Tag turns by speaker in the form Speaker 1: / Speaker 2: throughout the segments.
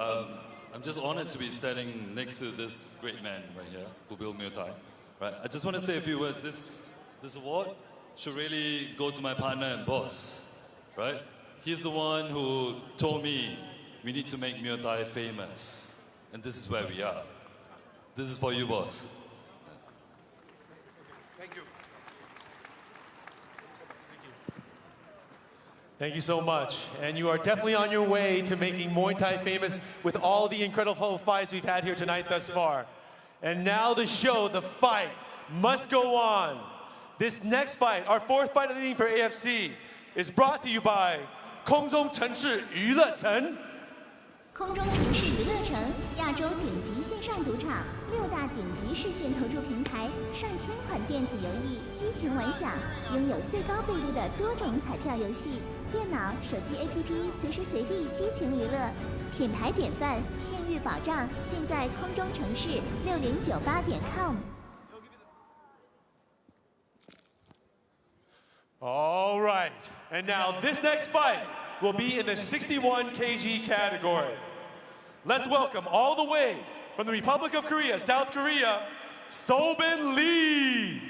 Speaker 1: I'm just honored to be standing next to this great man right here who built Muay Thai. Right, I just want to say a few words. This award should really go to my partner and boss. Right, he's the one who told me we need to make Muay Thai famous, and this is where we are. This is for you, boss.
Speaker 2: Thank you.
Speaker 3: Thank you so much. And you are definitely on your way to making Muay Thai famous with all the incredible fights we've had here tonight thus far. And now the show, the fight, must go on. This next fight, our fourth fight of the evening for AFC, is brought to you by 空中城市娱乐城。
Speaker 4: 空中城市娱乐城，亚洲顶级线上赌场，6大顶级视讯投注平台，上千款电子游艺，激情玩享，拥有最高倍率的多种彩票游戏，电脑、手机 APP 随时随地激情娱乐，品牌典范，信誉保障，尽在空中城市6098.com。
Speaker 3: All right, and now this next fight will be in the 61 kg category. Let's welcome all the way from the Republic of Korea, South Korea, Sobin Lee.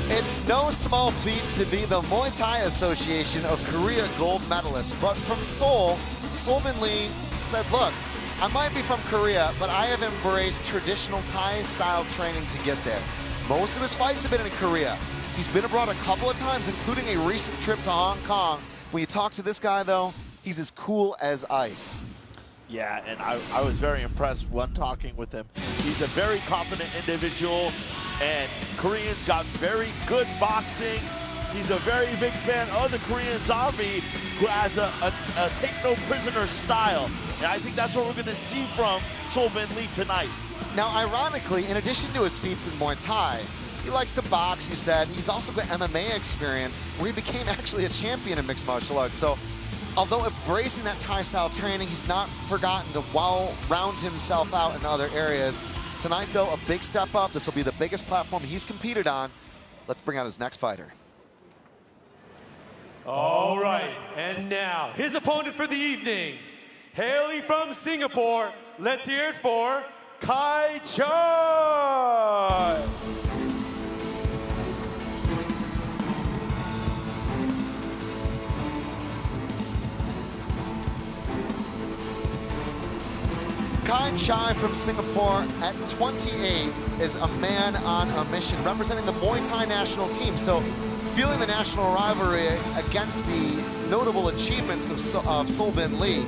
Speaker 5: It's no small feat to be the Muay Thai Association of Korea gold medalist, but from Seoul, Sobin Lee said, look, I might be from Korea, but I have embraced traditional Thai-style training to get there. Most of his fights have been in Korea. He's been abroad a couple of times, including a recent trip to Hong Kong. When you talk to this guy, though, he's as cool as ice.
Speaker 6: Yeah, and I was very impressed when talking with him. He's a very confident individual, and Koreans got very good boxing. He's a very big fan of the Korean Zombie, who has a take-no-prisoner style. And I think that's what we're going to see from Sobin Lee tonight.
Speaker 5: Now, ironically, in addition to his feats in Muay Thai, he likes to box, you said. He's also got MMA experience, where he became actually a champion in mixed martial arts. So, although embracing that Thai-style training, he's not forgotten to round himself out in other areas. Tonight, though, a big step up. This will be the biggest platform he's competed on. Let's bring out his next fighter.
Speaker 3: All right, and now his opponent for the evening, hailing from Singapore, let's hear it for Kai Chai.
Speaker 5: Kai Chai from Singapore at 28 is a man on a mission representing the Muay Thai national team. So feeling the national rivalry against the notable achievements of Sobin Lee,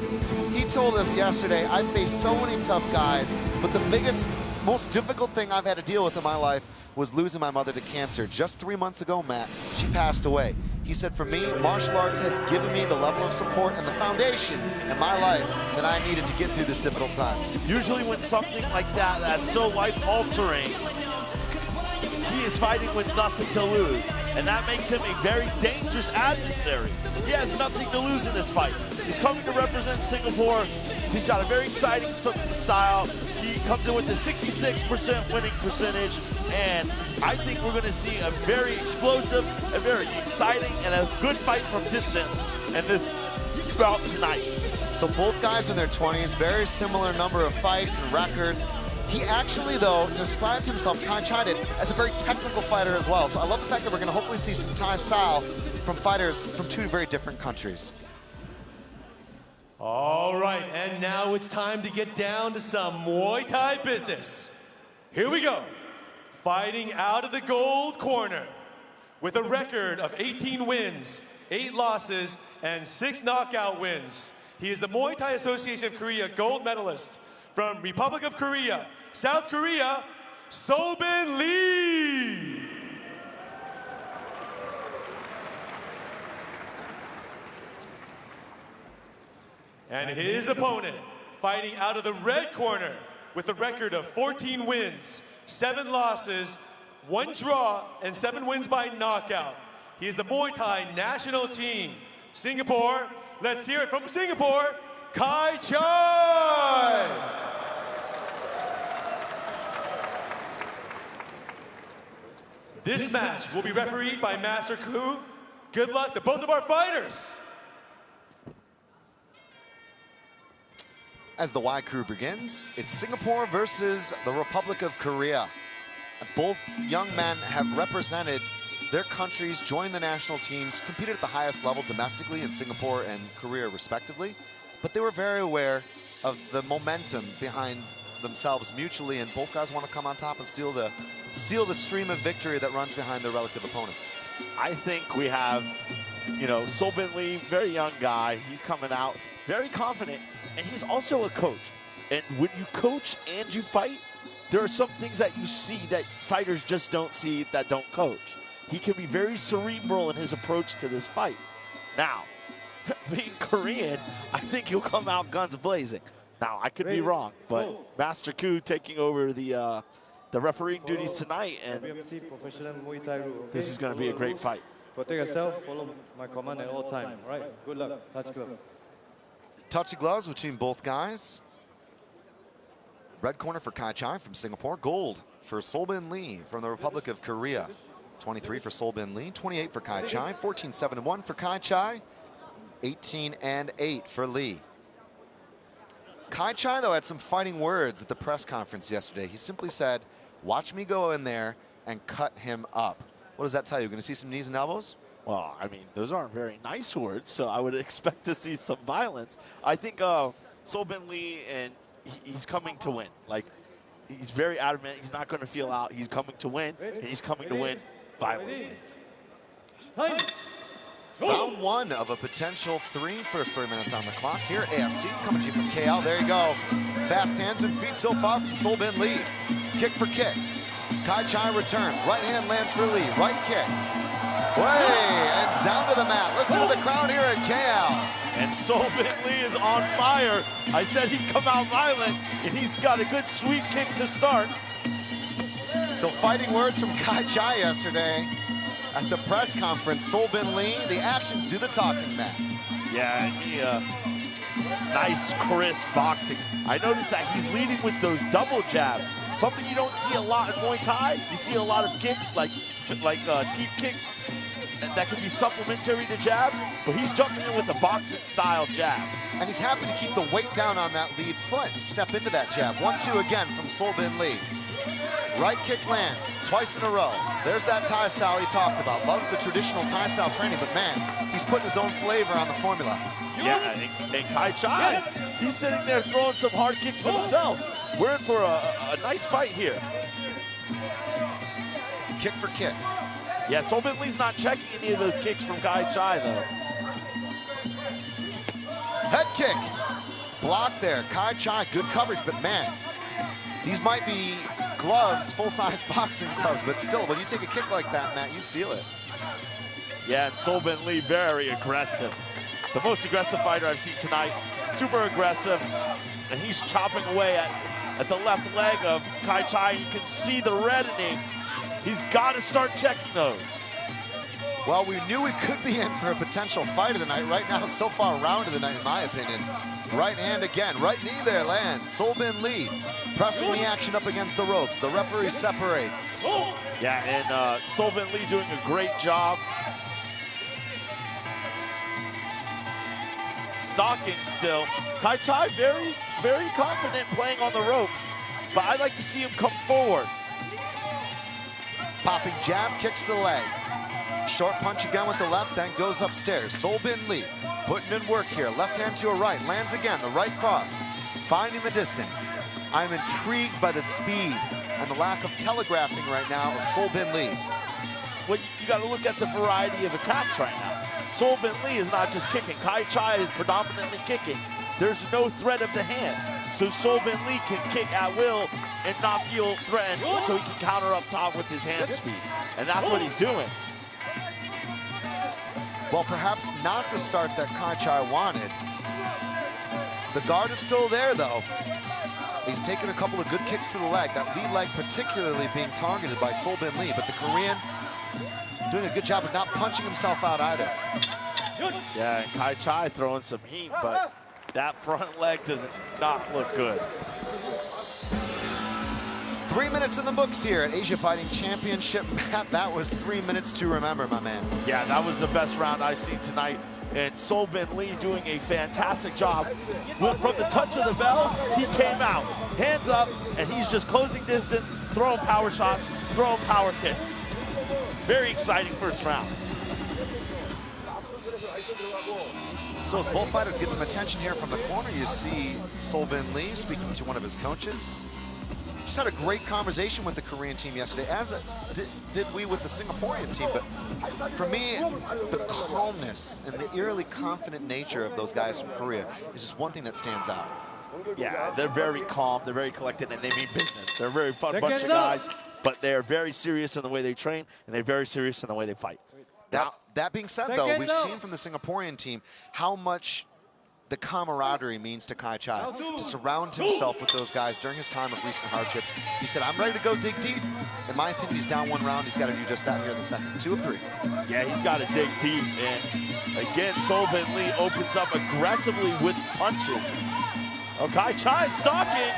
Speaker 5: he told us yesterday, I've faced so many tough guys, but the biggest, most difficult thing I've had to deal with in my life was losing my mother to cancer. Just 3 months ago, Matt, she passed away. He said, for me, martial arts has given me the level of support and the foundation in my life that I needed to get through this difficult time.
Speaker 6: Usually when something like that, that's so life-altering, he is fighting with nothing to lose, and that makes him a very dangerous adversary. He has nothing to lose in this fight. He's coming to represent Singapore. He's got a very exciting style. He comes in with a 66% winning percentage, and I think we're going to see a very explosive, a very exciting, and a good fight from distance in this bout tonight.
Speaker 5: So both guys in their 20s, very similar number of fights and records. He actually, though, described himself, Kai Chai did, as a very technical fighter as well. So I love the fact that we're going to hopefully see some Thai style from fighters from two very different countries.
Speaker 3: All right, and now it's time to get down to some Muay Thai business. Here we go. Fighting out of the gold corner with a record of 18 wins, 8 losses, and 6 knockout wins. He is the Muay Thai Association of Korea gold medalist from Republic of Korea, South Korea, Sobin Lee. And his opponent, fighting out of the red corner with a record of 14 wins, 7 losses, 1 draw, and 7 wins by knockout. He is the Muay Thai national team. Singapore, let's hear it from Singapore, Kai Chai. This match will be refereed by Master Ku. Good luck to both of our fighters.
Speaker 5: As the Y crew begins, it's Singapore versus the Republic of Korea. Both young men have represented their countries, joined the national teams, competed at the highest level domestically in Singapore and Korea respectively, but they were very aware of the momentum behind themselves mutually, and both guys want to come on top and steal the stream of victory that runs behind their relative opponents.
Speaker 6: I think we have, you know, Sol Bin Lee, very young guy. He's coming out very confident, and he's also a coach. And when you coach and you fight, there are some things that you see that fighters just don't see that don't coach. He can be very cerebral in his approach to this fight. Now, being Korean, I think he'll come out guns blazing. Now, I could be wrong, but Master Ku taking over the refereeing duties tonight, and this is going to be a great fight.
Speaker 2: Protect yourself, follow my command at all time. All right, good luck, touch glove.
Speaker 5: Touch of gloves between both guys. Red corner for Kai Chai from Singapore. Gold for Sol Bin Lee from the Republic of Korea. 23 for Sol Bin Lee, 28 for Kai Chai, 14-7-1 for Kai Chai, 18-8 for Lee. Kai Chai, though, had some fighting words at the press conference yesterday. He simply said, watch me go in there and cut him up. What does that tell you? Going to see some knees and elbows?
Speaker 6: Well, I mean, those aren't very nice words, so I would expect to see some violence. I think Sol Bin Lee, and he's coming to win. Like, he's very adamant. He's not going to feel out. He's coming to win, and he's coming to win violently.
Speaker 5: Round one of a potential 3, first 3 minutes on the clock. Here, AFC coming to you from KL. There you go. Fast hands and feet so far from Sol Bin Lee. Kick for kick. Kai Chai returns. Right hand lands for Lee. Right kick. Way and down to the mat. Listen to the crowd here at KL.
Speaker 6: And Sol Bin Lee is on fire. I said he'd come out violent, and he's got a good sweep kick to start.
Speaker 5: So fighting words from Kai Chai yesterday. At the press conference, Sol Bin Lee, the actions do the talking, man.
Speaker 6: Yeah, and he, nice, crisp boxing. I noticed that he's leading with those double jabs, something you don't see a lot in Muay Thai. You see a lot of kicks, like teep kicks, that can be supplementary to jabs, but he's jumping in with a boxing-style jab.
Speaker 5: And he's happy to keep the weight down on that lead foot and step into that jab. 1-2 again from Sol Bin Lee. Right kick lands twice in a row. There's that Thai style he talked about. Loves the traditional Thai style training, but man, he's putting his own flavor on the formula.
Speaker 6: Yeah, and Kai Chai, he's sitting there throwing some hard kicks himself. We're in for a nice fight here.
Speaker 5: Kick for kick.
Speaker 6: Yeah, Sol Bin Lee's not checking any of those kicks from Kai Chai, though.
Speaker 5: Head kick. Block there. Kai Chai, good coverage, but man, these might be gloves, full-size boxing gloves, but still, when you take a kick like that, Matt, you feel it.
Speaker 6: Yeah, and Sol Bin Lee, very aggressive. The most aggressive fighter I've seen tonight. Super aggressive, and he's chopping away at the left leg of Kai Chai. You can see the reddening. He's got to start checking those.
Speaker 5: Well, we knew we could be in for a potential fight of the night. Right now, so far, round of the night, in my opinion. Right hand again, right knee there lands. Sol Bin Lee pressing the action up against the ropes. The referee separates.
Speaker 6: Yeah, and Sol Bin Lee doing a great job. Stalking still. Kai Chai very, very confident playing on the ropes, but I'd like to see him come forward.
Speaker 5: Popping jab, kicks to the leg. Short punch again with the left, then goes upstairs. Sol Bin Lee putting in work here. Left hand to a right, lands again, the right cross. Finding the distance. I'm intrigued by the speed and the lack of telegraphing right now of Sol Bin Lee.
Speaker 6: Well, you got to look at the variety of attacks right now. Sol Bin Lee is not just kicking. Kai Chai is predominantly kicking. There's no threat of the hands. So Sol Bin Lee can kick at will and not feel threatened, so he can counter up top with his hand speed. And that's what he's doing.
Speaker 5: Well, perhaps not the start that Kai Chai wanted. The guard is still there, though. He's taken a couple of good kicks to the leg, that lead leg particularly being targeted by Sol Bin Lee, but the Korean doing a good job of not punching himself out either.
Speaker 6: Yeah, and Kai Chai throwing some heat, but that front leg does not look good.
Speaker 5: 3 minutes in the books here at Asia Fighting Championship. Matt, that was 3 minutes to remember, my man.
Speaker 6: Yeah, that was the best round I've seen tonight. And So Bin Lee doing a fantastic job. From the touch of the bell, he came out, hands up, and he's just closing distance, throwing power shots, throwing power kicks. Very exciting first round.
Speaker 5: So as both fighters get some attention here from the corner, you see So Bin Lee speaking to one of his coaches. Just had a great conversation with the Korean team yesterday, as did we with the Singaporean team. But for me, the calmness and the eerily confident nature of those guys from Korea is just one thing that stands out.
Speaker 6: Yeah, they're very calm, they're very collected, and they mean business. They're a very fun bunch of guys, but they're very serious in the way they train, and they're very serious in the way they fight.
Speaker 5: That being said, though, we've seen from the Singaporean team how much the camaraderie means to Kai Chai, to surround himself with those guys during his time of recent hardships. He said, I'm ready to go dig deep. In my opinion, he's down one round. He's got to do just that here in the second. 2 of 3.
Speaker 6: Yeah, he's got to dig deep. And again, So Bin Lee opens up aggressively with punches. Oh, Kai Chai stalking.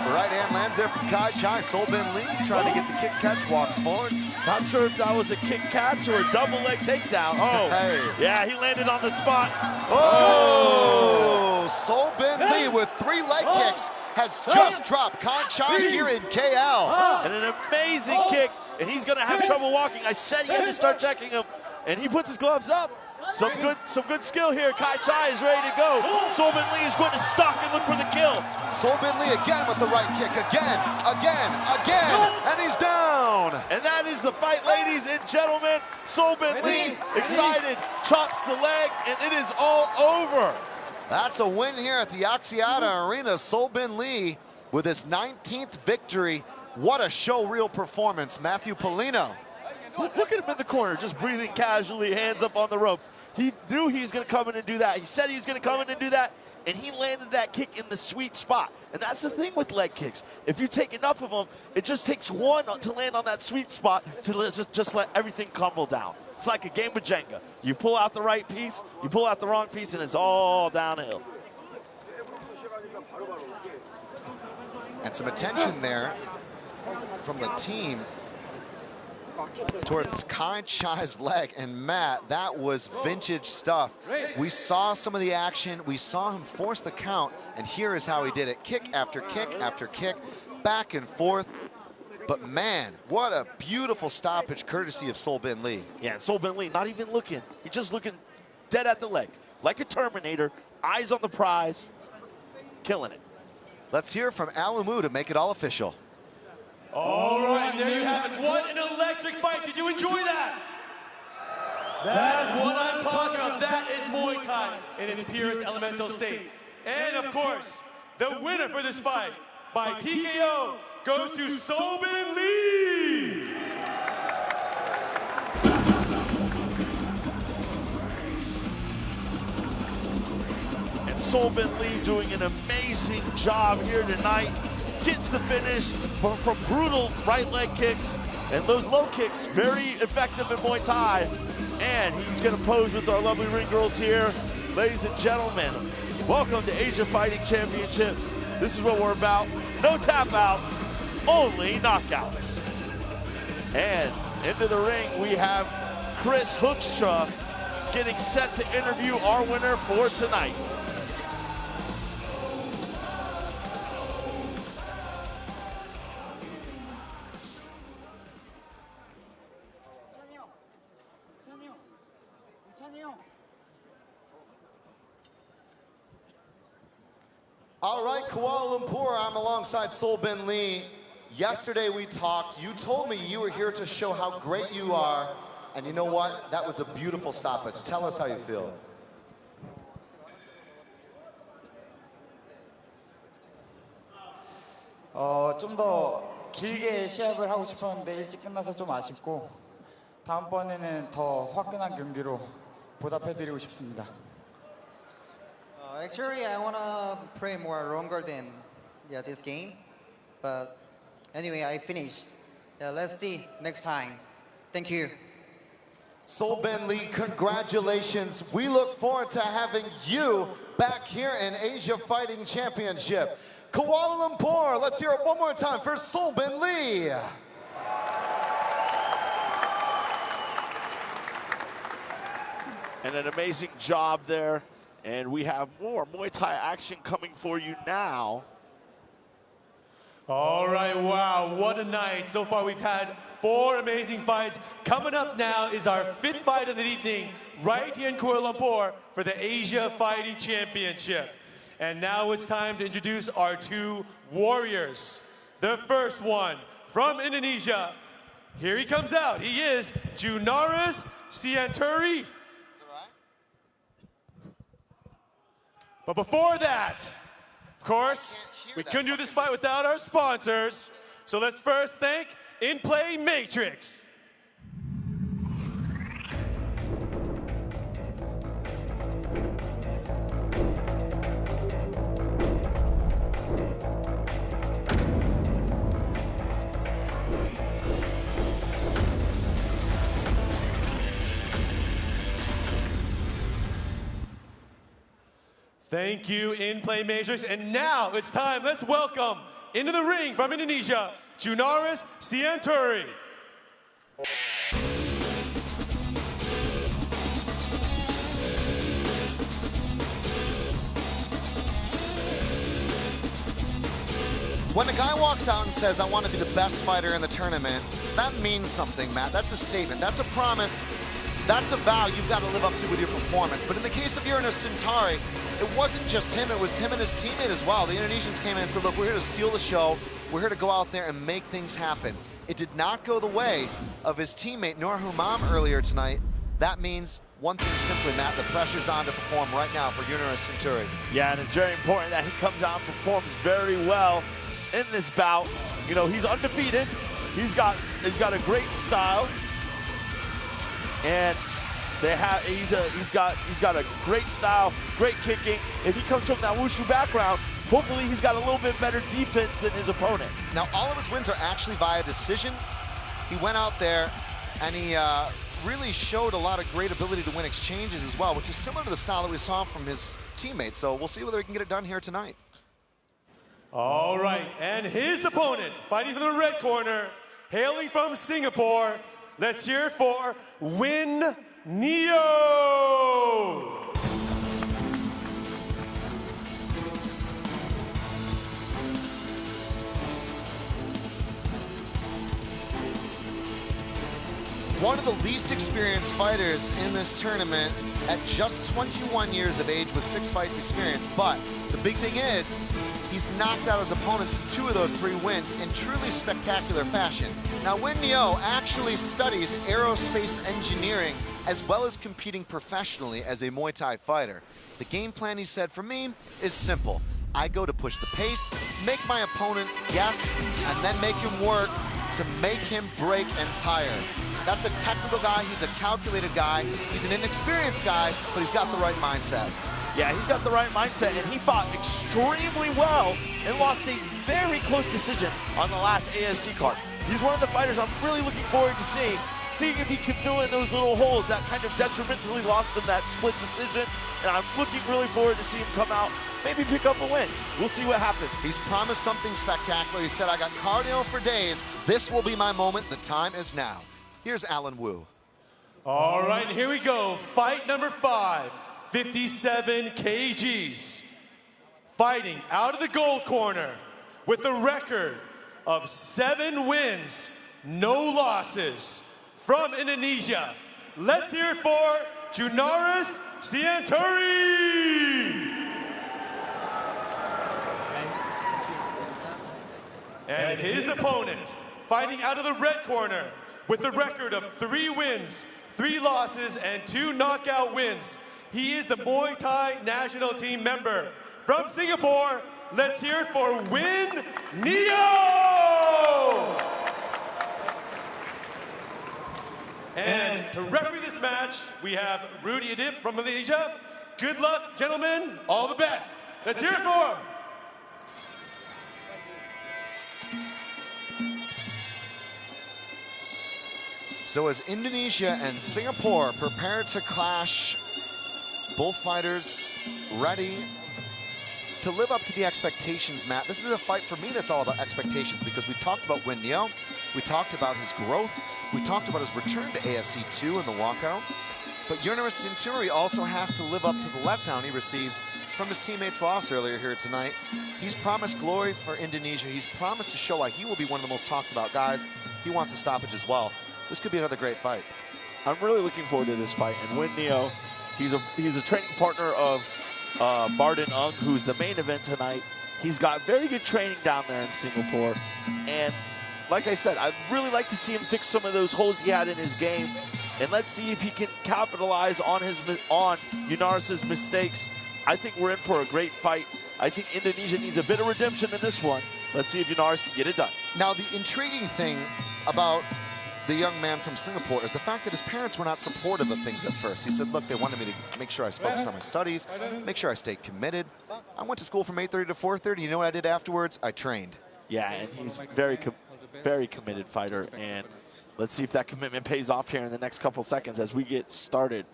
Speaker 5: Right hand lands there from Kai Chai. So Bin Lee trying to get the kick catch, walks forward.
Speaker 6: Not sure if that was a kick catch or a double leg takedown. Oh,
Speaker 5: hey.
Speaker 6: Yeah, he landed on the spot.
Speaker 5: Oh, So Bin Lee with 3 leg kicks has just dropped Kai Chai here in KL.
Speaker 6: And an amazing kick, and he's gonna have trouble walking. I said he had to start checking him, and he puts his gloves up. Some good skill here. Kai Chai is ready to go. So Bin Lee is going to stalk and look for the kill.
Speaker 5: So Bin Lee again with the right kick, again, and he's down.
Speaker 6: And that is the fight, ladies and gentlemen. So Bin Lee, excited, chops the leg, and it is all over.
Speaker 5: That's a win here at the Axiata Arena. So Bin Lee with his 19th victory. What a show-reel performance. Matthew Polino.
Speaker 6: Look at him in the corner, just breathing casually, hands up on the ropes. He knew he was going to come in and do that. He said he was going to come in and do that, and he landed that kick in the sweet spot. And that's the thing with leg kicks. If you take enough of them, it just takes one to land on that sweet spot to just let everything crumble down. It's like a game of Jenga. You pull out the right piece, you pull out the wrong piece, and it's all downhill.
Speaker 5: And some attention there from the team towards Kai Chai's leg. And Matt, that was vintage stuff. We saw some of the action. We saw him force the count, and here is how he did it. Kick after kick after kick, back and forth. But man, what a beautiful stoppage courtesy of So Bin Lee.
Speaker 6: Yeah, So Bin Lee not even looking. He's just looking dead at the leg. Like a Terminator, eyes on the prize, killing it.
Speaker 5: Let's hear from Alamu to make it all official.
Speaker 3: All right, there you have it. What an electric fight. Did you enjoy that? That's what I'm talking about. That is Muay Thai in its purest elemental state. And of course, the winner for this fight by TKO goes to So Bin Lee.
Speaker 6: And So Bin Lee doing an amazing job here tonight. Gets the finish from brutal right leg kicks, and those low kicks very effective in Muay Thai. And he's gonna pose with our lovely ring girls here. Ladies and gentlemen, welcome to Asia Fighting Championships. This is what we're about. No tap outs, only knockouts. And into the ring we have Chris Hoekstra getting set to interview our winner for tonight.
Speaker 5: All right, Kuala Lumpur, I'm alongside So Bin Lee. Yesterday we talked. You told me you were here to show how great you are. And you know what? That was a beautiful stoppage. Tell us how you feel.
Speaker 7: 좀 더 길게 시합을 하고 싶었는데 일찍 끝나서 좀 아쉽고 다음번에는 더 화끈한 경기로 보답해드리고 싶습니다.
Speaker 8: Actually, I want to play more longer than this game. But anyway, I finished. Let's see next time. Thank you.
Speaker 5: So Bin Lee, congratulations. We look forward to having you back here in Asia Fighting Championship. Kuala Lumpur. Let's hear it one more time for Solbin Lee.
Speaker 6: And an amazing job there. And we have more Muay Thai action coming for you now.
Speaker 3: All right, wow, what a night. So far we've had 4 amazing fights. Coming up now is our 5th fight of the evening right here in Kuala Lumpur for the Asia Fighting Championship. And now it's time to introduce our 2 warriors. The first one from Indonesia. Here he comes out. He is Junaris Sianturi. But before that, of course, we couldn't do this fight without our sponsors. So let's first thank In Play Matrix. Thank you, In Play Matrix. And now it's time, let's welcome into the ring from Indonesia, Junaris Sianturi.
Speaker 5: When a guy walks out and says, I want to be the best fighter in the tournament, that means something, Matt. That's a statement. That's a promise. That's a vow you've got to live up to with your performance. But in the case of Junaris Sianturi, it wasn't just him, it was him and his teammate as well. The Indonesians came in and said, look, we're here to steal the show. We're here to go out there and make things happen. It did not go the way of his teammate, Nur Humam, earlier tonight. That means one thing simply, Matt, the pressure's on to perform right now for Junaris Sianturi.
Speaker 6: Yeah, and it's very important that he comes out and performs very well in this bout. You know, he's undefeated. He's got a great style. And he's got a great style, great kicking. If he comes from that wushu background, hopefully he's got a little bit better defense than his opponent.
Speaker 5: Now, all of his wins are actually via decision. He went out there and he really showed a lot of great ability to win exchanges as well, which is similar to the style that we saw from his teammates. So we'll see whether he can get it done here tonight.
Speaker 3: All right, and his opponent, fighting from the red corner, hailing from Singapore, let's hear it for Win Neo.
Speaker 5: One of the least experienced fighters in this tournament at just 21 years of age with 6 fights experience. But the big thing is, he's knocked out his opponents in 2 of those 3 wins in truly spectacular fashion. Now, Win Neo actually studies aerospace engineering as well as competing professionally as a Muay Thai fighter. The game plan, he said, for me is simple. I go to push the pace, make my opponent guess, and then make him work to make him break and tire. That's a technical guy, he's a calculated guy, he's an inexperienced guy, but he's got the right mindset.
Speaker 6: Yeah, he's got the right mindset, and he fought extremely well and lost a very close decision on the last ASC card. He's one of the fighters I'm really looking forward to seeing if he can fill in those little holes that kind of detrimentally lost him that split decision, and I'm looking really forward to see him come out, maybe pick up a win. We'll see what happens.
Speaker 5: He's promised something spectacular. He said, I got cardio for days. This will be my moment. The time is now. Here's Alan Wu.
Speaker 3: All right, here we go. Fight number 5, 57 kgs. Fighting out of the gold corner with a record of 7 wins, no losses. From Indonesia, let's hear it for Junaris Sianturi. And his opponent, fighting out of the red corner with a record of 3 wins, 3 losses, and 2 knockout wins. He is the Muay Thai national team member. From Singapore, let's hear it for Win Neo! And to referee this match, we have Rudy Adip from Malaysia. Good luck, gentlemen. All the best. Let's hear it for him.
Speaker 5: So as Indonesia and Singapore prepare to clash, both fighters ready to live up to the expectations, Matt, this is a fight for me that's all about expectations, because we talked about Win Neo, we talked about his growth, we talked about his return to AFC 2 in the walkout, but Yunus Sinturi also has to live up to the letdown he received from his teammates' loss earlier here tonight. He's promised glory for Indonesia. He's promised to show why he will be one of the most talked about guys. He wants a stoppage as well. This could be another great fight.
Speaker 6: I'm really looking forward to this fight. And Win Neo, he's a training partner of Barden Ung, who's the main event tonight. He's got very good training down there in Singapore. And like I said, I'd really like to see him fix some of those holes he had in his game. And let's see if he can capitalize on Yunus's mistakes. I think we're in for a great fight. I think Indonesia needs a bit of redemption in this one. Let's see if Yunus can get it done.
Speaker 5: Now, the intriguing thing about the young man from Singapore is the fact that his parents were not supportive of things at first. He said, look, they wanted me to make sure I focused on my studies, make sure I stayed committed. I went to school from 8:30 to 4:30. You know what I did afterwards? I trained.
Speaker 6: Yeah, and he's very committed fighter. And let's see if that commitment pays off here in the next couple seconds as we get started.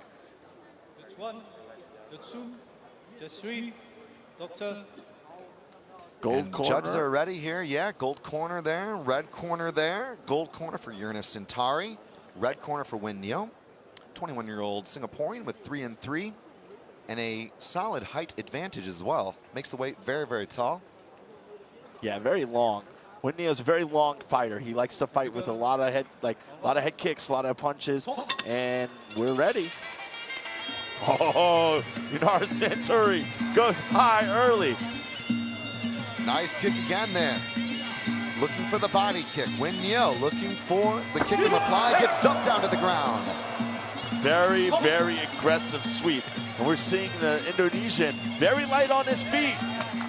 Speaker 2: That's one, that's two, that's three, doctor.
Speaker 6: Gold corner.
Speaker 5: Judges are ready here. Yeah, gold corner there, red corner there. Gold corner for Yunus Sinturi, red corner for Win Neo. 21-year-old Singaporean with 3-3 and a solid height advantage as well. Makes the weight very, very tall.
Speaker 6: Yeah, very long. Win Neo's a very long fighter. He likes to fight with a lot of head kicks, a lot of punches, and we're ready. Oh, Yunus Sinturi goes high early.
Speaker 5: Nice kick again there. Looking for the body kick. Win Neo looking for the kick to reply. Gets dumped down to the ground.
Speaker 6: Very, very aggressive sweep. And we're seeing the Indonesian very light on his feet,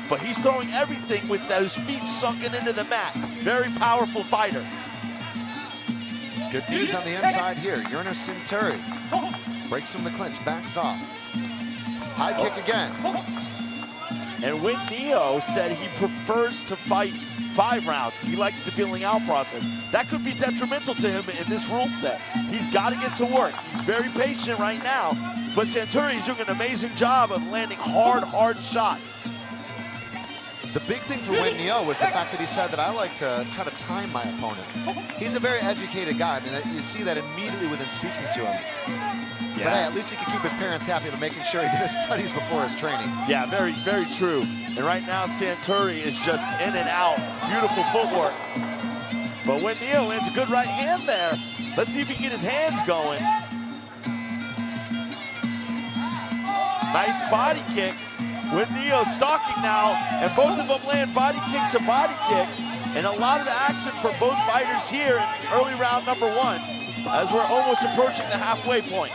Speaker 6: but he's throwing everything with those feet sunken into the mat. Very powerful fighter.
Speaker 5: Good knees on the inside here. Yunus Sinturi breaks from the clinch, backs off. High kick again.
Speaker 6: And Win Neo said he prefers to fight 5 rounds because he likes the feeling out process. That could be detrimental to him in this rule set. He's got to get to work. He's very patient right now, but Sinturi is doing an amazing job of landing hard shots.
Speaker 5: The big thing for Win Neo was the fact that he said that I like to try to time my opponent. He's a very educated guy. I mean, you see that immediately within speaking to him. Yeah. But hey, at least he could keep his parents happy by making sure he did his studies before his training.
Speaker 6: Yeah, very, very true. And right now, Sinturi is just in and out. Beautiful footwork. But Win Neo lands a good right hand there. Let's see if he can get his hands going. Nice body kick. Win Neo stalking now, and both of them land body kick to body kick. And a lot of action for both fighters here in early round number 1, as we're almost approaching the halfway point.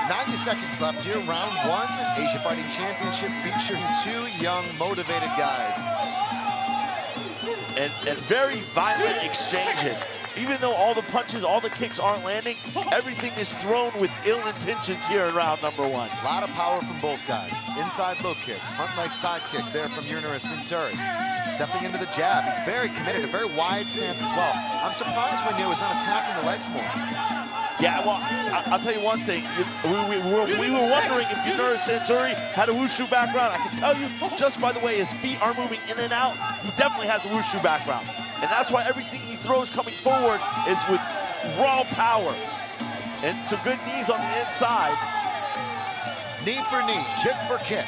Speaker 5: 90 seconds left here, round 1, Asia Fighting Championship featuring 2 young, motivated guys.
Speaker 6: And very violent exchanges. Even though all the punches, all the kicks aren't landing, everything is thrown with ill intentions here in round number 1.
Speaker 5: A lot of power from both guys. Inside low kick, front leg side kick there from Yunus Sinturi. Stepping into the jab, he's very committed, a very wide stance as well. I'm surprised when Neo is not attacking the legs more.
Speaker 6: Yeah, well, I'll tell you one thing. We were wondering if Yunus Sinturi had a wushu background. I can tell you, just by the way his feet are moving in and out, he definitely has a wushu background. And that's why everything he throws coming forward is with raw power. And some good knees on the inside.
Speaker 5: Knee for knee, kick for kick.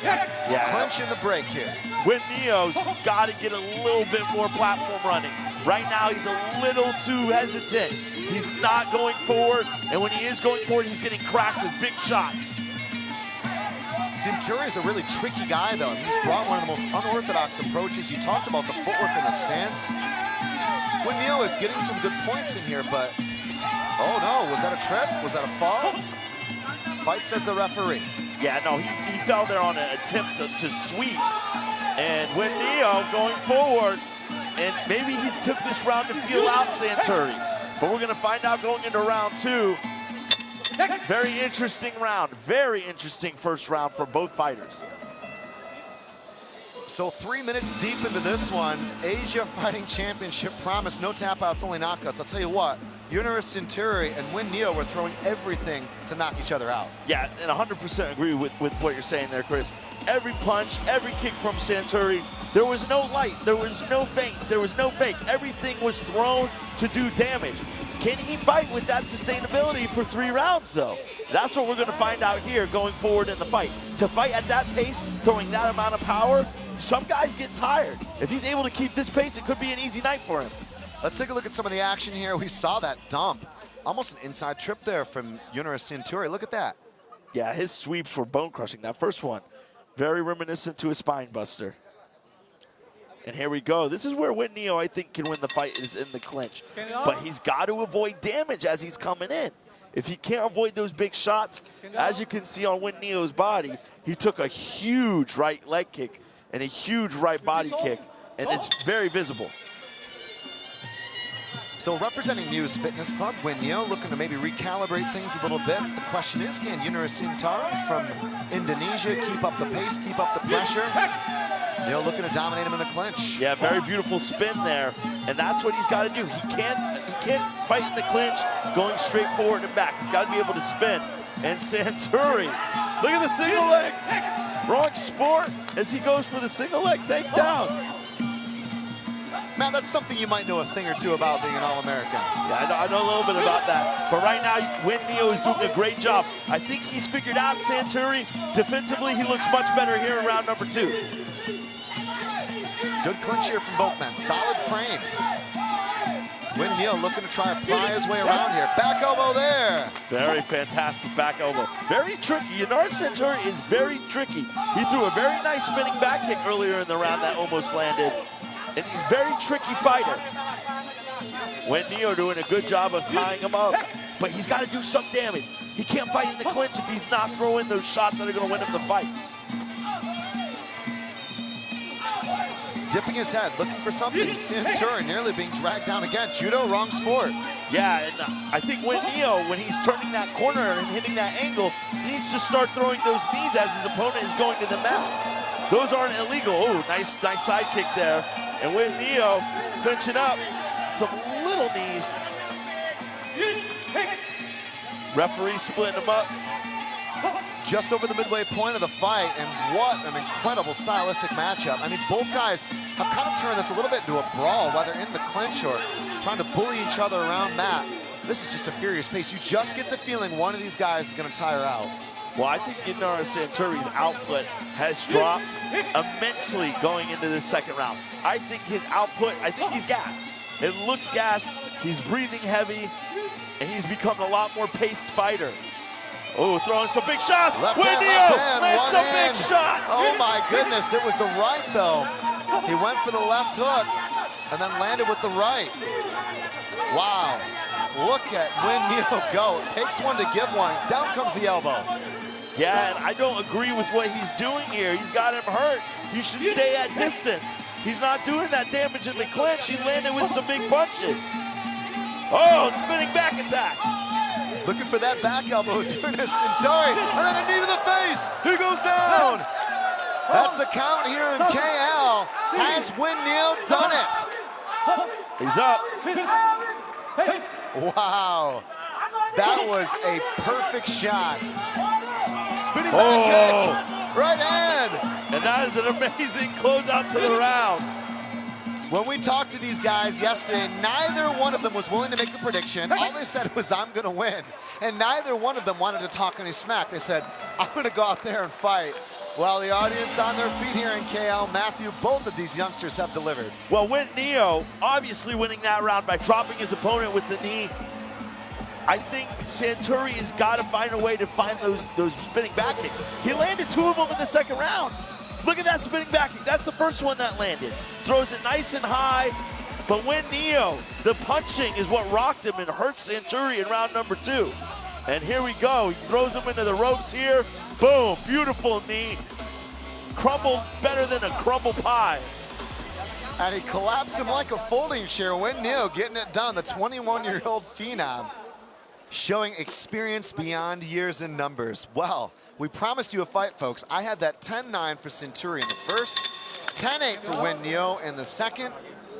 Speaker 6: Yeah.
Speaker 5: Clinch in the break here.
Speaker 6: Win Neo's got to get a little bit more platform running. Right now, he's a little too hesitant. He's not going forward, and when he is going forward, he's getting cracked with big shots.
Speaker 5: Sinturi is a really tricky guy, though. He's brought one of the most unorthodox approaches. You talked about the footwork and the stance. Win Neo is getting some good points in here, but... Oh, no. Was that a trip? Was that a fall? Fight, says the referee.
Speaker 6: Yeah, no, he fell there on an attempt to sweep. And Win Neo going forward, and maybe he took this round to feel out Sinturi. But we're going to find out going into round 2. Very interesting round. Very interesting first round for both fighters.
Speaker 5: So 3 minutes deep into this one, Asia Fighting Championship promise, no tap outs, only knockouts. I'll tell you what, Yunus Sinturi and Win Neo were throwing everything to knock each other out.
Speaker 6: Yeah, and 100% agree with what you're saying there, Chris. every punch, every kick from Santuri. There was no light, there was no feint, there was no fake. Everything was thrown to do damage. Can he fight with that sustainability for 3 rounds, though? That's what we're going to find out here going forward in the fight. To fight at that pace, throwing that amount of power, some guys get tired. If he's able to keep this pace, it could be an easy night for him.
Speaker 5: Let's take a look at some of the action here. We saw that dump. Almost an inside trip there from Yunus Santuri. Look at that.
Speaker 6: Yeah, his sweeps were bone-crushing. That first one, very reminiscent to a spine buster. And here we go. This is where Win Neo, I think, can win the fight, is in the clinch. But he's got to avoid damage as he's coming in. If he can't avoid those big shots, as you can see on Win Neo's body, he took a huge right leg kick and a huge right body kick, and it's very visible.
Speaker 5: So representing Muse Fitness Club, Win Neo looking to maybe recalibrate things a little bit. The question is, can Yunus Santuri from Indonesia keep up the pace, keep up the pressure? Neo looking to dominate him in the clinch.
Speaker 6: Yeah, very beautiful spin there, and that's what he's got to do. He can't fight in the clinch going straight forward and back. He's got to be able to spin. And Santuri, look at the single leg. Wrong sport as he goes for the single leg takedown.
Speaker 5: Matt, that's something you might know a thing or two about being an All-American.
Speaker 6: Yeah, I know a little bit about that. But right now, Win Neo is doing a great job. I think he's figured out Santuri. Defensively, he looks much better here in round number 2.
Speaker 5: Good clinch here from both men. Solid frame. Win Neo looking to try and pry his way around here. Back elbow there.
Speaker 6: Very fantastic back elbow. Very tricky. Yunus Santuri is very tricky. He threw a very nice spinning back kick earlier in the round that almost landed. And he's a very tricky fighter. Win Neo doing a good job of tying him up. But he's got to do some damage. He can't fight in the clinch if he's not throwing those shots that are going to win him the fight.
Speaker 5: Dipping his head, looking for something. Santuri nearly being dragged down again. Judo, wrong sport.
Speaker 6: Yeah, and I think Win Neo, when he's turning that corner and hitting that angle, needs to start throwing those knees as his opponent is going to the mat. Those aren't illegal. Oh, nice side kick there. And Win Neo clinching up. Some little knees. Referee splitting them up.
Speaker 5: Just over the midway point of the fight, and what an incredible stylistic matchup. I mean, both guys have kind of turned this a little bit into a brawl, whether in the clinch or trying to bully each other around mat. This is just a furious pace. You just get the feeling one of these guys is going to tire out.
Speaker 6: Well, I think Yunus Santuri's output has dropped immensely going into this second round. I think his output, I think he's gassed. It looks gassed, he's breathing heavy, and he's become a lot more paced fighter. Oh, throwing some big shots. Win Neo lands some big shots.
Speaker 5: Oh my goodness, it was the right though. He went for the left hook and then landed with the right. Wow, look at Win Neo go. Takes one to give one, down comes the elbow.
Speaker 6: Yeah, and I don't agree with what he's doing here. He's got him hurt. He should stay at distance. He's not doing that damage in the clinch. He landed with some big punches. Oh, spinning back attack.
Speaker 5: Looking for that back elbow, Yunus Santuri, and then a knee to the face. He goes down. That's the count here in KL. Has Win Neo done it?
Speaker 6: He's up.
Speaker 5: Wow, that was a perfect shot. Spinning back kick, right hand.
Speaker 6: And that is an amazing closeout to the round.
Speaker 5: When we talked to these guys yesterday, neither one of them was willing to make a prediction. All they said was, I'm gonna win. And neither one of them wanted to talk any smack. They said, I'm gonna go out there and fight. Well, the audience on their feet here in KL, Matthew, both of these youngsters have delivered.
Speaker 6: Well, Win Neo obviously winning that round by dropping his opponent with the knee. I think Santuri has got to find a way to find those spinning back kicks. He landed 2 of them in the second round. Look at that spinning back kick. That's the first one that landed. Throws it nice and high. But Win Neo, the punching is what rocked him and hurt Santuri in round number 2. And here we go. He throws him into the ropes here. Boom, beautiful knee. Crumbled better than a crumble pie.
Speaker 5: And he collapsed him like a folding chair. Win Neo getting it done. The 21-year-old phenom showing experience beyond years and numbers. Well, we promised you a fight, folks. I had that 10-9 for Santuri in the first, 10-8 for Win Neo in the second.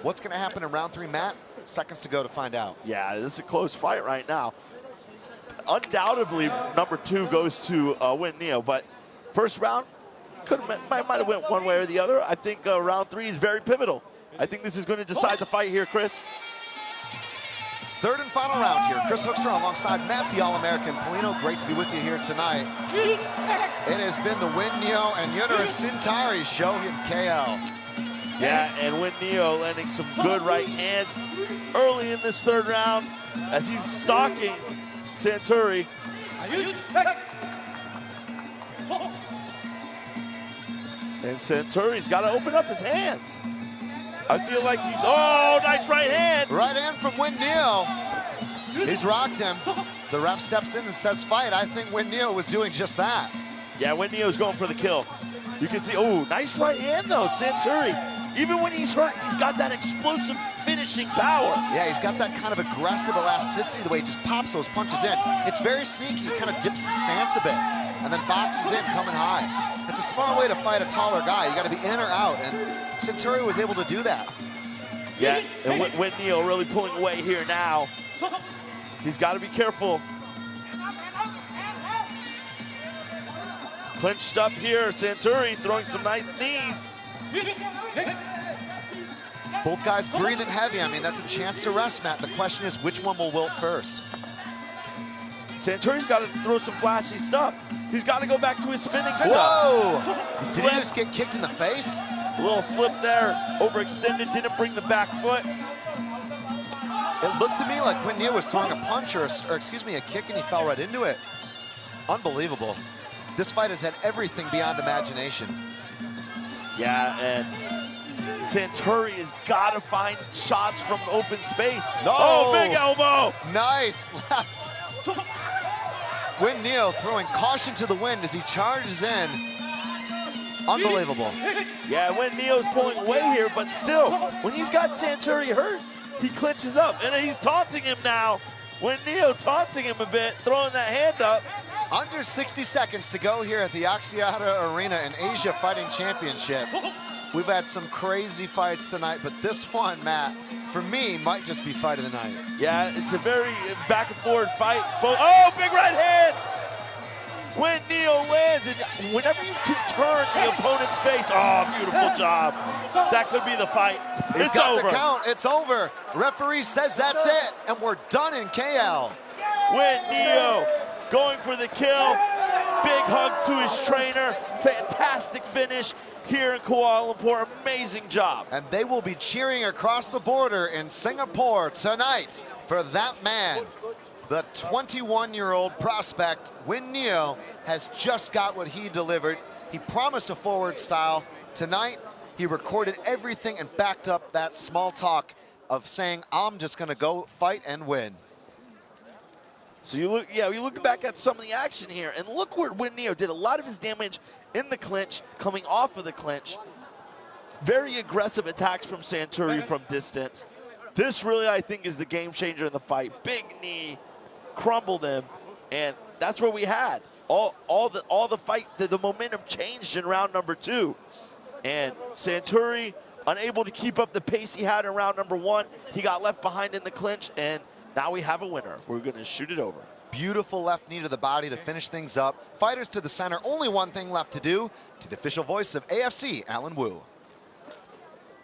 Speaker 5: What's going to happen in round 3, Matt? Seconds to go to find out.
Speaker 6: Yeah, this is a close fight right now. Undoubtedly, number 2 goes to Win Neo, but first round, might have went one way or the other. I think round 3 is very pivotal. I think this is going to decide the fight here, Chris.
Speaker 5: Third and final round here. Chris Hoekstra alongside Matt, the All-American Polino. Great to be with you here tonight. It has been the Win Neo and Yunus Sintari show in KL.
Speaker 6: Yeah, and Win Neo landing some good right hands early in this third round as he's stalking Santuri. And Santuri's got to open up his hands. I feel like he's, oh, nice right hand.
Speaker 5: Right hand from Win Neo. He's rocked him. The ref steps in and says fight. I think Win Neo was doing just that.
Speaker 6: Yeah, Win Neo's going for the kill. You can see, oh, nice right hand though, Santuri. Even when he's hurt, he's got that explosive finishing power.
Speaker 5: Yeah, he's got that kind of aggressive elasticity, the way he just pops those punches in. It's very sneaky. He kind of dips his stance a bit and then boxes in coming high. It's a smart way to fight a taller guy. You got to be in or out, and Santuri was able to do that.
Speaker 6: Yeah, and Win Neo really pulling away here now. He's got to be careful. Clinched up here, Santuri throwing some nice knees.
Speaker 5: Both guys breathing heavy. I mean, that's a chance to rest, Matt. The question is, which one will wilt first?
Speaker 6: Santuri's got to throw some flashy stuff. He's got to go back to his spinning stuff.
Speaker 5: Whoa! Did he just get kicked in the face?
Speaker 6: A little slip there, overextended, didn't bring the back foot.
Speaker 5: It looked to me like Win Neo was throwing a punch or excuse me, a kick, and he fell right into it. Unbelievable. This fight has had everything beyond imagination.
Speaker 6: Yeah, and Santuri has got to find shots from open space.
Speaker 5: No.
Speaker 6: Oh, big elbow!
Speaker 5: Nice left. Win Neo throwing caution to the wind as he charges in. Unbelievable.
Speaker 6: Yeah, Win Neo's pulling away here, but still, when he's got Santuri hurt, he clinches up, and he's taunting him now. Win Neo taunting him a bit, throwing that hand up.
Speaker 5: Under 60 seconds to go here at the Axiata Arena in Asia Fighting Championship. We've had some crazy fights tonight, but this one, Matt, for me, might just be fight of the night.
Speaker 6: Yeah, it's a very back and forward fight. Oh, big right hand! Win Neo lands, and whenever you can turn the opponent's face, oh, beautiful job. That could be the fight.
Speaker 5: It's over. The count. It's over. Referee says that's it, and we're done in KL.
Speaker 6: Win Neo going for the kill. Big hug to his trainer. Fantastic finish here in Kuala Lumpur. Amazing job.
Speaker 5: And they will be cheering across the border in Singapore tonight for that man. The 21-year-old prospect, Win Neo, has just got what he delivered. He promised a forward style. Tonight, he recorded everything and backed up that small talk of saying, I'm just gonna go fight and win.
Speaker 6: So you look back at some of the action here, and look where Win Neo did a lot of his damage in the clinch, coming off of the clinch. Very aggressive attacks from Santuri from distance. This really, I think, is the game changer in the fight. Big knee, crumbled him, and that's where we had all the fight. The momentum changed in round number 2, and Santuri unable to keep up the pace he had in round number 1. He got left behind in the clinch, and now we have a winner. We're going to shoot it over.
Speaker 5: Beautiful left knee to the body to finish things up. Fighters to the center. Only one thing left to do. To the official voice of AFC, Alan Wu.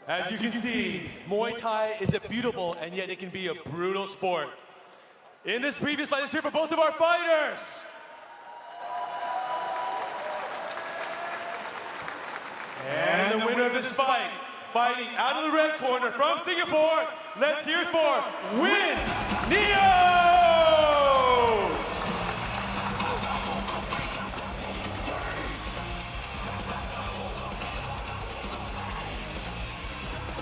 Speaker 3: As you can see, Muay Thai is a beautiful and yet it can be a brutal sport. In this previous fight, let's hear for both of our fighters. And the winner of this fight, fighting out of the red corner from Singapore, let's hear it for Win Neo!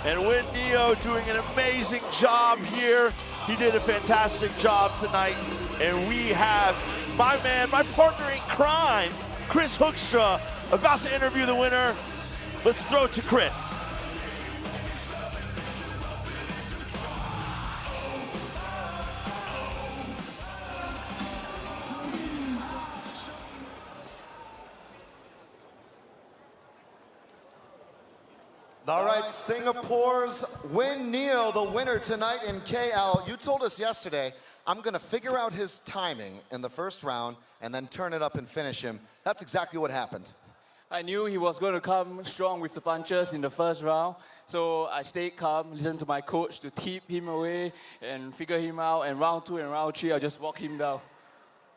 Speaker 6: And Win Neo doing an amazing job here. He did a fantastic job tonight. And we have my man, my partner in crime, Chris Hoekstra, about to interview the winner. Let's throw it to Chris.
Speaker 5: All right, Singapore's Win Neo, the winner tonight in KL. You told us yesterday, I'm going to figure out his timing in the first round and then turn it up and finish him. That's exactly what happened.
Speaker 9: I knew he was going to come strong with the punches in the first round. So I stayed calm, listened to my coach to tip him away and figure him out. And round 2 and round 3, I just walked him down.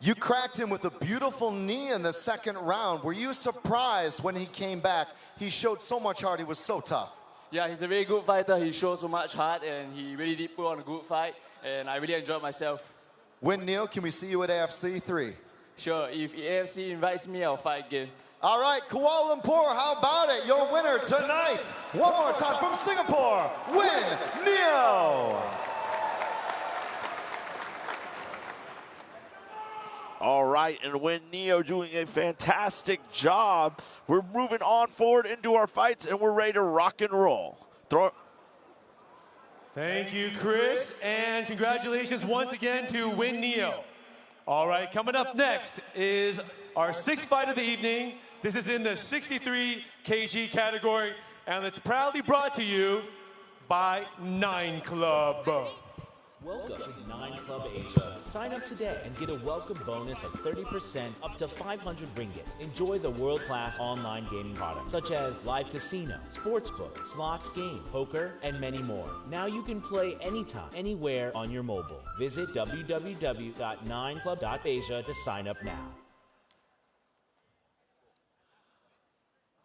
Speaker 5: You cracked him with a beautiful knee in the second round. Were you surprised when he came back? He showed so much heart, he was so tough.
Speaker 9: Yeah, he's a very good fighter. He showed so much heart and he really did put on a good fight. And I really enjoyed myself.
Speaker 5: Win Neil, can we see you at AFC 3?
Speaker 9: Sure, if AFC invites me, I'll fight again.
Speaker 5: All right, Kuala Lumpur, how about it? Your winner tonight. One more time from Singapore, Win Neo.
Speaker 6: All right, and when Neo doing a fantastic job, we're moving on forward into our fights, and we're ready to rock and roll.
Speaker 3: Thank you, Chris, and congratulations once again to Win Neo. All right, coming up next is our 6th fight of the evening. This is in the 63 kg category, and it's proudly brought to you by 9 Club.
Speaker 10: Welcome to 9 Club Asia. Sign up today and get a welcome bonus of 30% up to 500 ringgit. Enjoy the world-class online gaming products such as live casino, sportsbook, slots game, poker, and many more. Now you can play anytime, anywhere on your mobile. Visit www.9club.asia to sign up now.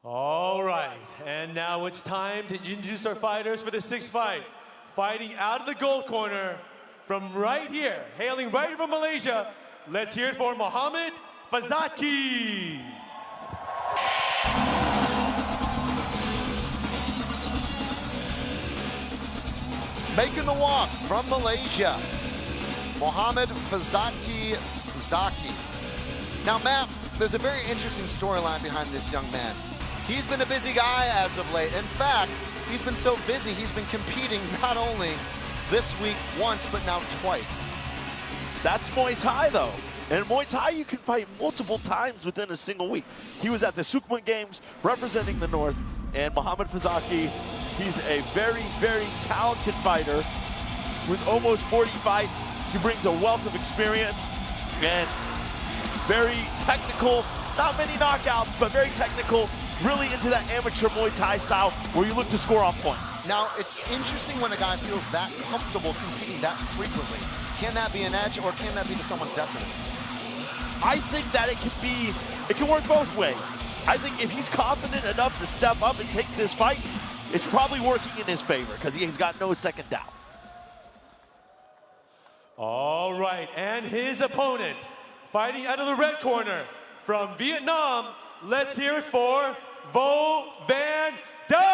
Speaker 3: All right, and now it's time to introduce our fighters for the 6th fight. Fighting out of the gold corner from right here, hailing right from Malaysia, let's hear it for Mohammed Fazaki.
Speaker 5: Making the walk from Malaysia, Mohammed Fazaki Zaki. Now, Matt, there's a very interesting storyline behind this young man. He's been a busy guy as of late. In fact, he's been so busy, he's been competing not only this week once, but now twice.
Speaker 6: That's Muay Thai, though. And Muay Thai, you can fight multiple times within a single week. He was at the Sukma Games representing the North, and Mohammed Fazaki, he's a very, very talented fighter with almost 40 fights. He brings a wealth of experience and very technical, not many knockouts, but very technical, really into that amateur Muay Thai style where you look to score off points.
Speaker 5: Now, it's interesting when a guy feels that comfortable competing that frequently. Can that be an edge, or can that be to someone's detriment?
Speaker 6: I think that it can work both ways. I think if he's confident enough to step up and take this fight, it's probably working in his favor because he's got no second doubt.
Speaker 3: All right, and his opponent, fighting out of the red corner from Vietnam, let's hear it for Vo Van Dijk!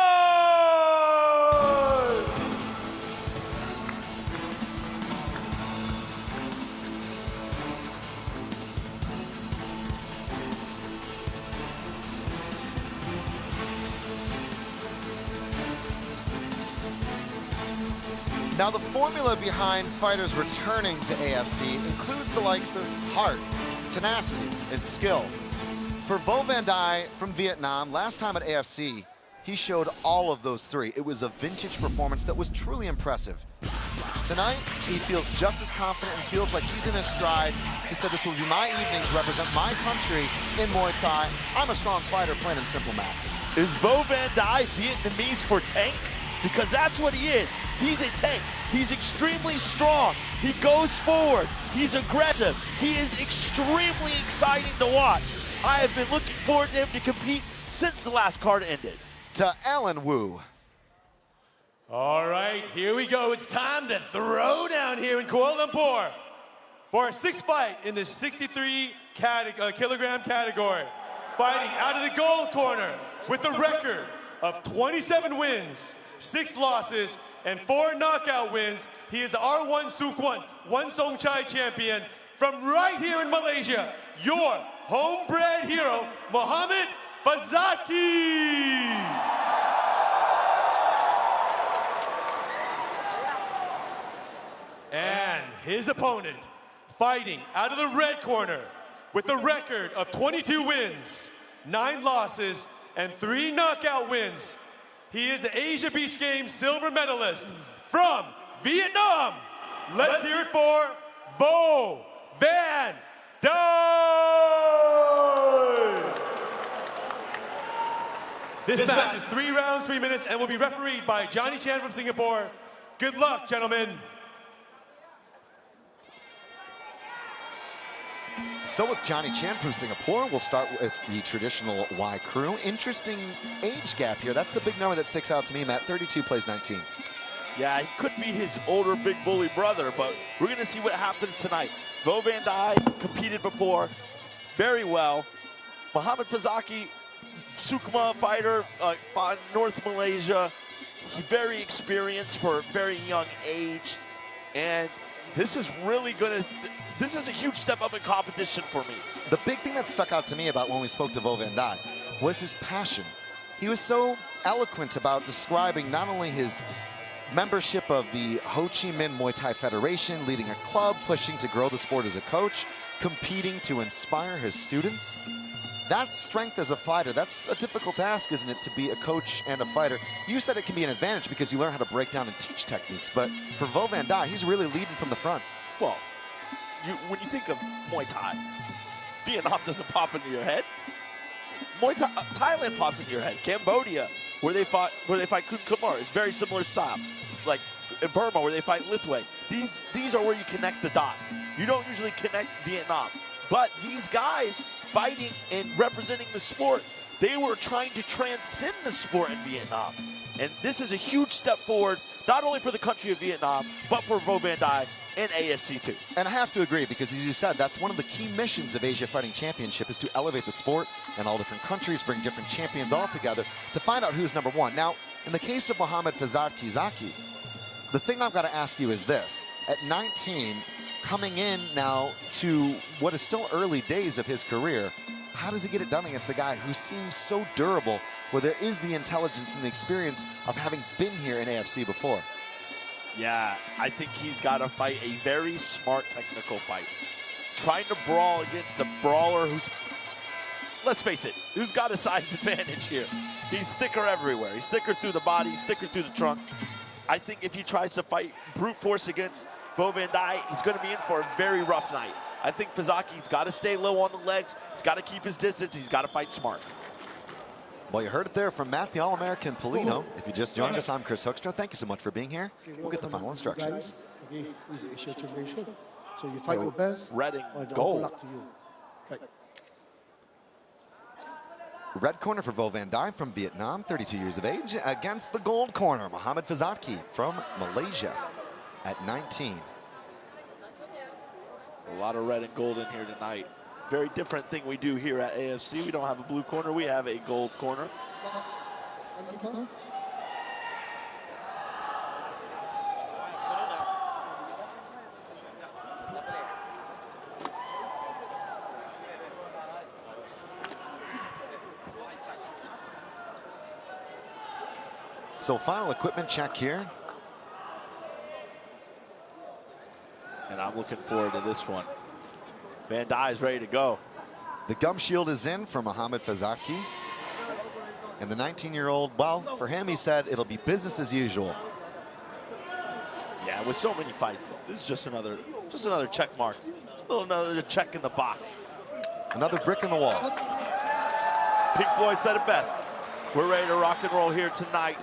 Speaker 5: Now, the formula behind fighters returning to AFC includes the likes of heart, tenacity, and skill. For Vo Van Dijk from Vietnam, last time at AFC, he showed all of those three. It was a vintage performance that was truly impressive. Tonight, he feels just as confident and feels like he's in his stride. He said, this will be my evening to represent my country in Muay Thai. I'm a strong fighter, plain and simple, Matt.
Speaker 6: Is Vo Van Dijk Vietnamese for tank? Because that's what he is. He's a tank. He's extremely strong. He goes forward. He's aggressive. He is extremely exciting to watch. I have been looking forward to him to compete since the last card ended.
Speaker 5: To Alan Wu.
Speaker 3: All right, here we go. It's time to throw down here in Kuala Lumpur for our 6th fight in the 63 kilogram category. Fighting out of the gold corner with a record of 27 wins, 6 losses, and 4 knockout wins. He is the R1 Sukwan One Song Chai champion from right here in Malaysia, your homebred hero, Mohammed Fazaki. And his opponent, fighting out of the red corner with a record of 22 wins, 9 losses, and 3 knockout wins. He is the Asia Beach Games silver medalist from Vietnam. Let's hear it for Vo Van Dijk. This match is 3 rounds, 3 minutes, and will be refereed by Johnny Chan from Singapore. Good luck, gentlemen.
Speaker 5: So with Johnny Chan from Singapore, we'll start with the traditional Y crew. Interesting age gap here. That's the big number that sticks out to me, Matt. 32 plays 19.
Speaker 6: Yeah, he could be his older big bully brother, but we're going to see what happens tonight. Vo Van Dai competed before very well. Muhammad Fazaki, Sukma fighter, fought in North Malaysia. He's very experienced for a very young age. And this is really going to... This is a huge step up in competition for me.
Speaker 5: The big thing that stuck out to me about when we spoke to Vo Van Dai was his passion. He was so eloquent about describing not only his membership of the Ho Chi Minh Muay Thai Federation, leading a club, pushing to grow the sport as a coach, competing to inspire his students. That's strength as a fighter. That's a difficult task, isn't it, to be a coach and a fighter? You said it can be an advantage because you learn how to break down and teach techniques, but for Vo Van Dai, he's really leading from the front.
Speaker 6: Well, when you think of Muay Thai, Vietnam doesn't pop into your head. Thailand pops into your head. Cambodia, where they fight Kun Kumar, is very similar style. Like in Burma, where they fight Lithway. These are where you connect the dots. You don't usually connect Vietnam. But these guys fighting and representing the sport, they were trying to transcend the sport in Vietnam. And this is a huge step forward, not only for the country of Vietnam, but for Vo Van Dai and AFC too.
Speaker 5: And I have to agree, because as you said, that's one of the key missions of Asia Fighting Championship, is to elevate the sport and all different countries, bring different champions all together to find out who's number one. Now, in the case of Muhammad Fazaki Zaki, the thing I've got to ask you is this. At 19, coming in now to what is still early days of his career, how does he get it done against the guy who seems so durable, where there is the intelligence and the experience of having been here in AFC before?
Speaker 6: Yeah, I think he's got to fight a very smart technical fight. Trying to brawl against a brawler who's, let's face it, who's got a size advantage here. He's thicker everywhere. He's thicker through the body, he's thicker through the trunk. I think if he tries to fight brute force against Vo Van Dai, he's going to be in for a very rough night. I think Fazaki's got to stay low on the legs. He's got to keep his distance. He's got to fight smart.
Speaker 5: Well, you heard it there from Matt, the All-American Polino. If you just joined us, I'm Chris Hoekstra. Thank you so much for being here. We'll get the final instructions.
Speaker 11: So you fight your best.
Speaker 6: Red and gold.
Speaker 5: Red corner for Vo Van Dai from Vietnam, 32 years of age, against the gold corner, Muhammad Fazaki from Malaysia at 19.
Speaker 6: A lot of red and gold in here tonight. Very different thing we do here at AFC. We don't have a blue corner, we have a gold corner.
Speaker 5: So final equipment check here.
Speaker 6: And I'm looking forward to this one. Van Dai is ready to go.
Speaker 5: The gum shield is in for Muhammad Fazaki. And the 19-year-old, well, for him, he said it'll be business as usual.
Speaker 6: Yeah, with so many fights, this is just another check mark. Another check in the box.
Speaker 5: Another brick in the wall.
Speaker 6: Pink Floyd said it best. We're ready to rock and roll here tonight.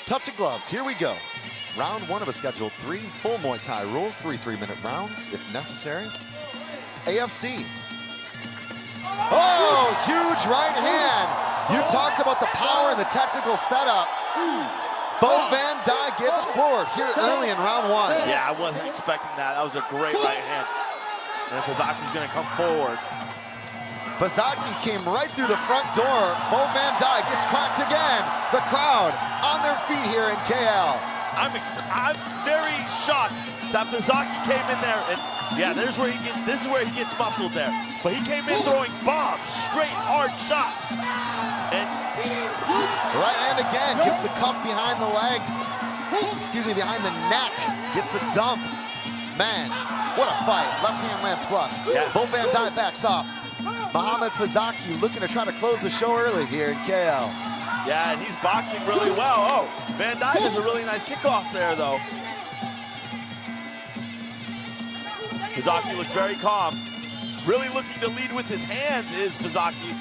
Speaker 5: Touch of gloves, here we go. Round one of a scheduled 3 full Muay Thai rules, 3 3-minute rounds if necessary. AFC. Oh, huge right hand. You talked about the power and the technical setup. Vo Van Dai gets forward here early in round one.
Speaker 6: Yeah, I wasn't expecting that. That was a great right hand. And Fazaki's gonna come forward.
Speaker 5: Fazaki came right through the front door. Vo Van Dai gets cracked again. The crowd on their feet here in KL.
Speaker 6: I'm very shocked that Fazaki came in there, and yeah, this is where he gets muscled there. But he came in throwing bombs, straight hard shots. And
Speaker 5: right hand again, gets the cuff behind the leg. Excuse me, behind the neck. Gets the dump. Man, what a fight. Left hand lands flush.
Speaker 6: Yeah.
Speaker 5: Vo Van Dai backs off. Muhammad Fazaki looking to try to close the show early here in KL.
Speaker 6: Yeah, and he's boxing really well. Oh, Van Dai does a really nice kickoff there, though. Fazaki looks very calm. Really looking to lead with his hands is Fazaki.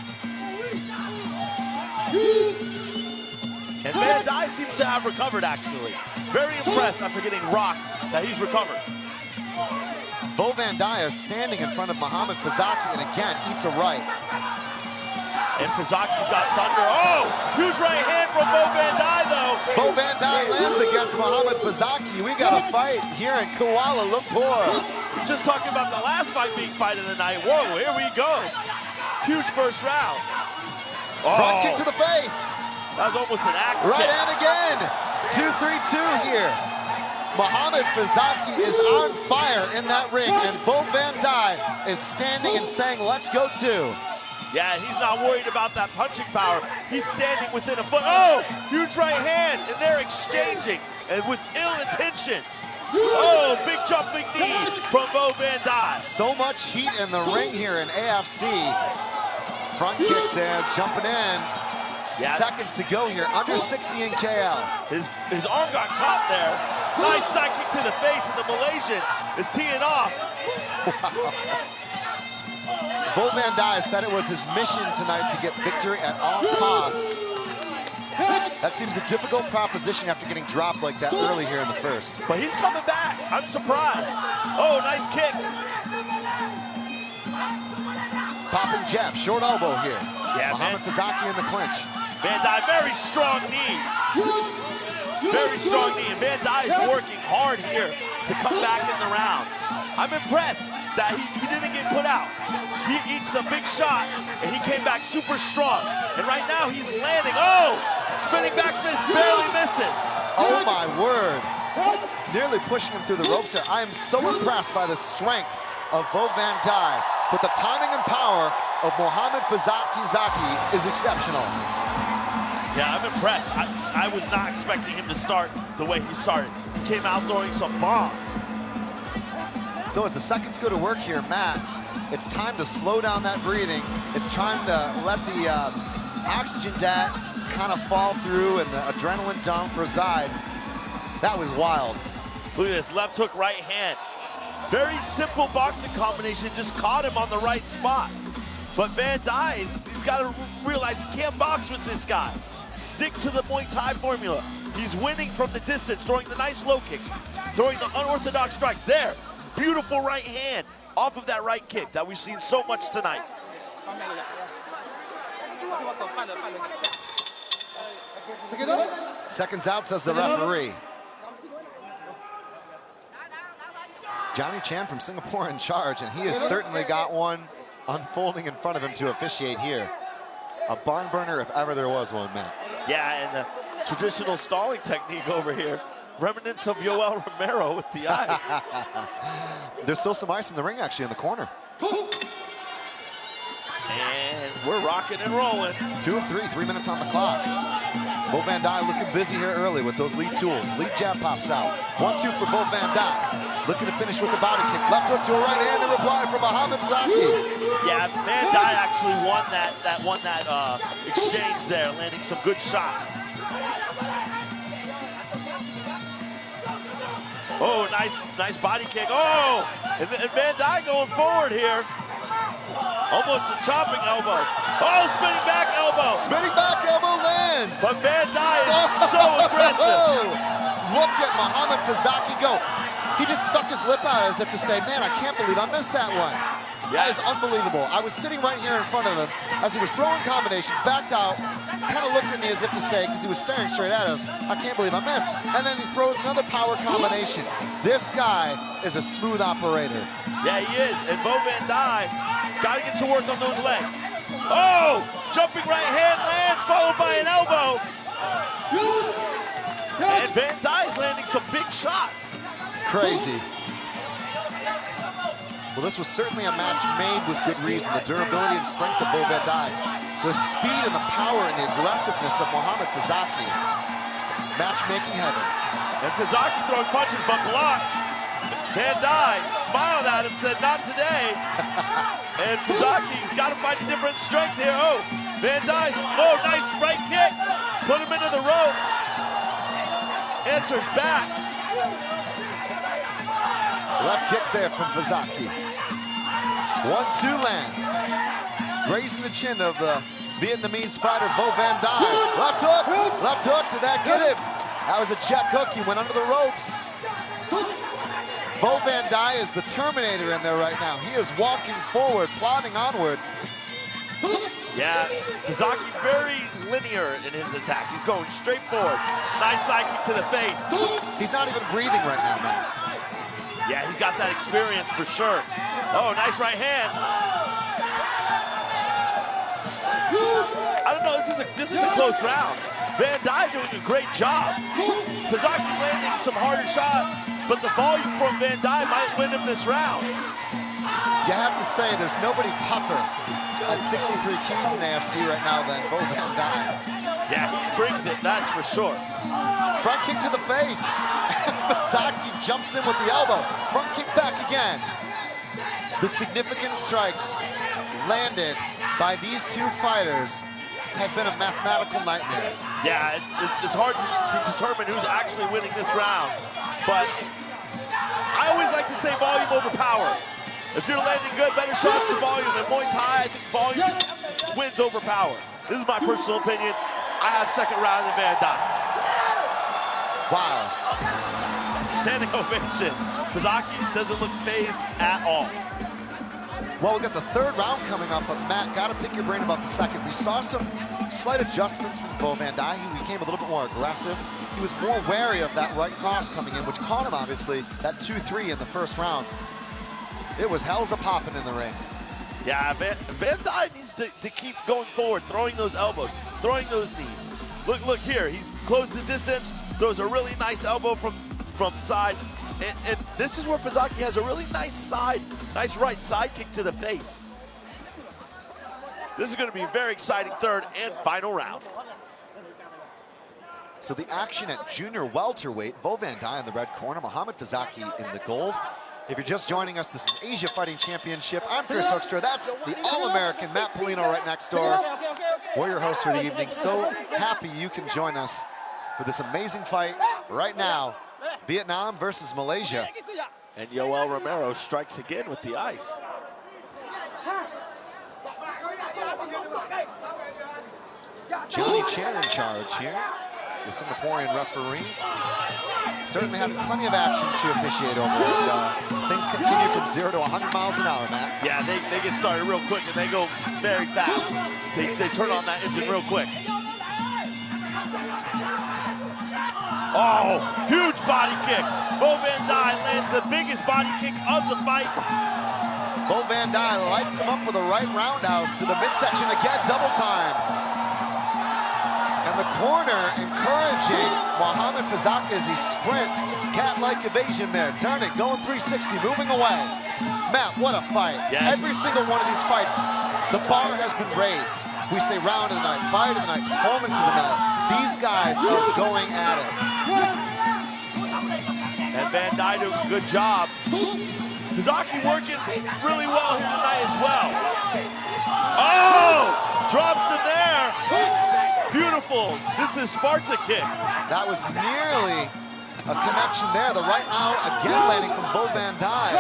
Speaker 6: And Van Dye seems to have recovered, actually. Very impressed after getting rocked that he's recovered.
Speaker 5: Bo Van Dye is standing in front of Muhammad Fazaki and again eats a right.
Speaker 6: And Fazaki's got thunder. Oh, huge right hand from Bo Van Dye, though.
Speaker 5: Bo Van Dye lands against Muhammad Fazaki. We got a fight here in Kuala Lumpur.
Speaker 6: We're just talking about the last fight being fight of the night. Whoa, here we go. Huge first round.
Speaker 5: Front kick to the face.
Speaker 6: That was almost an axe
Speaker 5: Right
Speaker 6: kick.
Speaker 5: hand again. 2-3-2 here. Muhammad Fazaki is on fire in that ring, and Bo Van Dye is standing and saying, let's go too.
Speaker 6: Yeah, he's not worried about that punching power. He's standing within a foot. Oh, huge right hand, and they're exchanging, and with ill intentions. Oh, big jumping knee from Bo Van Dye.
Speaker 5: So much heat in the ring here in AFC. Front kick there, jumping in.
Speaker 6: Yeah.
Speaker 5: Seconds to go here, under 60 in KL.
Speaker 6: His arm got caught there. Nice side kick to the face, and the Malaysian is teeing off.
Speaker 5: Wow. Bo Van Dye said it was his mission tonight to get victory at all costs. That seems a difficult proposition after getting dropped like that early here in the first.
Speaker 6: But he's coming back. I'm surprised. Oh, nice kicks.
Speaker 5: Popping jab, short elbow here.
Speaker 6: Yeah,
Speaker 5: Muhammad Fazaki in the clinch.
Speaker 6: Van Dye, very strong knee. Very strong knee, and Van Dye is working hard here to come back in the round. I'm impressed that he didn't get put out. He eats some big shots, and he came back super strong. And right now, he's landing. Oh, spinning back fist, barely misses.
Speaker 5: Oh my word. Nearly pushing him through the ropes there. I am so impressed by the strength of Bo Van Dye, but the timing and power of Muhammad Fazaki is exceptional.
Speaker 6: Yeah, I'm impressed. I was not expecting him to start the way he started. He came out throwing some bombs.
Speaker 5: So as the seconds go to work here, Matt, it's time to slow down that breathing. It's time to let the oxygen debt kind of fall through and the adrenaline dump reside. That was wild.
Speaker 6: Look at this, left hook, right hand. Very simple boxing combination, just caught him on the right spot. But Van Dye, he's got to realize he can't box with this guy. Stick to the Muay Thai formula. He's winning from the distance, throwing the nice low kicks, throwing the unorthodox strikes. There, beautiful right hand off of that right kick that we've seen so much tonight.
Speaker 5: Seconds out, says the referee. Johnny Chan from Singapore in charge, and he has certainly got one unfolding in front of him to officiate here. A barn burner if ever there was one, Matt.
Speaker 6: Yeah, and the traditional stalling technique over here. Remnants of Yoel Romero with the ice.
Speaker 5: There's still some ice in the ring, actually, in the corner.
Speaker 6: And we're rocking and rolling.
Speaker 5: 2 of 3, 3 minutes on the clock. Bo Van Dye looking busy here early with those lead tools. Lead jab pops out. 1-2 for Bo Van Dye. Looking to finish with the body kick. Left hook to a right hand and reply from Muhammad Zaki.
Speaker 6: Yeah, Van Dye actually won that exchange there, landing some good shots. Oh, nice body kick. Oh, and Van Dye going forward here. Almost a chopping elbow. Oh, spinning back elbow.
Speaker 5: Spinning back elbow lands.
Speaker 6: But Van Dye is so aggressive.
Speaker 5: Look at Muhammad Fazaki go. He just stuck his lip out as if to say, man, I can't believe I missed that one.
Speaker 6: Yeah.
Speaker 5: That is unbelievable. I was sitting right here in front of him as he was throwing combinations, backed out, kind of looked at me as if to say, because he was staring straight at us, I can't believe I missed. And then he throws another power combination. This guy is a smooth operator.
Speaker 6: Yeah, he is. And Bo Van Dye got to get to work on those legs. Oh, jumping right hand lands, followed by an elbow. And Van Dye is landing some big shots.
Speaker 5: Crazy. Well, this was certainly a match made with good reason. The durability and strength of Bo Van Dye, the speed and the power and the aggressiveness of Muhammad Fazaki. Matchmaking heaven.
Speaker 6: And Fazaki throwing punches, but blocked. Van Dye smiled at him, said, not today. And Fazaki's got to find a different strength here. Oh, Van Dye's, oh, nice right kick. Put him into the ropes. Answers back.
Speaker 5: Left kick there from Fazaki. 1-2 lands. Grazing the chin of the Vietnamese fighter Vo Van Dai. Left hook, did that get him? That was a check hook, he went under the ropes. Vo Van Dai is the Terminator in there right now. He is walking forward, plodding onwards.
Speaker 6: Yeah, Fazaki very linear in his attack. He's going straight forward. Nice side kick to the face.
Speaker 5: He's not even breathing right now, Matt.
Speaker 6: Yeah, he's got that experience for sure. Oh, nice right hand. I don't know, this is a close round. Van Dai doing a great job. Fazaki's landing some harder shots, but the volume from Van Dai might win him this round.
Speaker 5: You have to say there's nobody tougher at 63 keys in AFC right now than Vo Van Dai.
Speaker 6: Yeah, he brings it, that's for sure.
Speaker 5: Front kick to the face. Fazaki jumps in with the elbow. Front kick back again. The significant strikes landed by these two fighters has been a mathematical nightmare.
Speaker 6: Yeah, it's hard to determine who's actually winning this round, but I always like to say volume over power. If you're landing good, better shots than volume. In Muay Thai, I think volume wins over power. This is my personal opinion. I have second round in Van Dai.
Speaker 5: Wow.
Speaker 6: Standing ovation. Fazaki doesn't look phased at all.
Speaker 5: Well, we got the third round coming up, but Matt, gotta pick your brain about the second. We saw some slight adjustments from Vo Van Dai. He became a little bit more aggressive. He was more wary of that right cross coming in, which caught him, obviously, that 2-3 in the first round. It was hells a-popping in the ring.
Speaker 6: Yeah, Van Dai needs to keep going forward, throwing those elbows, throwing those knees. Look here, he's closed the distance, throws a really nice elbow from side. And this is where Fazaki has a really nice right side kick to the face. This is gonna be a very exciting third and final round.
Speaker 5: So the action at junior welterweight, Vo Van Dai in the red corner, Muhammad Fazaki in the gold. If you're just joining us, this is Asia Fighting Championship. I'm Chris Hoekstra. That's the All-American Matt Polino right next door. We're your hosts for the evening. So happy you can join us for this amazing fight right now. Vietnam versus Malaysia.
Speaker 6: And Yoel Romero strikes again with the ice.
Speaker 5: Johnny Chan in charge here, the Singaporean referee. Certainly having plenty of action to officiate over it. Things continue from 0 to 100 miles an hour, Matt.
Speaker 6: Yeah, they get started real quick and they go very fast. They turn on that engine real quick. Oh, huge body kick. Vo Van Dai lands the biggest body kick of the fight.
Speaker 5: Vo Van Dai lights him up with a right roundhouse to the midsection again, double time. And the corner encouraging Muhammad Fazaki as he sprints. Cat-like evasion there, turning, going 360, moving away. Matt, what a fight.
Speaker 6: Yes.
Speaker 5: Every single one of these fights, the bar has been raised. We say round of the night, fight of the night, performance of the night. These guys are going at it.
Speaker 6: And Van Dai doing a good job. Fazaki working really well here tonight as well. Oh! Drops him there. Beautiful. This is Sparta kick.
Speaker 5: That was nearly a connection there. The right now again landing from Vo Van Dai.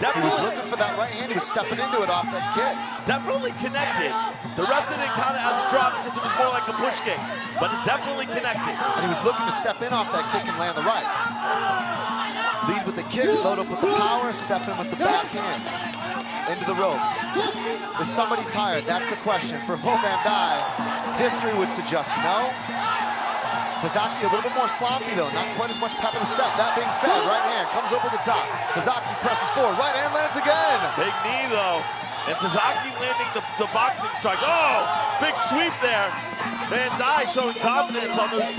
Speaker 5: He was looking for that right hand. He was stepping into it off that kick.
Speaker 6: Definitely connected. The ref didn't count it as a drop because it was more like a push kick, but it definitely connected.
Speaker 5: And he was looking to step in off that kick and land the right. Lead with the kick, load up with the power, step in with the backhand. Into the ropes. Is somebody tired? That's the question. For Vo Van Dai, history would suggest no. Fazaki a little bit more sloppy though, not quite as much pep in the step. That being said, right hand comes over the top. Fazaki presses forward, right hand lands again.
Speaker 6: Big knee though, and Fazaki landing the boxing strikes. Oh, big sweep there. Van Dai showing dominance on those,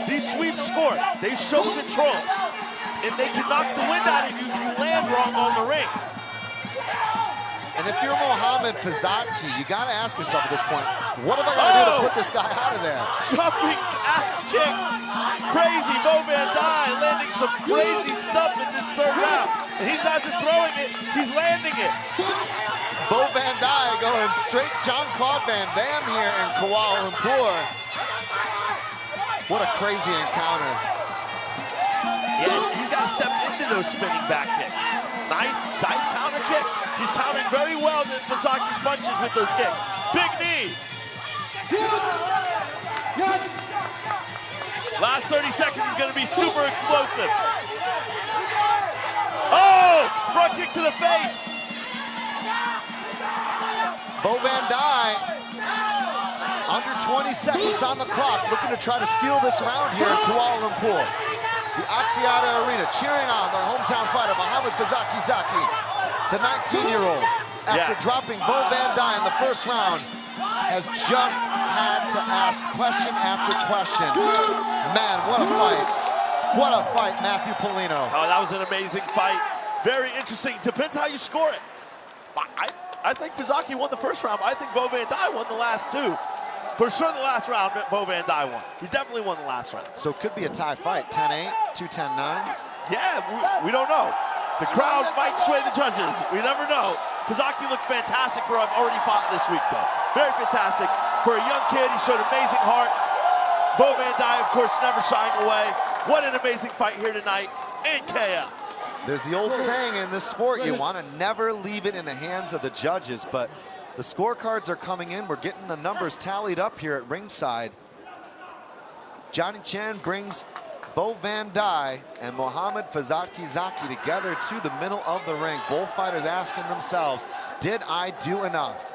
Speaker 6: these sweeps score. They show control, and they can knock the wind out of you if you land wrong on the ring.
Speaker 5: And if you're Muhammad Fazaki, you gotta ask yourself at this point, what have I gotta do to put this guy out of there?
Speaker 6: Jumping axe kick. Crazy Vo Van Dai landing some crazy stuff in this third round. And he's not just throwing it, he's landing it.
Speaker 5: Vo Van Dai going straight Jean-Claude Van Damme here in Kuala Lumpur. What a crazy encounter.
Speaker 6: Yeah, he's got to step into those spinning back kicks. Nice counter kicks. He's countering very well the Fazaki's punches with those kicks. big knee. Last 30 seconds is going to be super explosive. Oh, front kick to the face.
Speaker 5: Bo Van Dye, under 20 seconds on the clock, looking to try to steal this round here in Kuala Lumpur. The Axiata Arena cheering on their hometown fighter, Mohamed Fazaki Zaki, the 19-year-old. After dropping Bo Van Dye in the first round, has just had to ask question after question. Man, what a fight. What a fight, Matthew Polino.
Speaker 6: Oh, that was an amazing fight. Very interesting. Depends how you score it. I think Fazaki won the first round, but I think Bo Van Dye won the last two. For sure the last round, Bo Van Dye won. He definitely won the last round.
Speaker 5: So it could be a tie fight, 10-8, 2 10-9s.
Speaker 6: Yeah, we don't know. The crowd might sway the judges. We never know. Fazaki looked fantastic for him. Already fought this week, though. Very fantastic. For a young kid, he showed amazing heart. Bo Van Dye, of course, never shying away. What an amazing fight here tonight in KL.
Speaker 5: There's the old saying in this sport, you want to never leave it in the hands of the judges, but the scorecards are coming in. We're getting the numbers tallied up here at ringside. Johnny Chan brings Bo Van Dye and Mohamed Fazaki Zaki together to the middle of the ring. Both fighters asking themselves, did I do enough?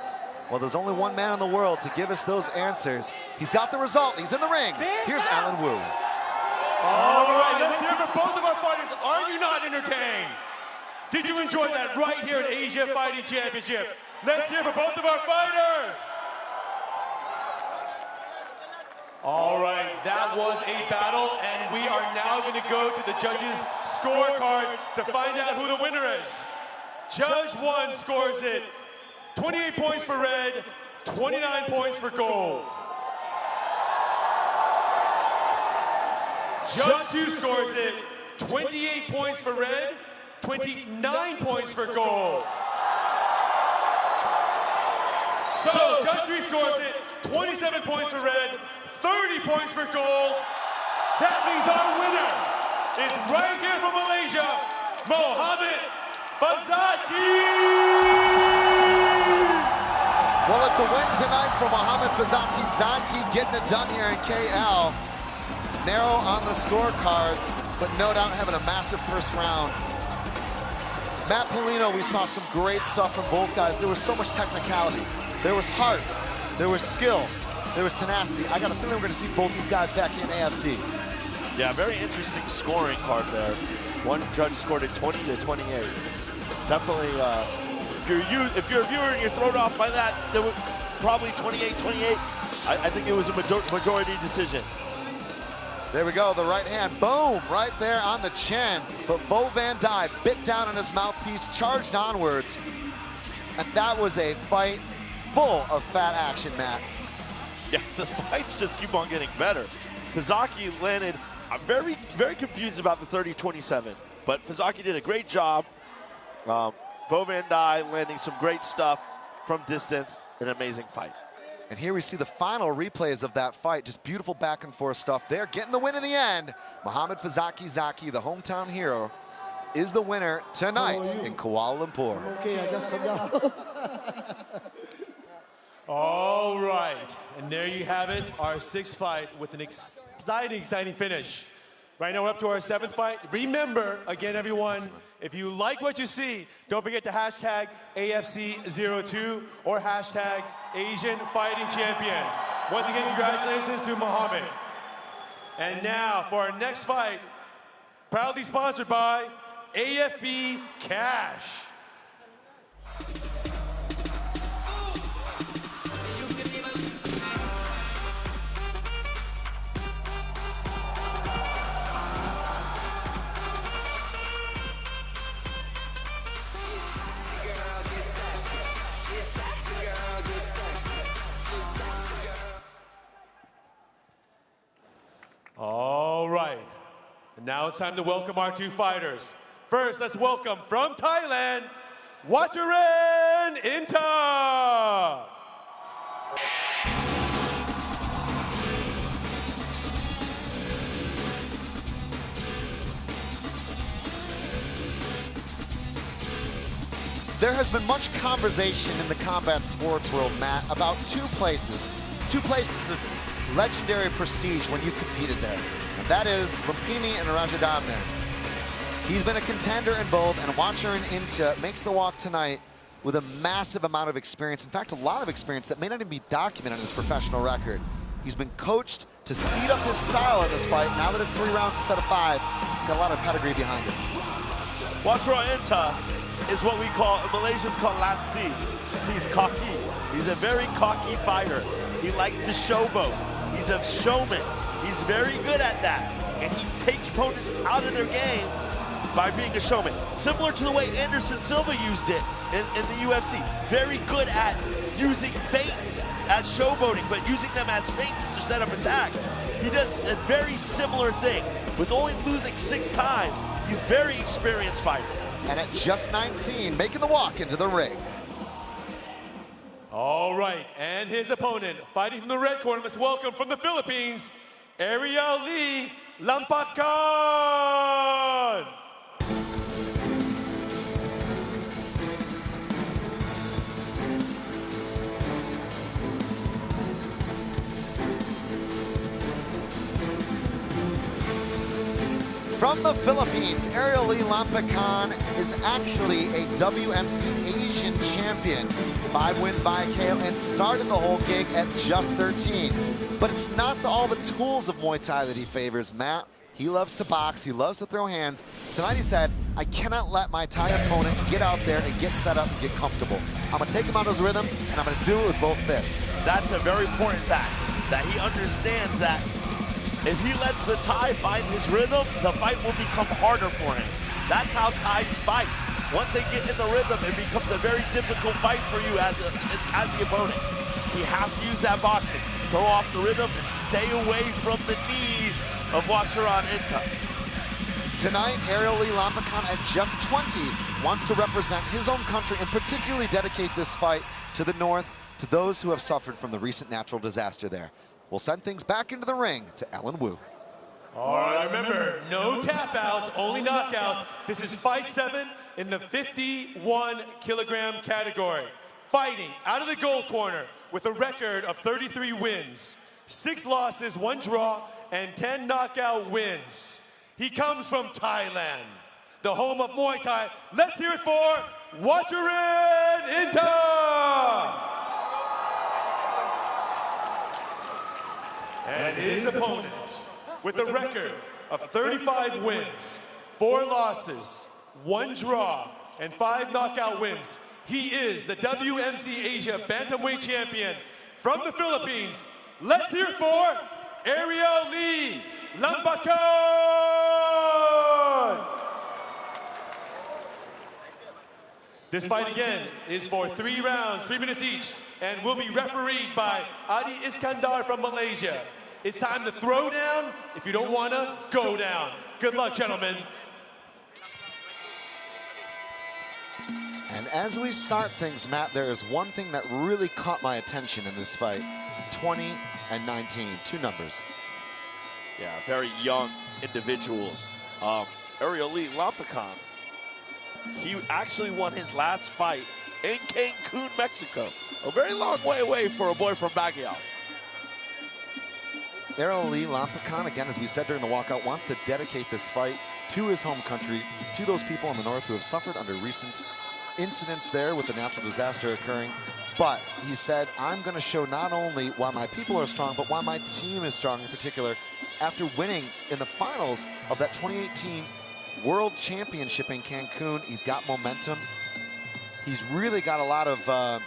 Speaker 5: Well, there's only one man in the world to give us those answers. He's got the result. He's in the ring. Here's Alan Wu.
Speaker 3: All right, let's hear from both of our fighters. Are you not entertained? Did you enjoy that right here at Asia Fighting Championship? Let's hear from both of our fighters. All right, that was a battle, and we are now going to go to the judges' scorecard to find out who the winner is. Judge 1 scores it 28 points for red, 29 points for gold. Judge 2 scores it 28 points for red, 29 points for gold. So, Judge 3 scores it 27 points for red, 30 points for gold. That means our winner is right here from Malaysia, Mohamed Fazaki.
Speaker 5: Well, it's a win tonight for Mohamed Fazaki Zaki, getting it done here in KL. Narrow on the scorecards, but no doubt having a massive first round. Matt Polino, we saw some great stuff from both guys. There was so much technicality. There was heart. There was skill. There was tenacity. I got a feeling we're going to see both these guys back in AFC.
Speaker 6: Yeah, very interesting scoring card there. One judge scored it 20 to 28. Definitely, if you're a viewer and you're thrown off by that, there was probably 28-28. I think it was a majority decision.
Speaker 5: There we go, the right hand, boom, right there on the chin. But Bo Van Dye bit down on his mouthpiece, charged onwards. And that was a fight full of fat action, Matt.
Speaker 6: Yeah, the fights just keep on getting better. Fazaki landed, I'm very, very confused about the 30-27, but Fazaki did a great job. Bo Van Dye landing some great stuff from distance, an amazing fight.
Speaker 5: And here we see the final replays of that fight. Just beautiful back and forth stuff there. Getting the win in the end. Mohamed Fazaki Zaki, the hometown hero, is the winner tonight in Kuala Lumpur.
Speaker 11: Okay, I just come down.
Speaker 3: All right, and there you have it, our 6th fight with an exciting finish. Right now we're up to our 7th fight. Remember, again, everyone, if you like what you see, don't forget to hashtag AFC02 or hashtag Asian Fighting Champion. Once again, congratulations to Mohamed. And now for our next fight, proudly sponsored by AFB Cash. All right, and now it's time to welcome our 2 fighters. First, let's welcome from Thailand, Wacharan Inta.
Speaker 5: There has been much conversation in the combat sports world, Matt, about two places of legendary prestige when you competed there. And that is Lumpini and Rajadamnern. He's been a contender in both, and Wacharan Inta makes the walk tonight with a massive amount of experience. In fact, a lot of experience that may not even be documented on his professional record. He's been coached to speed up his style in this fight. Now that it's 3 rounds instead of 5, he's got a lot of pedigree behind him.
Speaker 6: Wacharan Inta is what we call, Malaysians call Lansi. He's cocky. He's a very cocky fighter. He likes to showboat. He's a showman. He's very good at that. And he takes opponents out of their game by being a showman. Similar to the way Anderson Silva used it in the UFC. Very good at using feints as showboating, but using them as feints to set up attacks. He does a very similar thing. With only losing 6 times, he's a very experienced fighter.
Speaker 5: And at just 19, making the walk into the ring.
Speaker 3: All right, and his opponent, fighting from the red corner, let's welcome from the Philippines, Ariel Lee Lampakan.
Speaker 5: From the Philippines, Ariel Lee Lampakan is actually a WMC Asian champion. 5 wins via KO and started the whole gig at just 13. But it's not all the tools of Muay Thai that he favors, Matt. He loves to box, he loves to throw hands. Tonight he said, I cannot let my Thai opponent get out there and get set up and get comfortable. I'm gonna take him out of his rhythm, and I'm gonna do it with both fists.
Speaker 6: That's a very important fact, that he understands that if he lets the Thai find his rhythm, the fight will become harder for him. That's how Thais fight. Once they get in the rhythm, it becomes a very difficult fight for you as the opponent. He has to use that boxing, throw off the rhythm, and stay away from the knees of Wacharan Inta.
Speaker 5: Tonight, Ariel Lee Lampakan at just 20 wants to represent his own country and particularly dedicate this fight to the North, to those who have suffered from the recent natural disaster there. We'll send things back into the ring to Ellen Wu.
Speaker 3: All right, remember, no tap outs, only knockouts. This is fight 7 in the 51-kilogram category. Fighting out of the gold corner with a record of 33 wins, 6 losses, 1 draw, and 10 knockout wins. He comes from Thailand, the home of Muay Thai. Let's hear it for Wacharan Inta! And his opponent, with a record of 35 wins, 4 losses, 1 draw, and 5 knockout wins, he is the WMC Asia Bantamweight Champion from the Philippines. Let's hear it for Ariel Lee Lampakan! This fight again is for 3 rounds, 3 minutes each, and will be refereed by Adi Iskandar from Malaysia. It's time to throw down if you don't want to go down. Good luck, gentlemen.
Speaker 5: And as we start things, Matt, there is one thing that really caught my attention in this fight. 20 and 19, 2 numbers.
Speaker 6: Yeah, very young individuals. Ariel Lee Lampakan, he actually won his last fight in Cancun, Mexico. A very long way away for a boy from Baguio.
Speaker 5: Ariel Lee Lampakan, again, as we said during the walkout, wants to dedicate this fight to his home country, to those people in the North who have suffered under recent incidents there with the natural disaster occurring. But he said, I'm going to show not only why my people are strong, but why my team is strong in particular. After winning in the finals of that 2018 World Championship in Cancun, he's got momentum. He's really got a lot of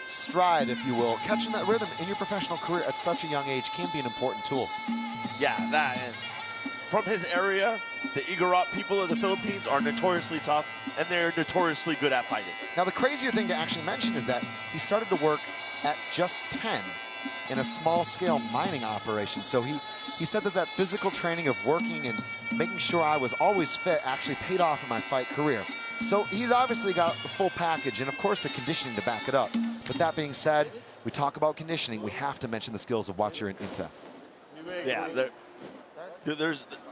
Speaker 5: stride, if you will. Catching that rhythm in your professional career at such a young age can be an important tool.
Speaker 6: Yeah, that, and from his area, the Igorot people of the Philippines are notoriously tough, and they're notoriously good at fighting.
Speaker 5: Now, the crazier thing to actually mention is that he started to work at just 10 in a small-scale mining operation. So he said that that physical training of working and making sure I was always fit actually paid off in my fight career. So he's obviously got the full package, and of course the conditioning to back it up. But that being said, we talk about conditioning, we have to mention the skills of Wacharan Inta.
Speaker 6: Yeah,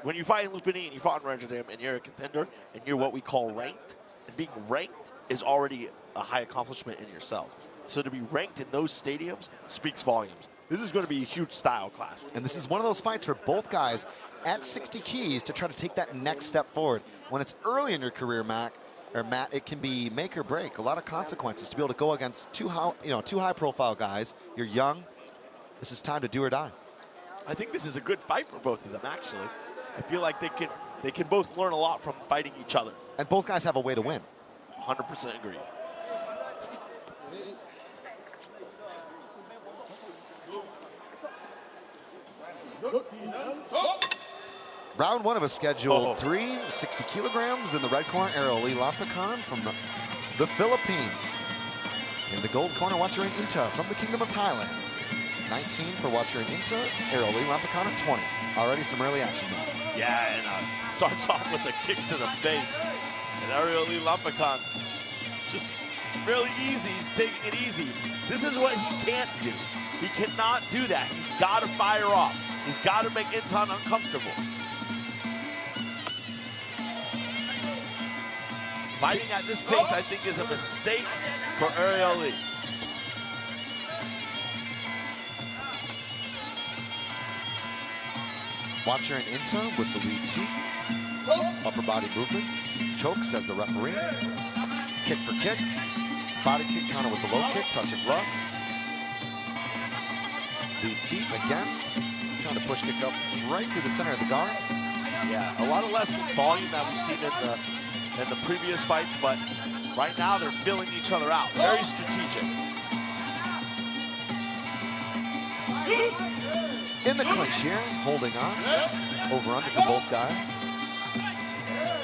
Speaker 6: when you fight in Lumpini and you fought in Rajadam and you're a contender and you're what we call ranked, and being ranked is already a high accomplishment in yourself. So to be ranked in those stadiums speaks volumes. This is going to be a huge style clash.
Speaker 5: And this is one of those fights for both guys at 60 keys to try to take that next step forward. When it's early in your career, Matt, it can be make or break. A lot of consequences to be able to go against two high-profile guys. You're young. This is time to do or die.
Speaker 6: I think this is a good fight for both of them, actually. I feel like they can both learn a lot from fighting each other.
Speaker 5: And both guys have a way to win.
Speaker 6: 100% agree.
Speaker 5: Round one of a scheduled 60 kilograms in the red corner, Aroli Lampakan from the Philippines. In the gold corner, Wacharan Inta from the Kingdom of Thailand. 19 for Wacharan Inta, Aroli Lampakan at 20. Already some early action now.
Speaker 6: Yeah, and starts off with a kick to the face. And Aroli Lampakan just really easy. He's taking it easy. This is what he can't do. He cannot do that. He's got to fire off. He's got to make Intan uncomfortable. Fighting at this pace, I think, is a mistake for Aroli.
Speaker 5: Wacharan Inta with the lead T. Upper body movements. Chokes as the referee. Kick for kick. Body kick counter with the low kick. Touching gloves. Lead T again. Trying to push kick up right through the center of the guard.
Speaker 6: Yeah, a lot of less volume that we've seen in the previous fights, but right now they're filling each other out. Very strategic.
Speaker 5: In the clinch here, holding on. Over under for both guys.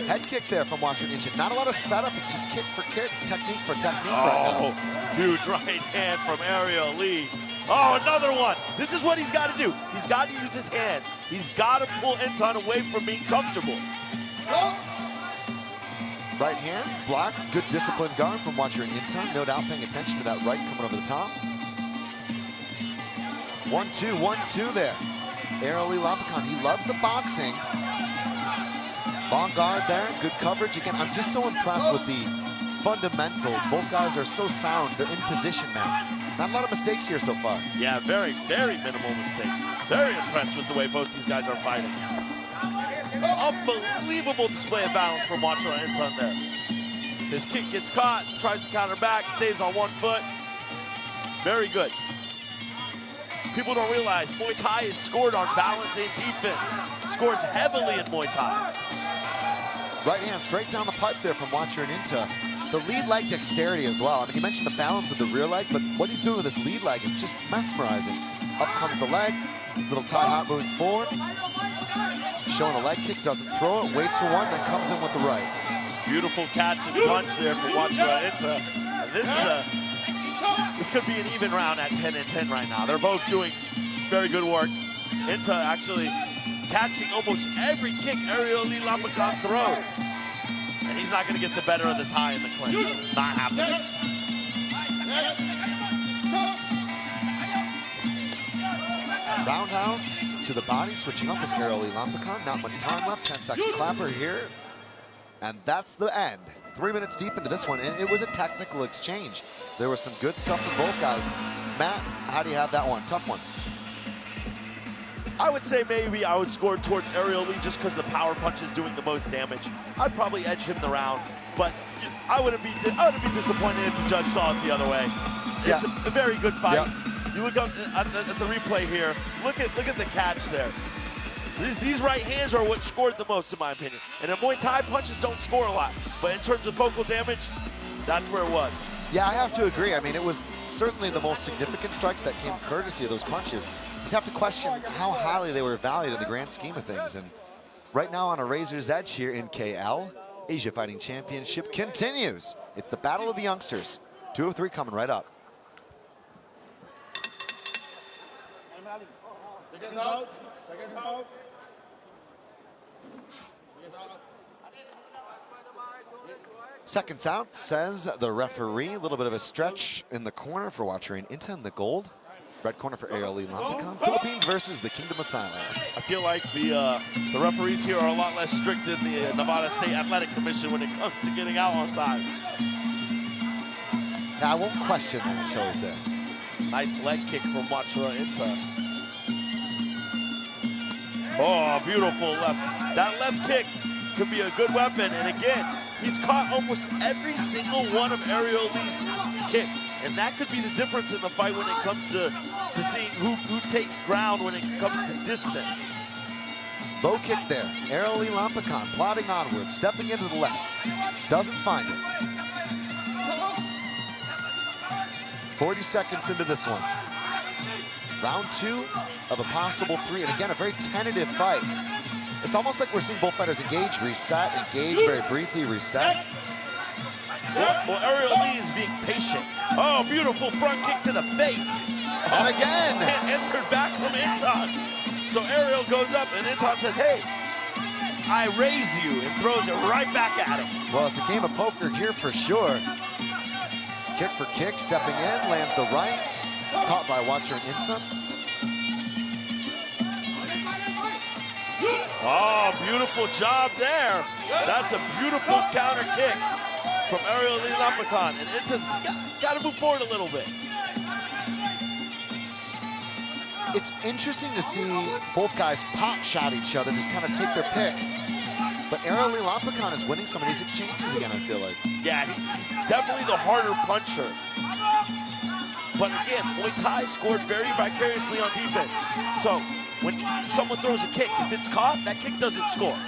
Speaker 5: Head kick there from Wacharan Inta. Not a lot of setup, it's just kick for kick, technique for technique.
Speaker 6: Oh, huge right hand from Aroli. Oh, another one. This is what he's got to do. He's got to use his hands. He's got to pull Intan away from being comfortable.
Speaker 5: Right hand, blocked. Good disciplined guard from Wacharan Inta. No doubt paying attention to that right coming over the top. 1-2, 1-2 there. Aroli Lampakan, he loves the boxing. Long guard there, good coverage. Again, I'm just so impressed with the fundamentals. Both guys are so sound. They're in position now. Not a lot of mistakes here so far.
Speaker 6: Yeah, very, very minimal mistakes. Very impressed with the way both these guys are fighting. Unbelievable display of balance from Wacharan Inta there. His kick gets caught, tries to counter back, stays on one foot. Very good. People don't realize Muay Thai is scored on balance and defense. Scores heavily in Muay Thai.
Speaker 5: Right hand straight down the pipe there from Wacharan Inta. The lead leg dexterity as well. I mean, you mentioned the balance of the rear leg, but what he's doing with his lead leg is just mesmerizing. Up comes the leg, little tie hop moving forward. Showing a leg kick, doesn't throw it, waits for one, then comes in with the right.
Speaker 6: Beautiful catch and punch there from Wacharan Inta. And this could be an even round at 10-10 right now. They're both doing very good work. Inta actually catching almost every kick Aroli Lampakan throws. And he's not going to get the better of the tie in the clinch. Not happening.
Speaker 5: Roundhouse to the body, switching up is Aroli Lampakan. Not much time left, 10-second clapper here. And that's the end. 3 minutes deep into this one, and it was a technical exchange. There was some good stuff from both guys. Matt, how do you have that one? Tough one.
Speaker 6: I would say maybe I would score towards Aroli just because the power punch is doing the most damage. I'd probably edge him the round, but I wouldn't be disappointed if the judge saw it the other way. It's a very good fight. Yeah. You look up at the replay here. Look at the catch there. These right hands are what scored the most, in my opinion. And in Muay Thai, punches don't score a lot, but in terms of focal damage, that's where it was.
Speaker 5: Yeah, I have to agree. I mean, it was certainly the most significant strikes that came courtesy of those punches. You just have to question how highly they were valued in the grand scheme of things. And right now on a razor's edge here in KL, Asia Fighting Championship continues. It's the battle of the youngsters. 2 of 3 coming right up. Seconds out, says the referee. A little bit of a stretch in the corner for Wacharan Inta in the gold. Red corner for Aroli Lampakan. Philippines versus the Kingdom of Thailand.
Speaker 6: I feel like the referees here are a lot less strict than the Nevada State Athletic Commission when it comes to getting out on time.
Speaker 5: I won't question that, shall we say.
Speaker 6: Nice leg kick from Wachra Inta. Oh, beautiful left. That left kick could be a good weapon. And again, he's caught almost every single one of Ariel Lee's kicks. And that could be the difference in the fight when it comes to seeing who takes ground when it comes to distance.
Speaker 5: Low kick there. Ariel Lee Lampicon plodding onward, stepping into the left. Doesn't find it. 40 seconds into this one. Round 2 of a possible 3. And again, a very tentative fight. It's almost like we're seeing both fighters engage, reset, engage very briefly, reset.
Speaker 6: Well, Ariel Lee is being patient. Oh, beautiful front kick to the face.
Speaker 5: And again.
Speaker 6: Answered back from Intan. So Ariel goes up and Intan says, hey, I raise you, and throws it right back at him.
Speaker 5: Well, it's a game of poker here for sure. Kick for kick, stepping in, lands the right. Caught by Wachra Inta.
Speaker 6: Oh, beautiful job there. That's a beautiful counter kick from Ariel Lee Lampicon. And Inta's got to move forward a little bit.
Speaker 5: It's interesting to see both guys pot shot each other, just kind of take their pick. But Ariel Lee Lampicon is winning some of these exchanges again, I feel like.
Speaker 6: Yeah, he's definitely the harder puncher. But again, Muay Thai scored very vicariously on defense. So when someone throws a kick, if it's caught, that kick doesn't score.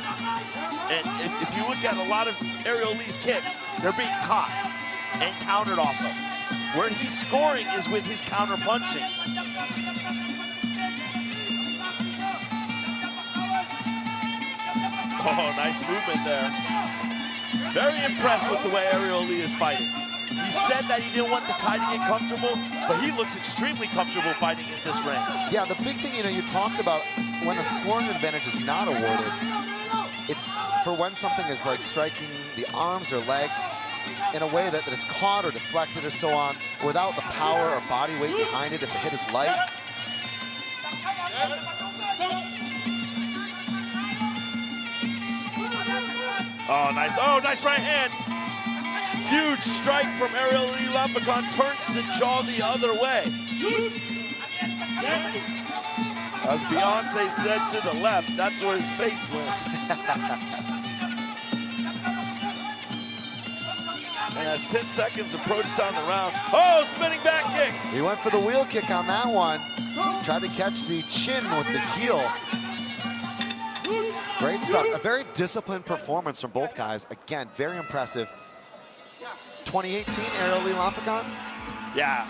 Speaker 6: And if you look at a lot of Ariel Lee's kicks, they're being caught and countered off of. Where he's scoring is with his counter punching. Oh, nice movement there. Very impressed with the way Ariel Lee is fighting. He said that he didn't want the tie to get comfortable, but he looks extremely comfortable fighting in this range.
Speaker 5: Yeah, the big thing, you talked about when a scoring advantage is not awarded, it's for when something is like striking the arms or legs in a way that it's caught or deflected or so on, without the power or body weight behind it if the hit is light.
Speaker 6: Oh, nice right hand. Huge strike from Ariel Lee Lampicon, turns the jaw the other way. As Beyonce said, to the left, that's where his face went. And as 10 seconds approach down the round, oh, spinning back kick.
Speaker 5: He went for the wheel kick on that one. Tried to catch the chin with the heel. Great stuff. A very disciplined performance from both guys. Again, very impressive. 2018, Ariel Lee Lampicon?
Speaker 6: Yeah,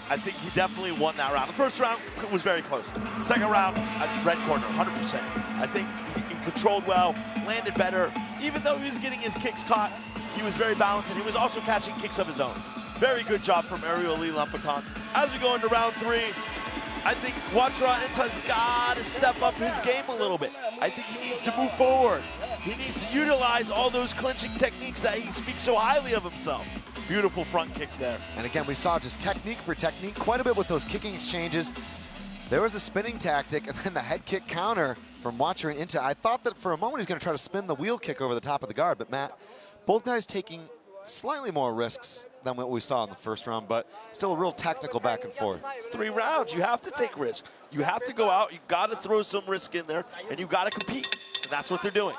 Speaker 6: I think he definitely won that round. The first round was very close. Second round, red corner, 100%. I think he controlled well, landed better. Even though he was getting his kicks caught, he was very balanced, and he was also catching kicks of his own. Very good job from Ariel Lee Lampicon. As we go into round 3, I think Wachra Inta's got to step up his game a little bit. I think he needs to move forward. He needs to utilize all those clinching techniques that he speaks so highly of himself. Beautiful front kick there.
Speaker 5: And again, we saw just technique for technique, quite a bit with those kicking exchanges. There was a spinning tactic, and then the head kick counter from Wachra Inta. I thought that for a moment he was going to try to spin the wheel kick over the top of the guard, but Matt, both guys taking slightly more risks than what we saw in the first round, but still a real technical back and forth.
Speaker 6: It's 3 rounds. You have to take risk. You have to go out. You got to throw some risk in there, and you got to compete. And that's what they're doing.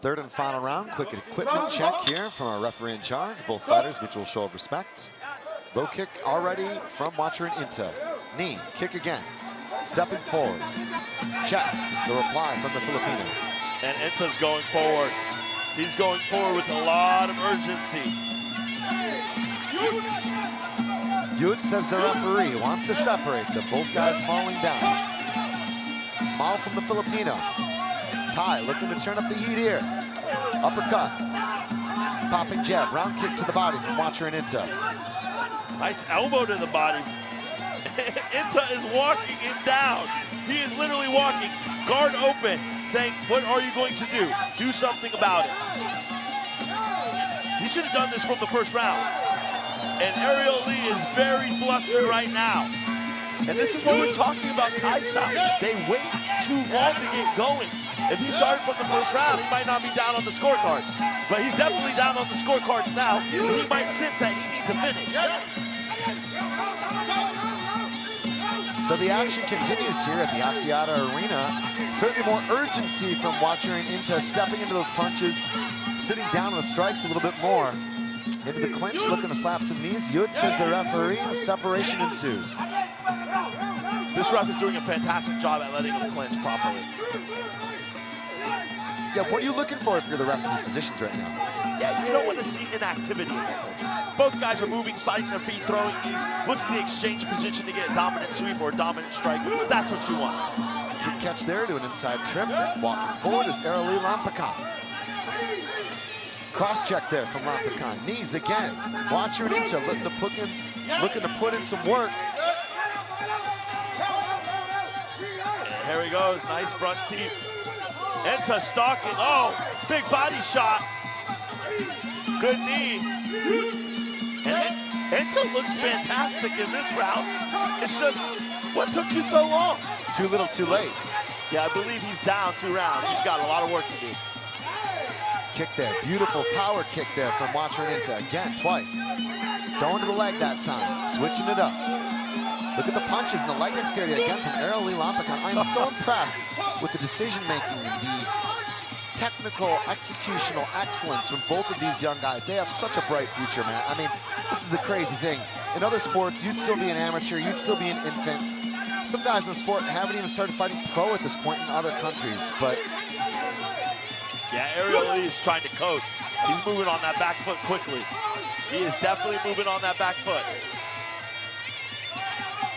Speaker 5: Third and final round. Quick equipment check here from our referee in charge. Both fighters, mutual show of respect. Low kick already from Wachra Inta. Knee, kick again. Stepping forward. Checked. The reply from the Filipino.
Speaker 6: And Inta's going forward. He's going forward with a lot of urgency.
Speaker 5: Yud says the referee wants to separate them. Both guys falling down. Smile from the Filipino. Tai looking to turn up the heat here. Uppercut. Popping jab. Round kick to the body from Wachra Inta.
Speaker 6: Nice elbow to the body. Inta is walking him down. He is literally walking, guard open, saying, what are you going to do? Do something about it. He should have done this from the first round. And Ariel Lee is very flustered right now. And this is what we're talking about Thai style. They wait too long to get going. If he started from the first round, he might not be down on the scorecards. But he's definitely down on the scorecards now. He might sense that he needs a finish.
Speaker 5: So the action continues here at the Axiata Arena. Certainly more urgency from Watchering into stepping into those punches, sitting down on the strikes a little bit more. Into the clinch, looking to slap some knees. Yud says the referee, a separation ensues.
Speaker 6: This ref is doing a fantastic job at letting him clinch properly.
Speaker 5: Yeah, what are you looking for if you're the ref in these positions right now?
Speaker 6: Yeah, you don't want to see inactivity in the clinch. Both guys are moving, sliding their feet, throwing knees, looking to exchange position to get a dominant sweep or a dominant strike. That's what you want.
Speaker 5: Kick catch there to an inside trip. Walking forward is Arali Lampakan. Cross check there from Lampakan. Knees again. Watchering into looking to put in some work.
Speaker 6: And here he goes, nice front teep. Enta stalking, oh, big body shot. Good knee. And Enta looks fantastic in this round. It's just, what took you so long?
Speaker 5: Too little, too late.
Speaker 6: Yeah, I believe he's down 2 rounds. He's got a lot of work to do.
Speaker 5: Kick there, beautiful power kick there from Watchering into again, twice. Going to the leg that time, switching it up. Look at the punches and the leg dexterity again from Arali Lampakan. I'm so impressed with the decision-making, the technical, executional excellence from both of these young guys. They have such a bright future, man. I mean, this is the crazy thing. In other sports, you'd still be an amateur, you'd still be an infant. Some guys in the sport haven't even started fighting pro at this point in other countries, but...
Speaker 6: Yeah, Arali is trying to coast. He's moving on that back foot quickly. He is definitely moving on that back foot.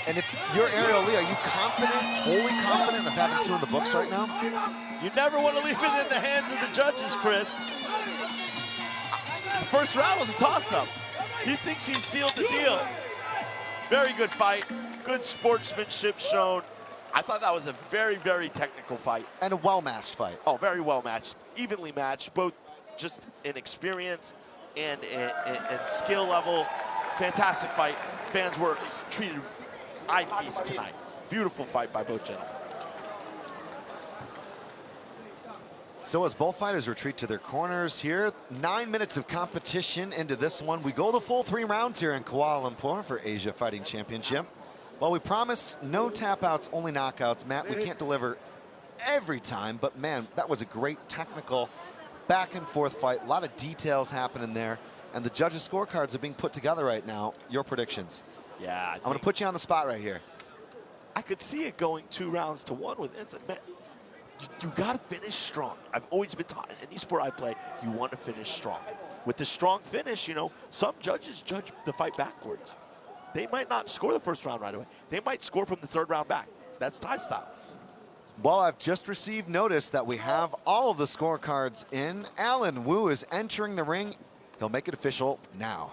Speaker 5: And if you're Arali, are you confident, wholly confident of having 2 in the books right now?
Speaker 6: You never want to leave it in the hands of the judges, Chris. The first round was a toss-up. He thinks he's sealed the deal. Very good fight. Good sportsmanship shown. I thought that was a very, very technical fight.
Speaker 5: And a well-matched fight.
Speaker 6: Oh, very well-matched. Evenly matched, both just in experience and skill level. Fantastic fight. Fans were treated eye feast tonight. Beautiful fight by both gentlemen.
Speaker 5: So as both fighters retreat to their corners here, 9 minutes of competition into this one. We go the full 3 rounds here in Kuala Lumpur for Asia Fighting Championship. Well, we promised no tap-outs, only knockouts. Matt, we can't deliver every time, but man, that was a great technical back-and-forth fight. A lot of details happening there, and the judges' scorecards are being put together right now. Your predictions?
Speaker 6: Yeah,
Speaker 5: I'm going to put you on the spot right here.
Speaker 6: I could see it going 2 rounds to 1 with Ensign. Man, you got to finish strong. I've always been taught in any sport I play, you want to finish strong. With the strong finish, you know, some judges judge the fight backwards. They might not score the first round right away. They might score from the 3rd round back. That's Thai style.
Speaker 5: Well, I've just received notice that we have all of the scorecards in. Alan Wu is entering the ring. He'll make it official now.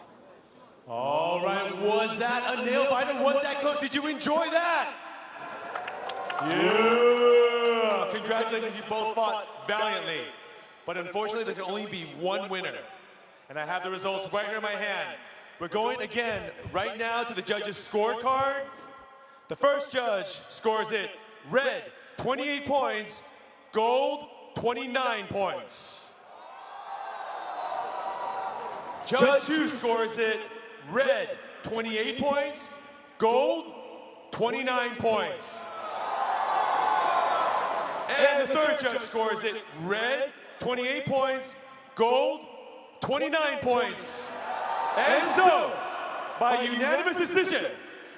Speaker 3: All right, was that a nail biter? Was that close? Did you enjoy that? Yeah! Congratulations, you both fought valiantly. But unfortunately, there can only be 1 winner. And I have the results right here in my hand. We're going again right now to the judges' scorecard. The first judge scores it red, 28 points, gold, 29 points. Judge 2 scores it red, 28 points, gold, 29 points. And the third judge scores it red, 28 points, gold, 29 points. And so, by unanimous decision,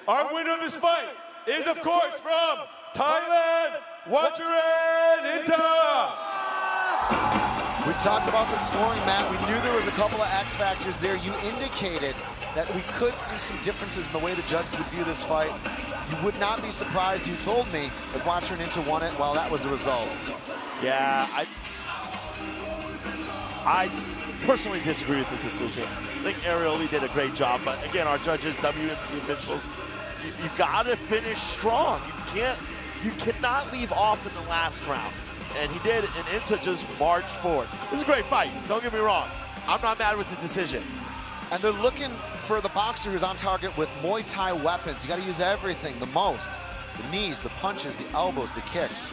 Speaker 3: our winner of this fight is, of course, from Thailand, Watchering Inta.
Speaker 5: We talked about the scoring, Matt. We knew there was a couple of X factors there. You indicated that we could see some differences in the way the judges would view this fight. You would not be surprised, you told me, if Watchering Inta won it. Well, that was the result.
Speaker 6: Yeah, I personally disagree with this decision. I think Arali did a great job, but again, our judges, WMC officials, you gotta finish strong. You cannot leave off in the last round. And he did, and Inta just marched forward. This is a great fight, don't get me wrong. I'm not mad with the decision.
Speaker 5: And they're looking for the boxer who's on target with Muay Thai weapons. You got to use everything, the most. The knees, the punches, the elbows, the kicks.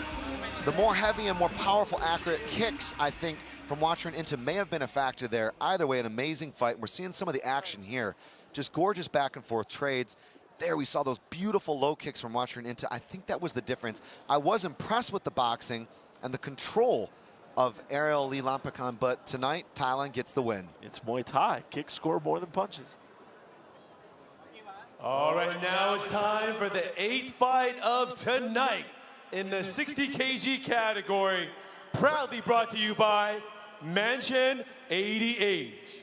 Speaker 5: The more heavy and more powerful, accurate kicks, I think, from Watchering Into may have been a factor there. Either way, an amazing fight. We're seeing some of the action here. Just gorgeous back and forth trades. There we saw those beautiful low kicks from Watchering Into. I think that was the difference. I was impressed with the boxing and the control of Ariel Lee Lampakan, but tonight, Thailand gets the win.
Speaker 6: It's Muay Thai. Kicks score more than punches.
Speaker 3: All right, now it's time for the 8th fight of tonight in the 60 kg category, proudly brought to you by Mansion 88.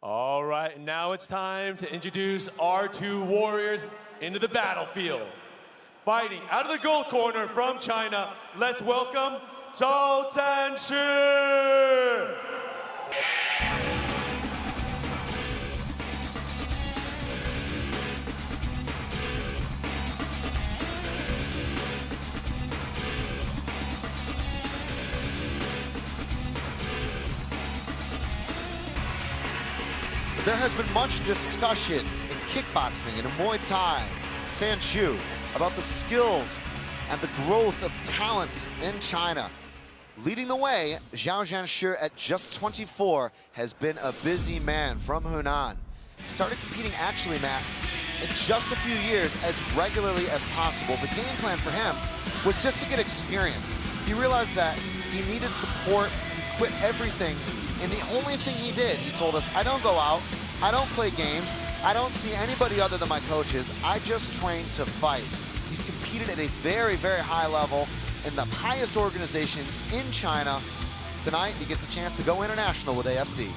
Speaker 3: All right, now it's time to introduce our 2 warriors into the battlefield. Fighting out of the gold corner from China, let's welcome Zhao Zhanshi.
Speaker 5: There has been much discussion in kickboxing and in Muay Thai, Sanchu, about the skills and the growth of talent in China. Leading the way, Zhao Zhanshi at just 24 has been a busy man from Hunan. He started competing actually, Matt, in just a few years as regularly as possible. The game plan for him was just to get experience. He realized that he needed support, he quit everything, and the only thing he did, he told us, I don't go out, I don't play games, I don't see anybody other than my coaches, I just train to fight. He's competed at a very, very high level in the highest organizations in China. Tonight, he gets a chance to go international with AFC.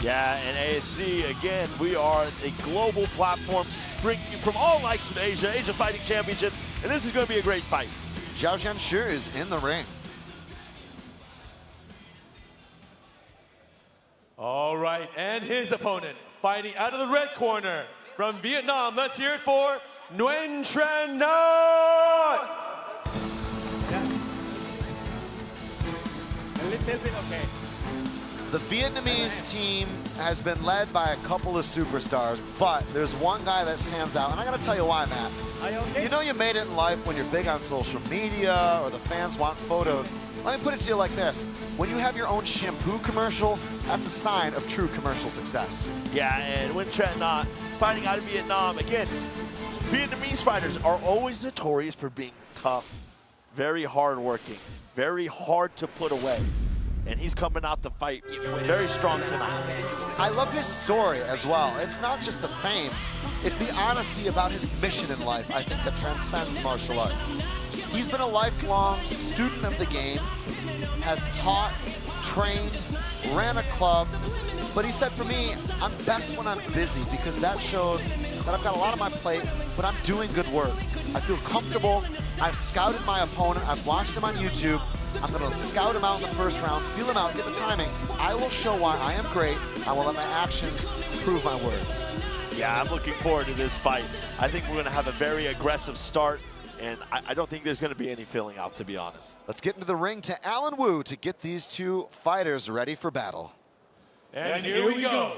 Speaker 6: Yeah, and AFC, again, we are a global platform bringing you from all likes of Asia Fighting Championships, and this is going to be a great fight.
Speaker 5: Zhao Zhanshi is in the ring.
Speaker 3: All right, and his opponent, fighting out of the red corner from Vietnam. Let's hear it for Nguyen Tran Nhat.
Speaker 2: A little bit okay.
Speaker 5: The Vietnamese team has been led by a couple of superstars, but there's one guy that stands out, and I gotta tell you why, Matt.
Speaker 2: Are you okay?
Speaker 5: You know you made it in life when you're big on social media or the fans want photos. Let me put it to you like this. When you have your own shampoo commercial, that's a sign of true commercial success.
Speaker 6: Yeah, and Nguyen Tran Nhat fighting out of Vietnam. Again, Vietnamese fighters are always notorious for being tough, very hardworking, very hard to put away. And he's coming out to fight very strong tonight.
Speaker 5: I love his story as well. It's not just the fame, it's the honesty about his mission in life, I think, that transcends martial arts. He's been a lifelong student of the game, has taught, trained, ran a club, but he said, for me, I'm best when I'm busy because that shows that I've got a lot on my plate, but I'm doing good work. I feel comfortable. I've scouted my opponent. I've watched him on YouTube. I'm going to scout him out in the first round, feel him out, get the timing. I will show why I am great. I will let my actions prove my words.
Speaker 6: Yeah, I'm looking forward to this fight. I think we're going to have a very aggressive start, and I don't think there's going to be any filling out, to be honest.
Speaker 5: Let's get into the ring to Alan Wu to get these 2 fighters ready for battle.
Speaker 3: And here we go.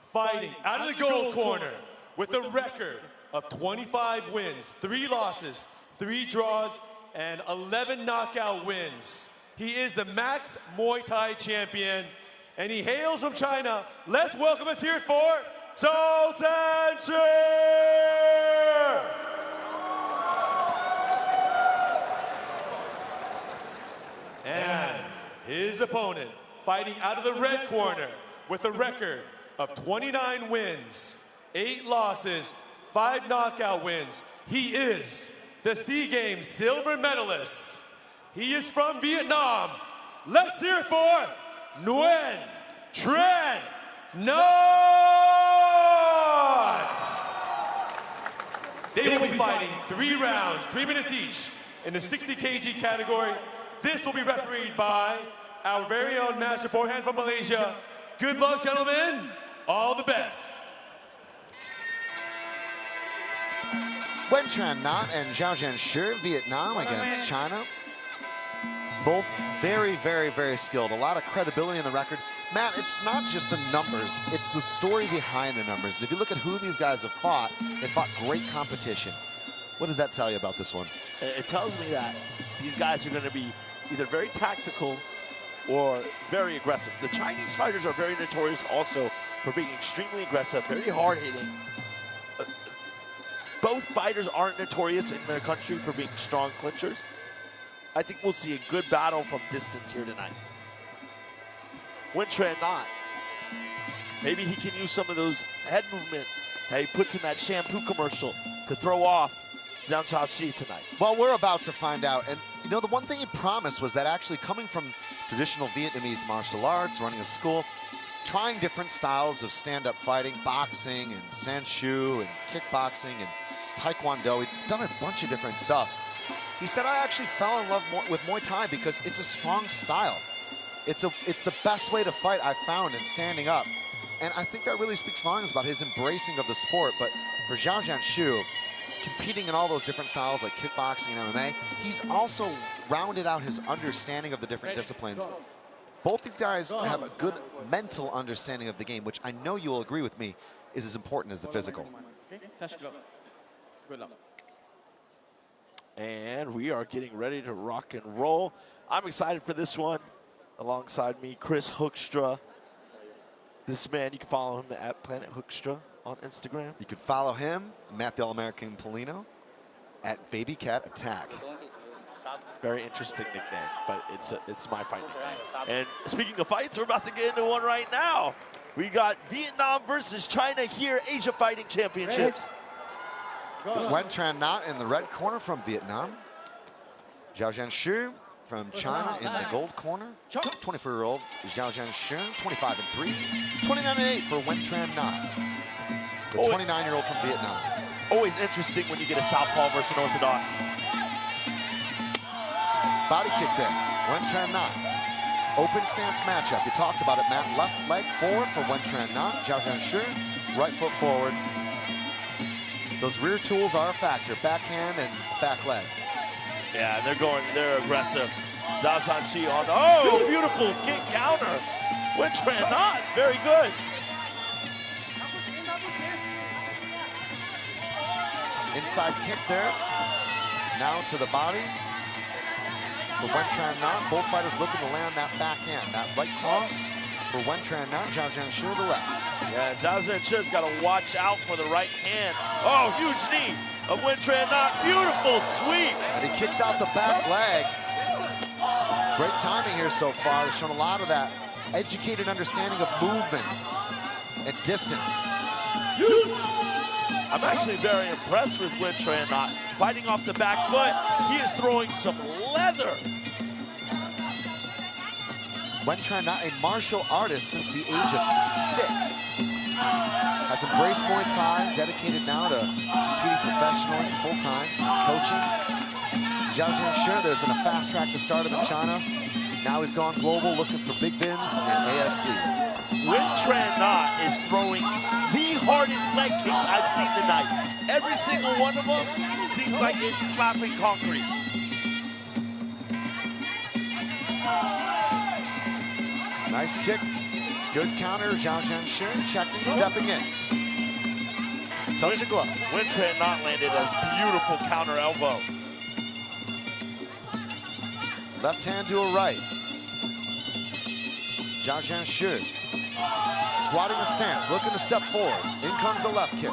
Speaker 3: Fighting out of the gold corner with a record of 25 wins, 3 losses, 3 draws, and 11 knockout wins. He is the Max Muay Thai champion, and he hails from China. Let's welcome us here for Zhao Zhanshi! And his opponent, fighting out of the red corner with a record of 29 wins, 8 losses, 5 knockout wins. He is the SEA Games silver medalist. He is from Vietnam. Let's hear it for Nguyen Tran Nhat. They will be fighting 3 rounds, 3 minutes each, In the 60 kg category, this will be refereed by our very own master forehand from Malaysia. Good luck, gentlemen. All the best.
Speaker 5: Wen Tran Nhat and Zhao Zhanshi, Vietnam against China. Both very, very, very skilled. A lot of credibility in the record. Matt, it's not just the numbers, it's the story behind the numbers. If you look at who these guys have fought, they fought great competition. What does that tell you about this one?
Speaker 6: It tells me that these guys are going to be either very tactical or very aggressive. The Chinese fighters are very notorious also for being extremely aggressive, very hard-hitting. Both fighters aren't notorious in their country for being strong clinchers. I think we'll see a good battle from distance here tonight. Wen Tran Nhat, maybe he can use some of those head movements that he puts in that shampoo commercial to throw off Zhang Shaoqi tonight.
Speaker 5: Well, we're about to find out. And, you know, the one thing he promised was that actually coming from traditional Vietnamese martial arts, running a school, trying different styles of stand-up fighting, boxing and Sanshu and kickboxing and Taekwondo. He'd done a bunch of different stuff. He said, I actually fell in love with Muay Thai because it's a strong style. It's the best way to fight I've found in standing up. And I think that really speaks volumes about his embracing of the sport. But for Zhao Zhanshi, competing in all those different styles like kickboxing and MMA, he's also rounded out his understanding of the different disciplines. Both these guys have a good mental understanding of the game, which I know you'll agree with me is as important as the physical.
Speaker 2: Good luck.
Speaker 6: And we are getting ready to rock and roll. I'm excited for this one. Alongside me, Chris Hoekstra. This man, you can follow him at Planet Hoekstra on Instagram.
Speaker 5: You can follow him, Matt the All-American Polino, at Baby Cat Attack.
Speaker 6: Very interesting nickname, but it's my fight nickname. And speaking of fights, we're about to get into one right now. We got Vietnam versus China here, Asia Fighting Championships.
Speaker 5: Wen Tran Nhat in the red corner from Vietnam. Zhao Zhanshi from China in the gold corner. 24-year-old Zhao Zhanshi, 25-3. 29-8 for Wen Tran Nhat, the 29-year-old from Vietnam.
Speaker 6: Always interesting when you get a southpaw versus an orthodox.
Speaker 5: Body kick there, Wen Tran Nhat. Open stance matchup. You talked about it, Matt. Left leg forward for Wen Tran Nhat. Zhao Zhanshi, right foot forward. Those rear tools are a factor, backhand and back leg.
Speaker 6: Yeah, they're aggressive. Zhao Zhanshi on the, beautiful kick counter. Wen Tran Nhat, very good.
Speaker 5: Inside kick there. Now to the body. For Wen Tran Nhat, both fighters looking to land that backhand. That right cross for Wen Tran Nhat, Zhao Zhanshi to the left.
Speaker 6: Yeah, Zhao Zhanshi's got to watch out for the right hand. Oh, huge knee of Wen Tran Nhat. Beautiful sweep.
Speaker 5: And he kicks out the back leg. Great timing here so far. They've shown a lot of that educated understanding of movement and distance.
Speaker 6: I'm actually very impressed with Wen Tran Nhat. Fighting off the back foot, he is throwing some leather.
Speaker 5: Wen Tran Nhat, a martial artist since the age of 6. Has embraced Muay Thai, dedicated now to competing professionally, full-time, coaching. Zhao Zhanshi, there's been a fast track to start him in China. Now he's gone global, looking for big wins in AFC.
Speaker 6: Wen Tran Nhat is throwing the hardest leg kicks I've seen tonight. Every single one of them seems like it's slapping concrete.
Speaker 5: Nice kick, good counter, Zhao Zhanshi checking, stepping in. Touch of gloves.
Speaker 6: Wen Tran Nhat landed a beautiful counter elbow.
Speaker 5: Left hand to a right. Zhao Zhanshi squatting the stance, looking to step forward. In comes the left kick.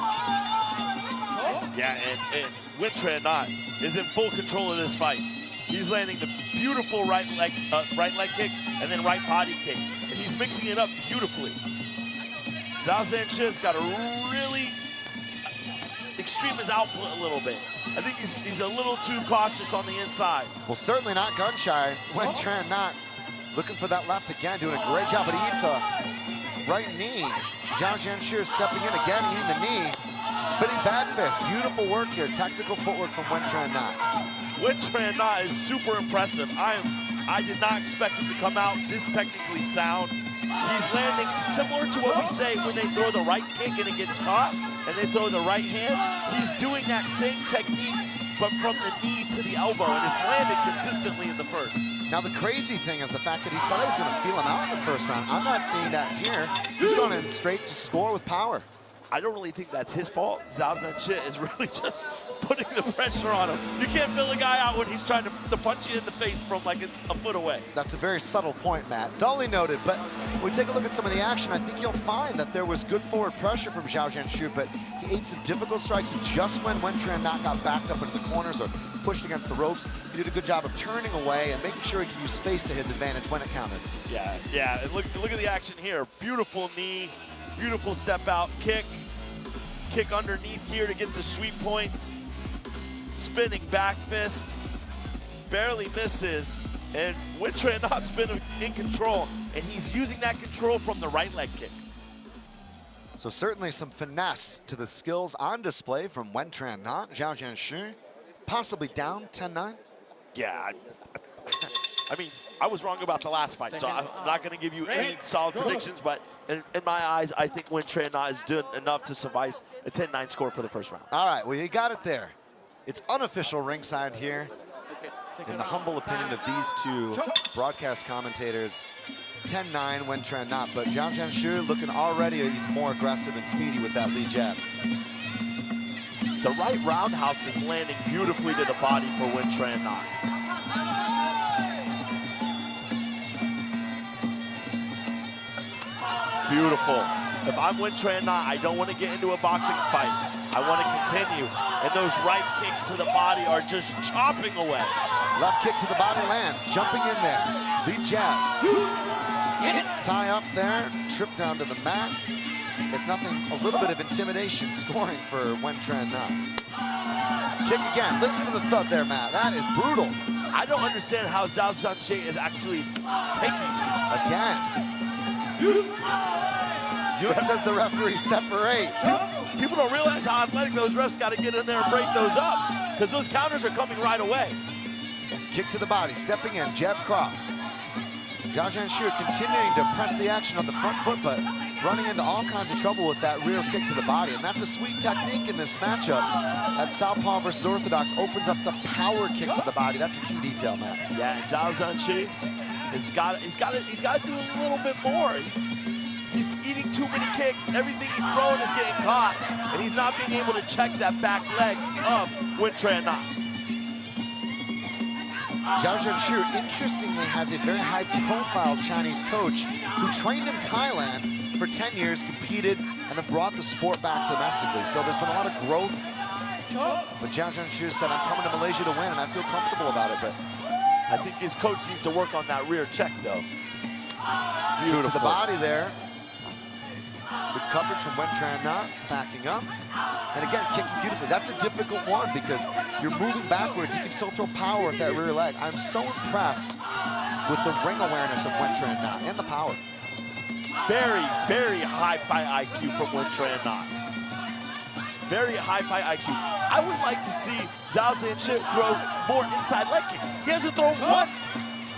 Speaker 6: Yeah, and Wen Tran Nhat is in full control of this fight. He's landing the beautiful right leg kick and then right body kick. And he's mixing it up beautifully. Zhao Zhanshi's got to really extreme his output a little bit. I think he's a little too cautious on the inside.
Speaker 5: Well, certainly not gun shy. Wen Tran Nhat looking for that left again, doing a great job, but he eats a right knee. Zhao Zhanshi stepping in again, eating the knee. Spinning back fist. Beautiful work here. Tactical footwork from Wen Tran Nhat.
Speaker 6: Wen Tran Na is super impressive. I did not expect him to come out this technically sound. He's landing similar to what we say when they throw the right kick and it gets caught, and they throw the right hand. He's doing that same technique, but from the knee to the elbow, and it's landed consistently in the first.
Speaker 5: Now the crazy thing is the fact that he said he was going to feel him out in the first round. I'm not seeing that here. He's going in straight to score with power.
Speaker 6: I don't really think that's his fault. Zhao Zhenshi is really just putting the pressure on him. You can't fill a guy out when he's trying to punch you in the face from like a foot away.
Speaker 5: That's a very subtle point, Matt. Dully noted, but when we take a look at some of the action, I think you'll find that there was good forward pressure from Zhao Zhenshi, but he ate some difficult strikes, and just when Wen Tran Na got backed up into the corners or pushed against the ropes, he did a good job of turning away and making sure he could use space to his advantage when it counted.
Speaker 6: Yeah, and look at the action here. Beautiful knee, beautiful step out kick underneath here to get the sweep points. Spinning back fist, barely misses, and Wen Tran Na's been in control, and he's using that control from the right leg kick.
Speaker 5: So certainly some finesse to the skills on display from Wen Tran Na. Zhao Zhenshi possibly down 10-9.
Speaker 6: Yeah, I mean, I was wrong about the last fight, so I'm not going to give you any solid predictions, but in my eyes, I think Wen Tran Na is doing enough to suffice a 10-9 score for the first round.
Speaker 5: All right, well, you got it there. It's unofficial ringside here. In the humble opinion of these two broadcast commentators, 10-9 Wen Tran Na, but Zhao Zhenshi looking already even more aggressive and speedy with that lead jab.
Speaker 6: The right roundhouse is landing beautifully to the body for Wen Tran Na. Beautiful. If I'm Wen Tran Na, I don't want to get into a boxing fight. I want to continue. And those right kicks to the body are just chopping away.
Speaker 5: Left kick to the body lands, jumping in there. Lead jab. Tie up there, trip down to the mat. If nothing, a little bit of intimidation scoring for Wen Tran Na. Kick again. Listen to the thud there, Matt. That is brutal.
Speaker 6: I don't understand how Zhao Zhenshi is actually taking these.
Speaker 5: Again. Yun says the referee separate.
Speaker 6: People don't realize how athletic those refs got to get in there and break those up, because those counters are coming right away.
Speaker 5: Kick to the body, stepping in, jab cross. Zhao Zhenshi continuing to press the action on the front foot, but running into all kinds of trouble with that rear kick to the body, and that's a sweet technique in this matchup. That southpaw versus orthodox opens up the power kick to the body. That's a key detail, man.
Speaker 6: Yeah, and Zhao Zhenshi he's got to do a little bit more. He's eating too many kicks. Everything he's throwing is getting caught, and he's not being able to check that back leg of Wen Tran Na.
Speaker 5: Zhao Zhenshi, interestingly, has a very high-profile Chinese coach who trained in Thailand for 10 years, competed, and then brought the sport back domestically. So there's been a lot of growth. But Zhao Zhenshi said, I'm coming to Malaysia to win, and I feel comfortable about it. But
Speaker 6: I think his coach needs to work on that rear check, though.
Speaker 5: Beautiful. To the body there. Good coverage from Wen Tran Na, backing up. And again, kicking beautifully. That's a difficult one because you're moving backwards. You can still throw power at that rear leg. I'm so impressed with the ring awareness of Wen Tran Na and the power.
Speaker 6: Very, very high fight IQ from Wen Tran Na. Very high fight IQ. I would like to see Zhao Zhenshi throw more inside leg kicks. He hasn't thrown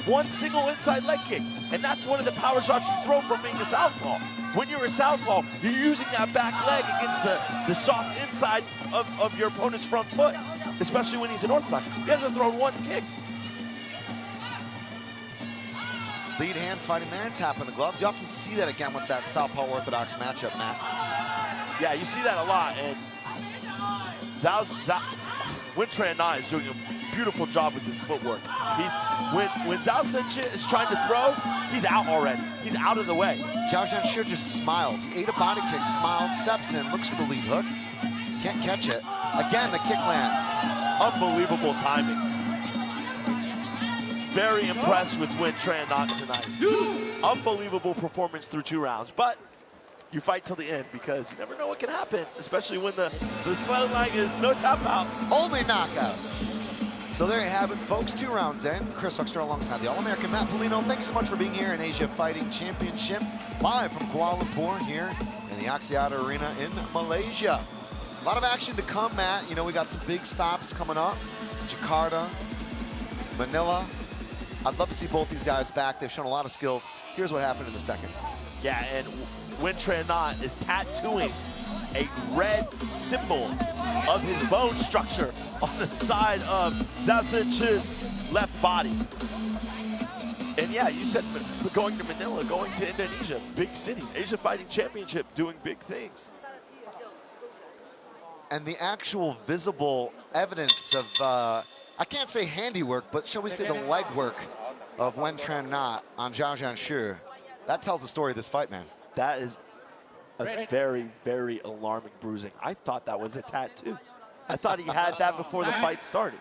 Speaker 6: one single inside leg kick. And that's one of the power shots you throw from being a southpaw. When you're a southpaw, you're using that back leg against the soft inside of your opponent's front foot, especially when he's an orthodox. He hasn't thrown one kick.
Speaker 5: Lead hand fighting there and tapping the gloves. You often see that again with that southpaw orthodox matchup, Matt.
Speaker 6: Yeah, you see that a lot. And Wen Tran Na is doing a beautiful job with his footwork. When Zhao Zhenshi is trying to throw, he's out already. He's out of the way.
Speaker 5: Zhao Zhenshi just smiled. He ate a body kick, smiled, steps in, looks for the lead hook. Can't catch it. Again, the kick lands.
Speaker 6: Unbelievable timing. Very impressed with Wen Tran Na tonight. Unbelievable performance through 2 rounds. But you fight till the end because you never know what can happen, especially when the slow leg is no tap outs.
Speaker 5: Only knockouts. So there you have it, folks. 2 rounds in. Chris Huckster alongside the All-American Matt Polino. Thank you so much for being here in Asia Fighting Championship, live from Kuala Lumpur here in the Axiata Arena in Malaysia. A lot of action to come, Matt. You know, we got some big stops coming up. Jakarta, Manila. I'd love to see both these guys back. They've shown a lot of skills. Here's what happened in the second.
Speaker 6: Yeah, and Wintran Knott is tattooing a red symbol of his bone structure on the side of Zhao Sanchi's left body. And yeah, you said going to Manila, going to Indonesia, big cities, Asia Fighting Championship, doing big things.
Speaker 5: And the actual visible evidence of, I can't say handiwork, but shall we say the legwork of Wintran Knott on Zhao Jianshu, that tells the story of this fight, man.
Speaker 6: That is a very, very alarming bruising. I thought that was a tattoo. I thought he had that before the fight started.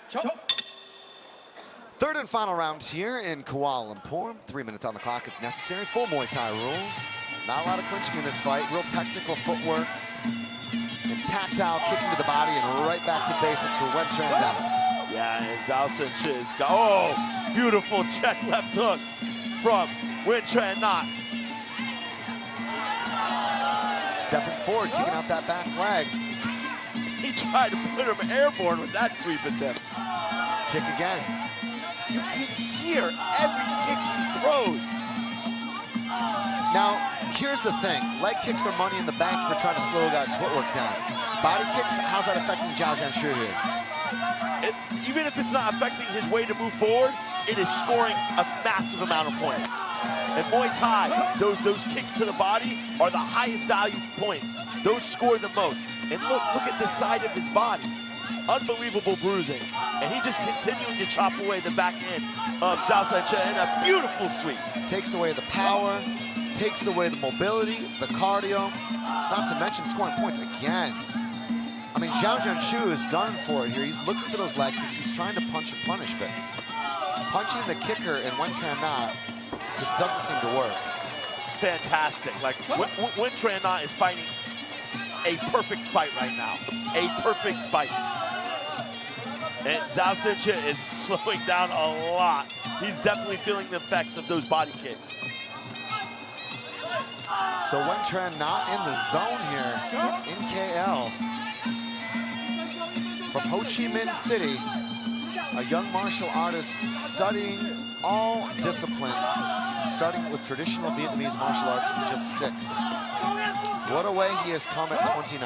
Speaker 5: Third and final round here in Kuala Lumpur. 3 minutes on the clock if necessary. Full Muay Thai rules. Not a lot of clinching in this fight. Real technical footwork and tactile kicking to the body and right back to basics for Wintran Knott.
Speaker 6: Yeah, and Zhao Sanchi got, oh, beautiful check left hook from Wintran Knott.
Speaker 5: Stepping forward, kicking out that back leg.
Speaker 6: He tried to put him airborne with that sweep attempt.
Speaker 5: Kick again.
Speaker 6: You can hear every kick he throws.
Speaker 5: Now, here's the thing. Leg kicks are money in the bank for trying to slow a guy's footwork down. Body kicks, how's that affecting Zhao Jianshu here?
Speaker 6: Even if it's not affecting his way to move forward, it is scoring a massive amount of points. In Muay Thai, those kicks to the body are the highest value points. Those score the most. And look at the side of his body. Unbelievable bruising. And he just continuing to chop away the back end of Zhao Sanchi in a beautiful sweep.
Speaker 5: Takes away the power, takes away the mobility, the cardio, not to mention scoring points again. I mean, Zhao Jianshu is gunning for it here. He's looking for those leg kicks. He's trying to punch and punish, but punching the kicker in Wintran Knott just doesn't seem to work.
Speaker 6: Fantastic. Like, Wintran Knott is fighting a perfect fight right now. A perfect fight. And Zhao Sanchi is slowing down a lot. He's definitely feeling the effects of those body kicks.
Speaker 5: So Wintran Knott in the zone here in KL. From Ho Chi Minh City, a young martial artist studying all disciplines, starting with traditional Vietnamese martial arts from just 6. What a way he has come at 29.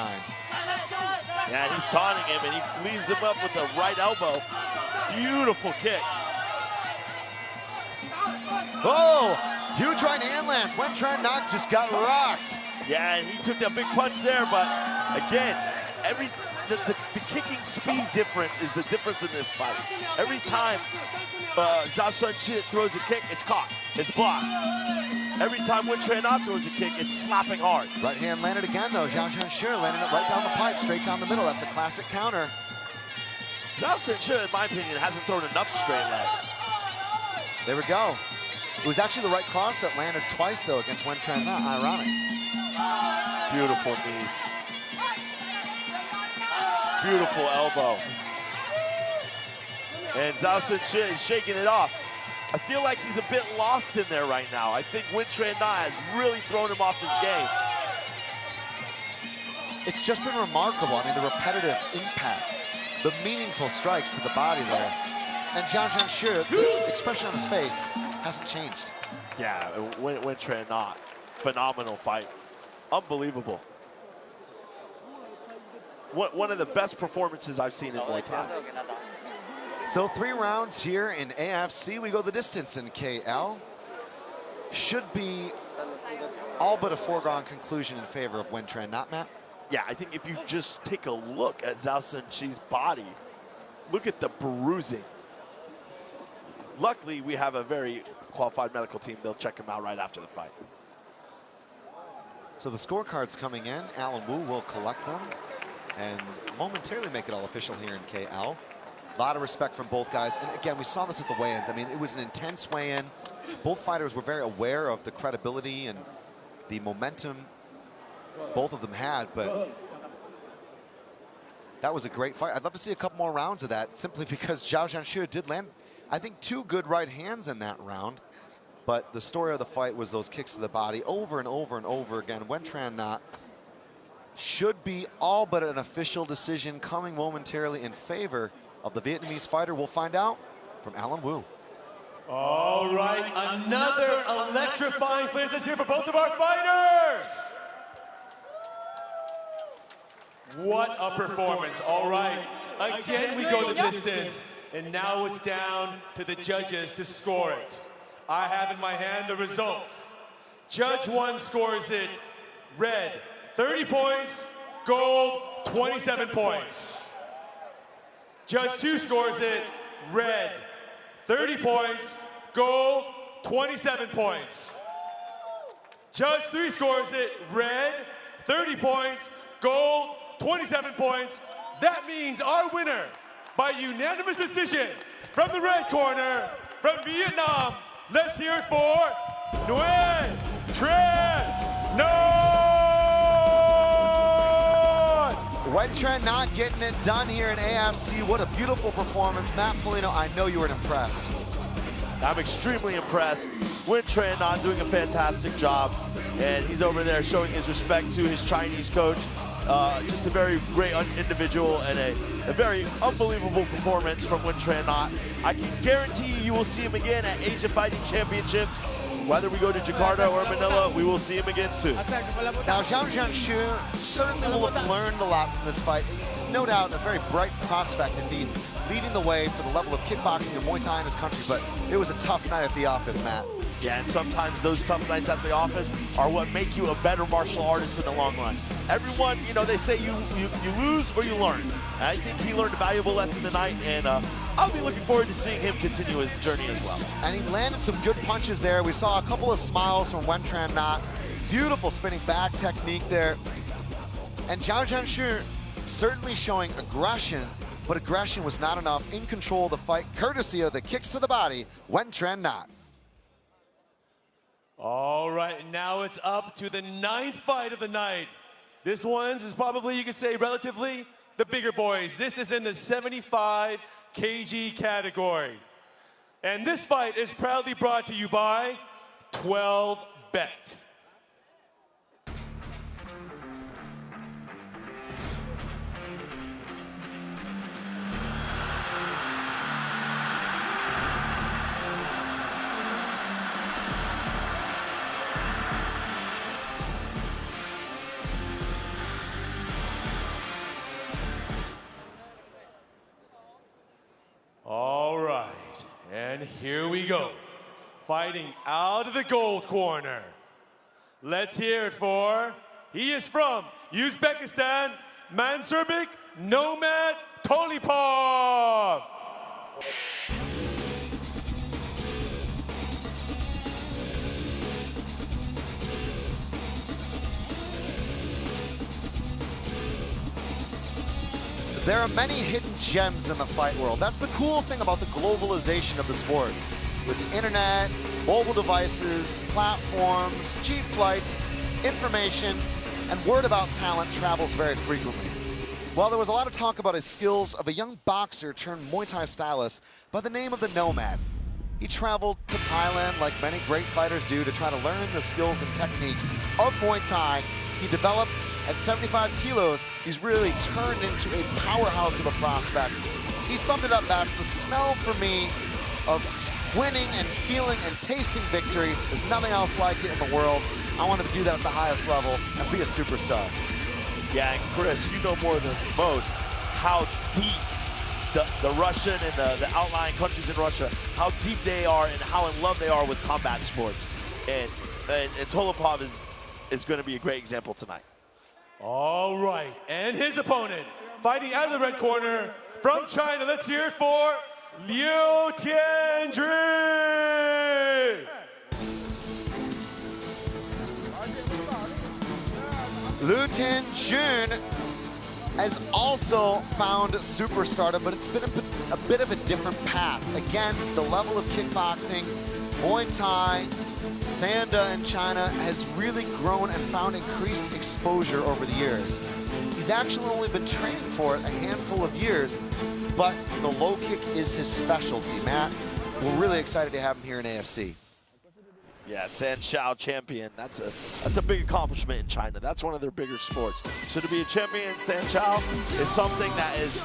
Speaker 6: Yeah, he's taunting him, and he leads him up with a right elbow. Beautiful kicks.
Speaker 5: Oh, huge right hand lands. Wintran Knott just got rocked.
Speaker 6: Yeah, and he took that big punch there, but again, the kicking speed difference is the difference in this fight. Every time Zhao Sanchi throws a kick, it's caught, it's blocked. Every time Wintran Knott throws a kick, it's slapping hard.
Speaker 5: Right hand landed again, though. Zhao Jianshu landing it right down the pipe, straight down the middle. That's a classic counter.
Speaker 6: Zhao Sanchi, in my opinion, hasn't thrown enough straight lefts.
Speaker 5: There we go. It was actually the right cross that landed twice, though, against Wintran Knott. Ironic.
Speaker 6: Beautiful knees. Beautiful elbow. And Zhao Sanchi is shaking it off. I feel like he's a bit lost in there right now. I think Wintran Knott has really thrown him off his game.
Speaker 5: It's just been remarkable. I mean, the repetitive impact, the meaningful strikes to the body there. And Zhao Jianshu, the expression on his face hasn't changed.
Speaker 6: Yeah, Wintran Knott, phenomenal fight. Unbelievable. One of the best performances I've seen in Muay Thai.
Speaker 5: So 3 rounds here in AFC. We go the distance in KL. Should be all but a foregone conclusion in favor of Wintran Knott, Matt.
Speaker 6: Yeah, I think if you just take a look at Zhao Sanchi's body, look at the bruising. Luckily, we have a very qualified medical team. They'll check him out right after the fight.
Speaker 5: So the scorecards coming in. Alan Wu will collect them and momentarily make it all official here in KL. A lot of respect from both guys. And again, we saw this at the weigh-ins. I mean, it was an intense weigh-in. Both fighters were very aware of the credibility and the momentum both of them had, but that was a great fight. I'd love to see a couple more rounds of that, simply because Zhao Jianshu did land, I think, 2 good right hands in that round. But the story of the fight was those kicks to the body over and over and over again. Wintran Knott should be all but an official decision coming momentarily in favor of the Vietnamese fighter. We'll find out from from Alan Wu.
Speaker 3: All right, another electrifying finish. Let's hear for both of our fighters. What a performance. All right, again we go the distance, and now it's down to the judges to score it. I have in my hand the results. Judge 1 scores it red, 30 points, gold, 27 points. Judge 2 scores it red, 30 points, gold, 27 points. Judge 3 scores it red, 30 points, gold, 27 points. That means our winner by unanimous decision from the red corner, from Vietnam, let's hear it for Nguyen Tran Nhat!
Speaker 5: Nguyen Tran Nhat getting it done here in AFC. What a beautiful performance. Matt Polino, I know you were impressed.
Speaker 6: I'm extremely impressed. Nguyen Tran Nhat doing a fantastic job, and he's over there showing his respect to his Chinese coach. Just a very great individual and a very unbelievable performance from Nguyen Tran Nhat. I can guarantee you will see him again at Asia Fighting Championships. Whether we go to Jakarta or Manila, we will see him again soon.
Speaker 5: Now, Zhang Jianshu certainly will have learned a lot from this fight. He's no doubt a very bright prospect indeed, leading the way for the level of kickboxing and Muay Thai in his country, but it was a tough night at the office, Matt.
Speaker 6: Yeah, and sometimes those tough nights at the office are what make you a better martial artist in the long run. Everyone, you know, they say you lose or you learn. And I think he learned a valuable lesson tonight, and I'll be looking forward to seeing him continue his journey as well.
Speaker 5: And he landed some good punches there. We saw a couple of smiles from Nguyen Tran Nhat. Beautiful spinning back technique there. And Zhao Jianshu certainly showing aggression, but aggression was not enough. In control of the fight, courtesy of the kicks to the body, Nguyen Tran Nhat.
Speaker 3: All right, now it's up to the 9th fight of the night. This one's is probably, you could say, relatively the bigger boys. This is in the 75 kg category. And this fight is proudly brought to you by 12Bet. All right, and here we go. Fighting out of the gold corner. Let's hear it for, he is from Uzbekistan, Mansurbek Nomad Tolipov.
Speaker 5: There are many hidden gems in the fight world. That's the cool thing about the globalization of the sport. With the internet, mobile devices, platforms, cheap flights, information, and word about talent travels very frequently. Well, there was a lot of talk about his skills of a young boxer turned Muay Thai stylist by the name of the Nomad. He traveled to Thailand like many great fighters do to try to learn the skills and techniques of Muay Thai. He developed at 75 kilos, he's really turned into a powerhouse of a prospect. He summed it up best. The smell for me of winning and feeling and tasting victory, there's nothing else like it in the world. I wanted to do that at the highest level and be a superstar.
Speaker 6: Yeah, and Chris, you know more than most how deep the Russian and the outlying countries in Russia, how deep they are and how in love they are with combat sports. And Tolipov is going to be a great example tonight.
Speaker 3: All right, and his opponent, fighting out of the red corner from China. Let's hear it for Liu Tianjun.
Speaker 5: Liu Tianjun has also found superstardom, but it's been a bit of a different path. Again, the level of kickboxing, Muay Thai, Sanda in China has really grown and found increased exposure over the years. He's actually only been training for it a handful of years, but the low kick is his specialty. Matt, we're really excited to have him here in AFC.
Speaker 6: Yeah, Sanshao champion. That's a big accomplishment in China. That's one of their bigger sports. So to be a champion in Sanshao is something that is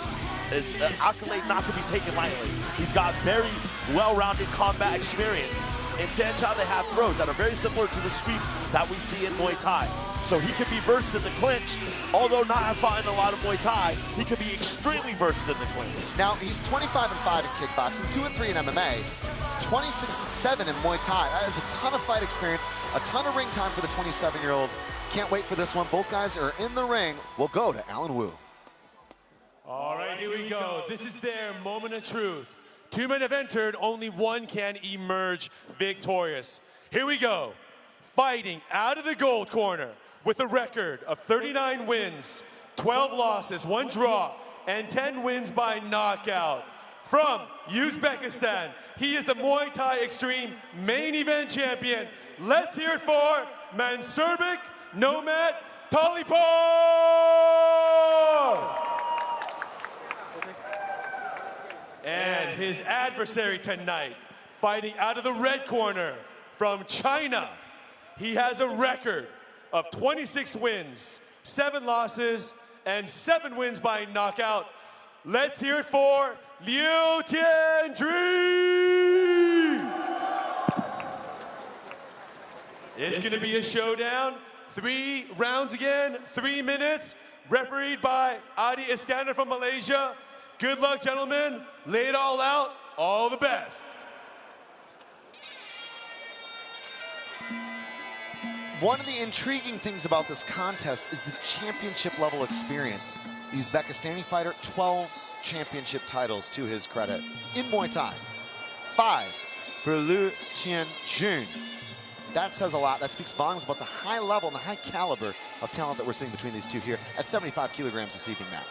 Speaker 6: is an accolade not to be taken lightly. He's got very well-rounded combat experience. In Sancha, they have throws that are very similar to the sweeps that we see in Muay Thai. So he can be versed in the clinch, although not have fought in a lot of Muay Thai, he can be extremely versed in the clinch.
Speaker 5: Now, he's 25-5 in kickboxing, 2-3 in MMA, 26-7 in Muay Thai. That is a ton of fight experience, a ton of ring time for the 27-year-old. Can't wait for this one. Both guys are in the ring. We'll go to Alan Wu.
Speaker 3: All right, here we go. This is their moment of truth. 2 men have entered, only one can emerge victorious. Here we go. Fighting out of the gold corner with a record of 39 wins, 12 losses, 1 draw, and 10 wins by knockout. From Uzbekistan, he is the Muay Thai Extreme main event champion. Let's hear it for Mansurbek Nomad Tolipov! And his adversary tonight, fighting out of the red corner from China. He has a record of 26 wins, 7 losses, and 7 wins by knockout. Let's hear it for Liu Tianjui! It's gonna be a showdown. 3 rounds again, 3 minutes, refereed by Adi Iskander from Malaysia. Good luck, gentlemen. Lay it all out. All the best.
Speaker 5: One of the intriguing things about this contest is the championship level experience. The Uzbekistani fighter, 12 championship titles to his credit in Muay Thai. 5 for Liu Tianjui. That says a lot. That speaks volumes about the high level and the high caliber of talent that we're seeing between these two here at 75 kilograms this evening, Matt.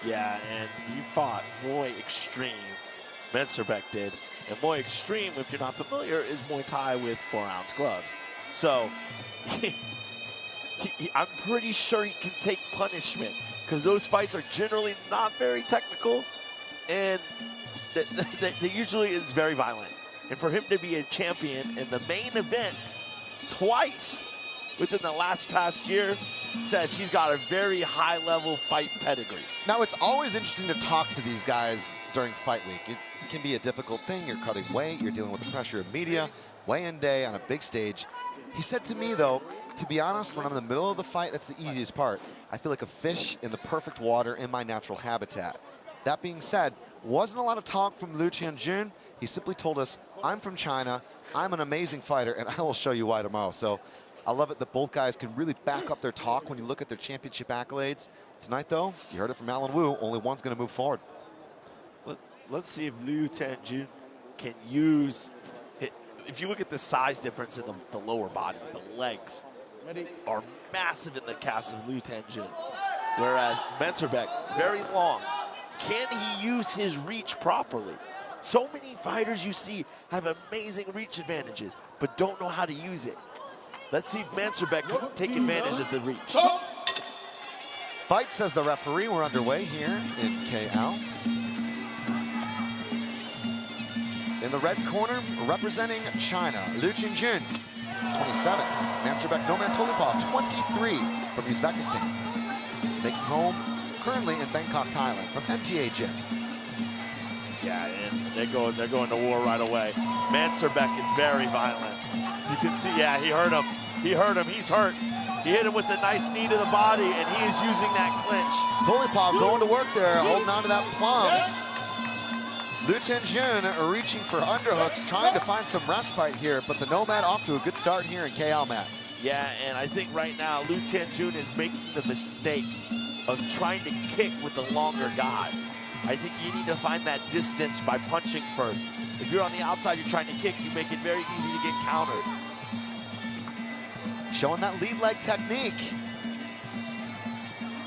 Speaker 6: Yeah, and he fought Muay Extreme. Mansurbek did. And Muay Extreme, if you're not familiar, is Muay Thai with 4-ounce gloves. So I'm pretty sure he can take punishment because those fights are generally not very technical and they usually is very violent. And for him to be a champion in the main event twice within the past year says he's got a very high-level fight pedigree.
Speaker 5: Now, it's always interesting to talk to these guys during fight week. It can be a difficult thing. You're cutting weight. You're dealing with the pressure of media, weigh-in day on a big stage. He said to me, though, to be honest, when I'm in the middle of the fight, that's the easiest part. I feel like a fish in the perfect water in my natural habitat. That being said, wasn't a lot of talk from Liu Tianjui. He simply told us, I'm from China, I'm an amazing fighter, and I will show you why tomorrow. So I love it that both guys can really back up their talk when you look at their championship accolades. Tonight, though, you heard it from Alan Wu, only one's going to move forward.
Speaker 6: Let's see if Liu Tianjui can use it. If you look at the size difference in the lower body, the legs are massive in the calves of Liu Tianjui, whereas Mansurbek, very long. Can he use his reach properly? So many fighters you see have amazing reach advantages, but don't know how to use it. Let's see if Mansurbek can take advantage of the reach.
Speaker 5: Fight, says the referee. We're underway here in KL. In the red corner, representing China, Liu Tianjui, 27. Mansurbek Nomad Tolipov, 23 from Uzbekistan. Making home currently in Bangkok, Thailand, from MTA Gym.
Speaker 6: Yeah, and they're going to war right away. Mansurbek is very violent. You can see, yeah, he hurt him. He hurt him, he's hurt. He hit him with a nice knee to the body, and he is using that clinch.
Speaker 5: Tolipov going to work there, holding on to that plum. Liu Tianjui reaching for underhooks, trying to find some respite here, but the Nomad off to a good start here in KL, Matt.
Speaker 6: Yeah, and I think right now Liu Tianjui is making the mistake of trying to kick with the longer guy. I think you need to find that distance by punching first. If you're on the outside, you're trying to kick, you make it very easy to get countered.
Speaker 5: Showing that lead leg technique.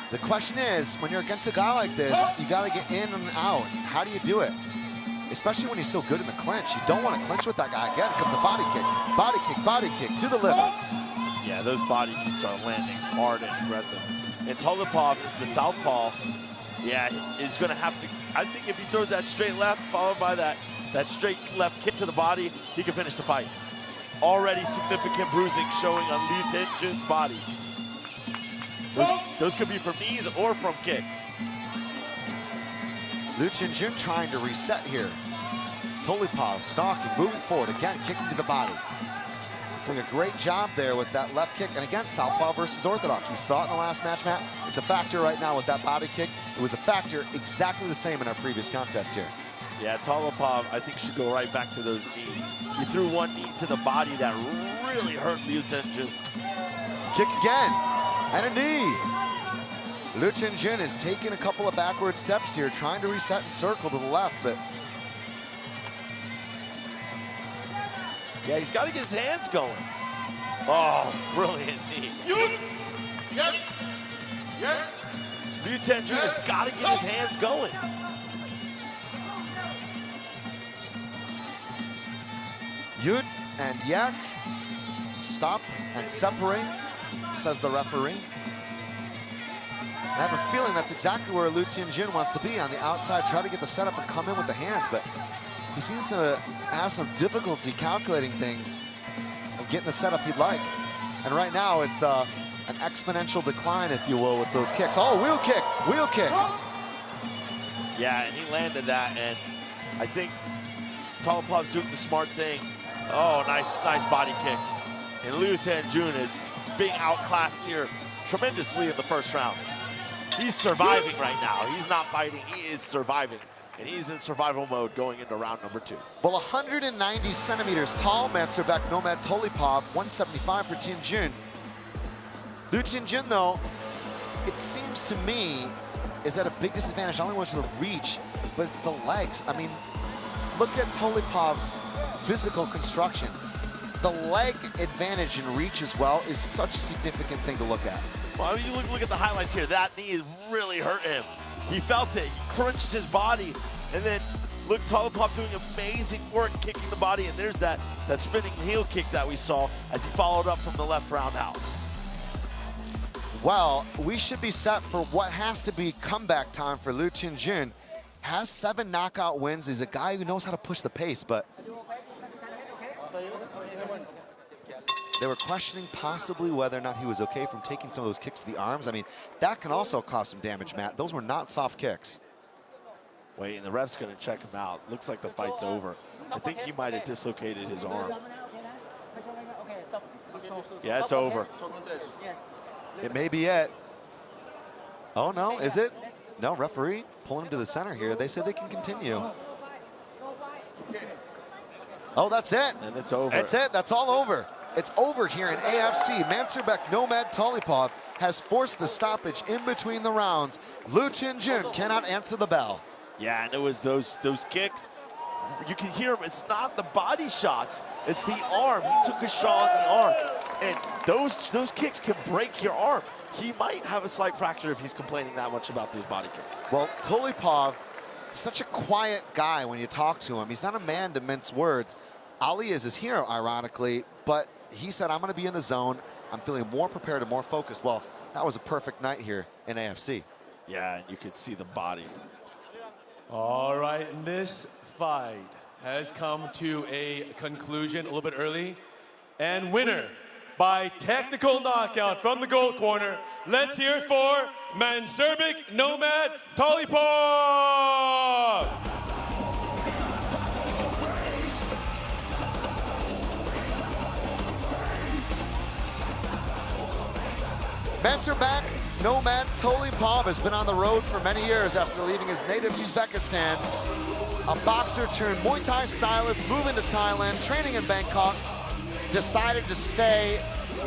Speaker 5: The question is, when you're against a guy like this, you gotta get in and out. How do you do it? Especially when he's so good in the clinch. You don't want to clinch with that guy. Again, comes the body kick to the liver.
Speaker 6: Yeah, those body kicks are landing hard and aggressive. And Tolipov is the southpaw. Yeah, he's gonna have to, I think if he throws that straight left, followed by that straight left kick to the body, he can finish the fight. Already significant bruising showing on Liu Tianjui's body. Those could be from knees or from kicks.
Speaker 5: Liu Tianjun trying to reset here. Tolipov stalking, moving forward, again kicking to the body. Doing a great job there with that left kick. And again, southpaw versus orthodox. We saw it in the last match, Matt. It's a factor right now with that body kick. It was a factor exactly the same in our previous contest here.
Speaker 6: Yeah, Tolipov, I think, should go right back to those knees. He threw one knee to the body that really hurt Liu Tianjun.
Speaker 5: Kick again, and a knee. Liu Tianjun is taking a couple of backward steps here, trying to reset and circle to the left, but
Speaker 6: yeah, he's got to get his hands going. Oh, brilliant knee. Liu Tianjun has got to get his hands going.
Speaker 5: Yud and Yak stop and separate, says the referee. I have a feeling that's exactly where Liu Tianjun wants to be, on the outside, try to get the setup and come in with the hands, but he seems to have some difficulty calculating things and getting the setup he'd like. And right now, it's an exponential decline, if you will, with those kicks. Oh, wheel kick, wheel kick.
Speaker 6: Yeah, and he landed that, and I think Tolipov's doing the smart thing. Oh, nice body kicks. And Liu Tianjun is being outclassed here tremendously in the first round. He's surviving right now. He's not fighting, he is surviving. And he's in survival mode going into round number 2.
Speaker 5: Well, 190 centimeters tall, Mansurbek Nomad Tolipov, 175 for Tianjun. Liu Tianjun, though, it seems to me, is at a big disadvantage. Not only was the reach, but it's the legs. I mean, look at Tolipov's physical construction. The leg advantage in reach as well is such a significant thing to look at.
Speaker 6: Well, I mean, you look at the highlights here. That knee really hurt him. He felt it. He crunched his body. And then look, Tolipov doing amazing work kicking the body. And there's that spinning heel kick that we saw as he followed up from the left roundhouse.
Speaker 5: Well, we should be set for what has to be comeback time for Liu Tianjun. Has 7 knockout wins. He's a guy who knows how to push the pace, but they were questioning possibly whether or not he was okay from taking some of those kicks to the arms. I mean, that can also cause some damage, Matt. Those were not soft kicks.
Speaker 6: Wait, and the ref's going to check him out. Looks like the fight's over. I think he might have dislocated his arm. Yeah, it's over.
Speaker 5: It may be it. Oh, no, is it? No, referee pulling him to the center here. They said they can continue. Oh, that's it.
Speaker 6: And it's over.
Speaker 5: That's it. That's all over. It's over here in AFC. Mansurbek Nomad Tolipov has forced the stoppage in between the rounds. Liu Tianjun cannot answer the bell.
Speaker 6: Yeah, and it was those kicks. You can hear him. It's not the body shots. It's the arm. He took a shot on the arm. And those kicks can break your arm. He might have a slight fracture if he's complaining that much about those body kicks.
Speaker 5: Well, Tolipov is such a quiet guy when you talk to him. He's not a man to mince words. Ali is his hero, ironically, but he said, I'm going to be in the zone. I'm feeling more prepared and more focused. Well, that was a perfect night here in AFC.
Speaker 6: Yeah, and you could see the body.
Speaker 3: All right, and this fight has come to a conclusion a little bit early. And winner by technical knockout from the gold corner, let's hear it for Mansurbek Nomad Tolipov!
Speaker 5: Mansurbek Nomad Tolipov has been on the road for many years after leaving his native Uzbekistan. A boxer turned Muay Thai stylist, moving to Thailand, training in Bangkok, decided to stay,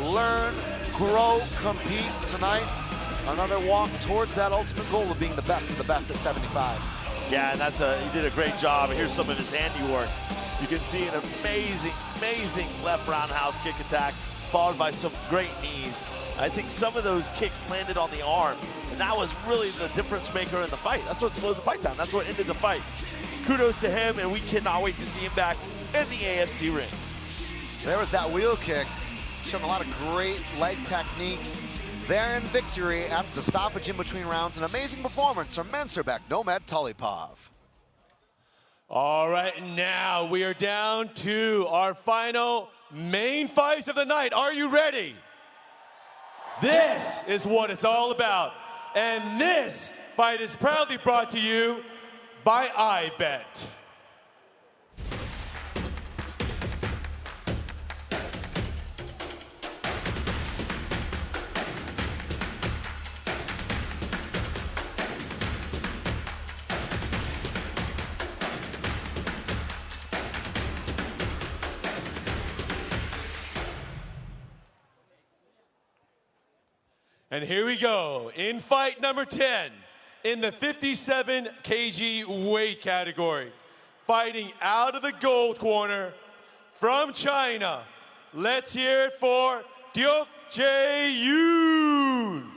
Speaker 5: learn, grow, compete tonight. Another walk towards that ultimate goal of being the best of the best at 75.
Speaker 6: Yeah, and he did a great job. Here's some of his handiwork. You can see an amazing left roundhouse kick attack, followed by some great knees. I think some of those kicks landed on the arm, and that was really the difference maker in the fight. That's what slowed the fight down. That's what ended the fight. Kudos to him, and we cannot wait to see him back in the AFC ring.
Speaker 5: There was that wheel kick, showing a lot of great leg techniques. There in victory after the stoppage in between rounds. An amazing performance from Mansurbek Nomad Tolipov.
Speaker 3: All right, now we are down to our final main fights of the night. Are you ready? This is what it's all about. And this fight is proudly brought to you by iBet. And here we go, in fight number 10, in the 57 kg weight category, fighting out of the gold corner from China. Let's hear it for Duok Jae-yoon.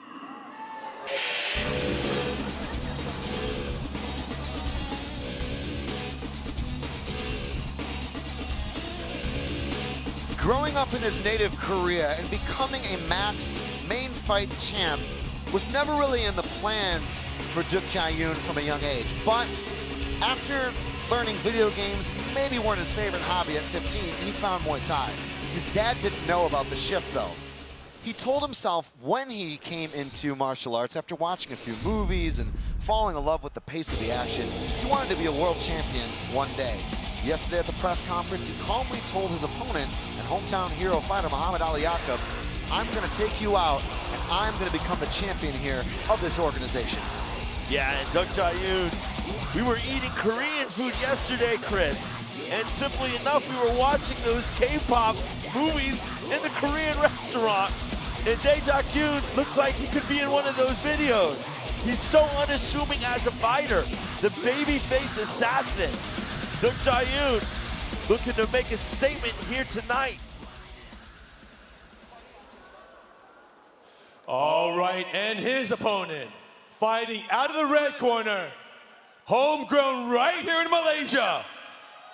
Speaker 5: Growing up in his native Korea and becoming a Max main fight champ was never really in the plans for Duok Jae-yoon from a young age. But after learning video games maybe weren't his favorite hobby at 15, he found Muay Thai. His dad didn't know about the shift though. He told himself when he came into martial arts after watching a few movies and falling in love with the pace of the action, he wanted to be a world champion one day. Yesterday at the press conference, he calmly told his opponent and hometown hero fighter Muhammad Ali Yaqub, "I'm gonna take you out and I'm gonna become the champion here of this organization."
Speaker 6: Yeah, and Duok Jae-yoon, we were eating Korean food yesterday, Chris. And simply enough, we were watching those K-pop movies in the Korean restaurant. And Dae Jak-yoon looks like he could be in one of those videos. He's so unassuming as a fighter. The babyface assassin. Duok Jae-yoon looking to make a statement here tonight.
Speaker 3: All right, and his opponent, fighting out of the red corner, homegrown right here in Malaysia.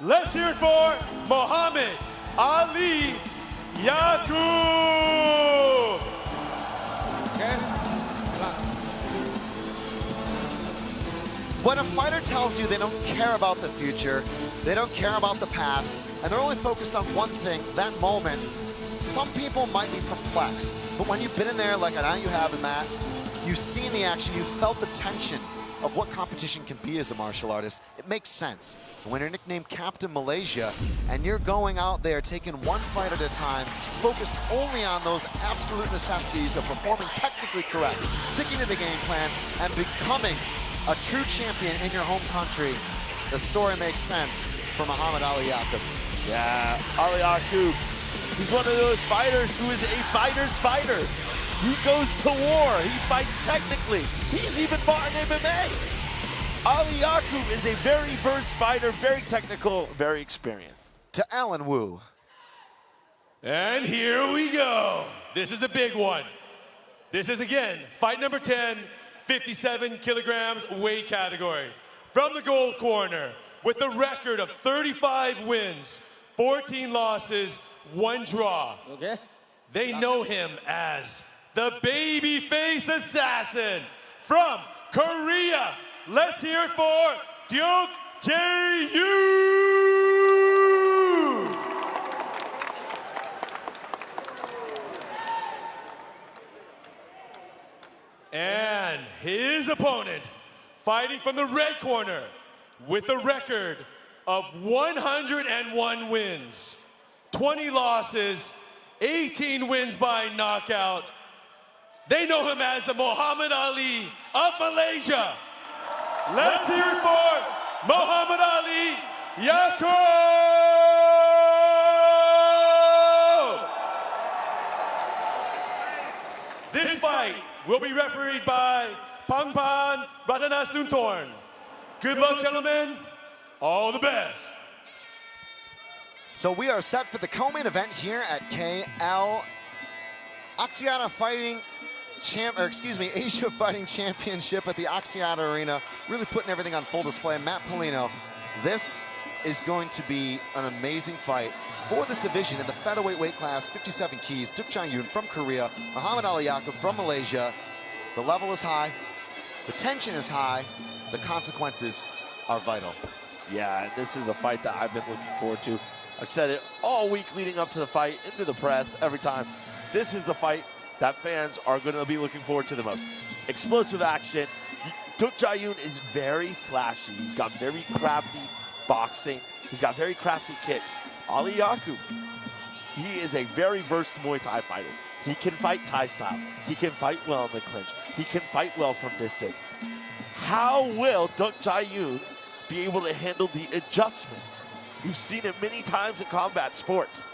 Speaker 3: Let's hear it for Muhammad Ali Yaqub.
Speaker 5: When a fighter tells you they don't care about the future, they don't care about the past, and they're only focused on one thing, that moment, some people might be perplexed. But when you've been in there like I know you have, Matt, you've seen the action, you've felt the tension of what competition can be as a martial artist, it makes sense. When you're nicknamed Captain Malaysia and you're going out there taking one fight at a time, focused only on those absolute necessities of performing technically correct, sticking to the game plan, and becoming a true champion in your home country, the story makes sense for Muhammad Ali Yaqub.
Speaker 6: Yeah, Ali Yaqub, he's one of those fighters who is a fighter's fighter. He goes to war, he fights technically. He's even fought in MMA. Ali Yaqub is a very versed fighter, very technical, very experienced.
Speaker 5: To Alan Wu.
Speaker 3: And here we go. This is a big one. This is again, fight number 10, 57 kilograms weight category. From the gold corner, with a record of 35 wins, 14 losses, 1 draw.
Speaker 2: Okay.
Speaker 3: They know him as the babyface assassin from Korea. Let's hear it for Duok Jae-yoon. And his opponent, fighting from the red corner with a record of 101 wins, 20 losses, 18 wins by knockout. They know him as the Muhammad Ali of Malaysia. Let's hear it for Muhammad Ali Yaqub. This fight will be refereed by Pangpan Ratanasunthorn. Good luck, gentlemen. All the best.
Speaker 5: So we are set for the co-main event here at KL. Axiata Asia Fighting Championship at the Axiata Arena. Really putting everything on full display. Matt Polino, this is going to be an amazing fight for this division in the featherweight weight class, 57 keys. Duok Jae-yoon from Korea, Muhammad Ali Yaqub from Malaysia. The level is high, the tension is high, the consequences are vital.
Speaker 6: Yeah, and this is a fight that I've been looking forward to. I've said it all week leading up to the fight, into the press, every time. This is the fight that fans are going to be looking forward to the most. Explosive action. Duc Jayun is very flashy. He's got very crafty boxing. He's got very crafty kicks. Ali Yaqub, he is a very versatile Muay Thai fighter. He can fight Thai style. He can fight well in the clinch. He can fight well from distance. How will Duc Jayun be able to handle the adjustments? You've seen it many times in combat sports.